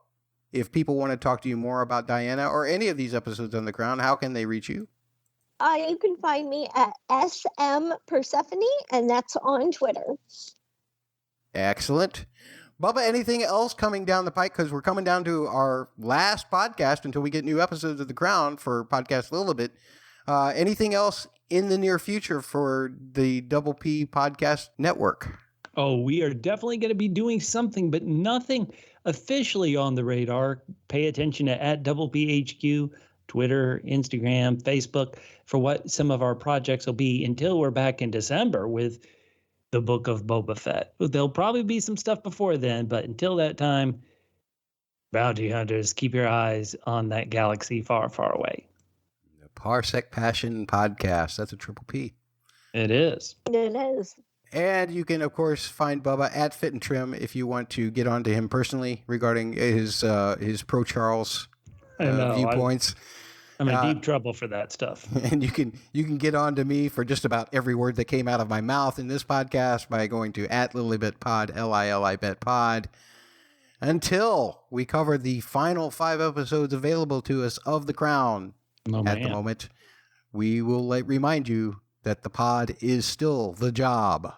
if people want to talk to you more about Diana or any of these episodes on The Crown, how can they reach you? You can find me at SM Persephone, and that's on Twitter. Excellent. Bubba, anything else coming down the pike? Because we're coming down to our last podcast until we get new episodes of The Crown for Podcast Lilibet. Anything else in the near future for the Double P Podcast Network? Oh, we are definitely going to be doing something, but nothing officially on the radar. Pay attention to @PPHQ, Twitter, Instagram, Facebook for what some of our projects will be until we're back in December with the Book of Boba Fett. There'll probably be some stuff before then, but until that time, bounty hunters, keep your eyes on that galaxy far, far away. The Parsec Passion Podcast. That's a triple P. It is. It is. And you can, of course, find Bubba at Fit and Trim if you want to get on to him personally regarding his pro-Charles viewpoints. I'm in deep trouble for that stuff. And you can get on to me for just about every word that came out of my mouth in this podcast by going to @LilibetPod, LILIBetPod. Until we cover the final 5 episodes available to us of The Crown. Oh, at the moment, we will remind you that the pod is still the job.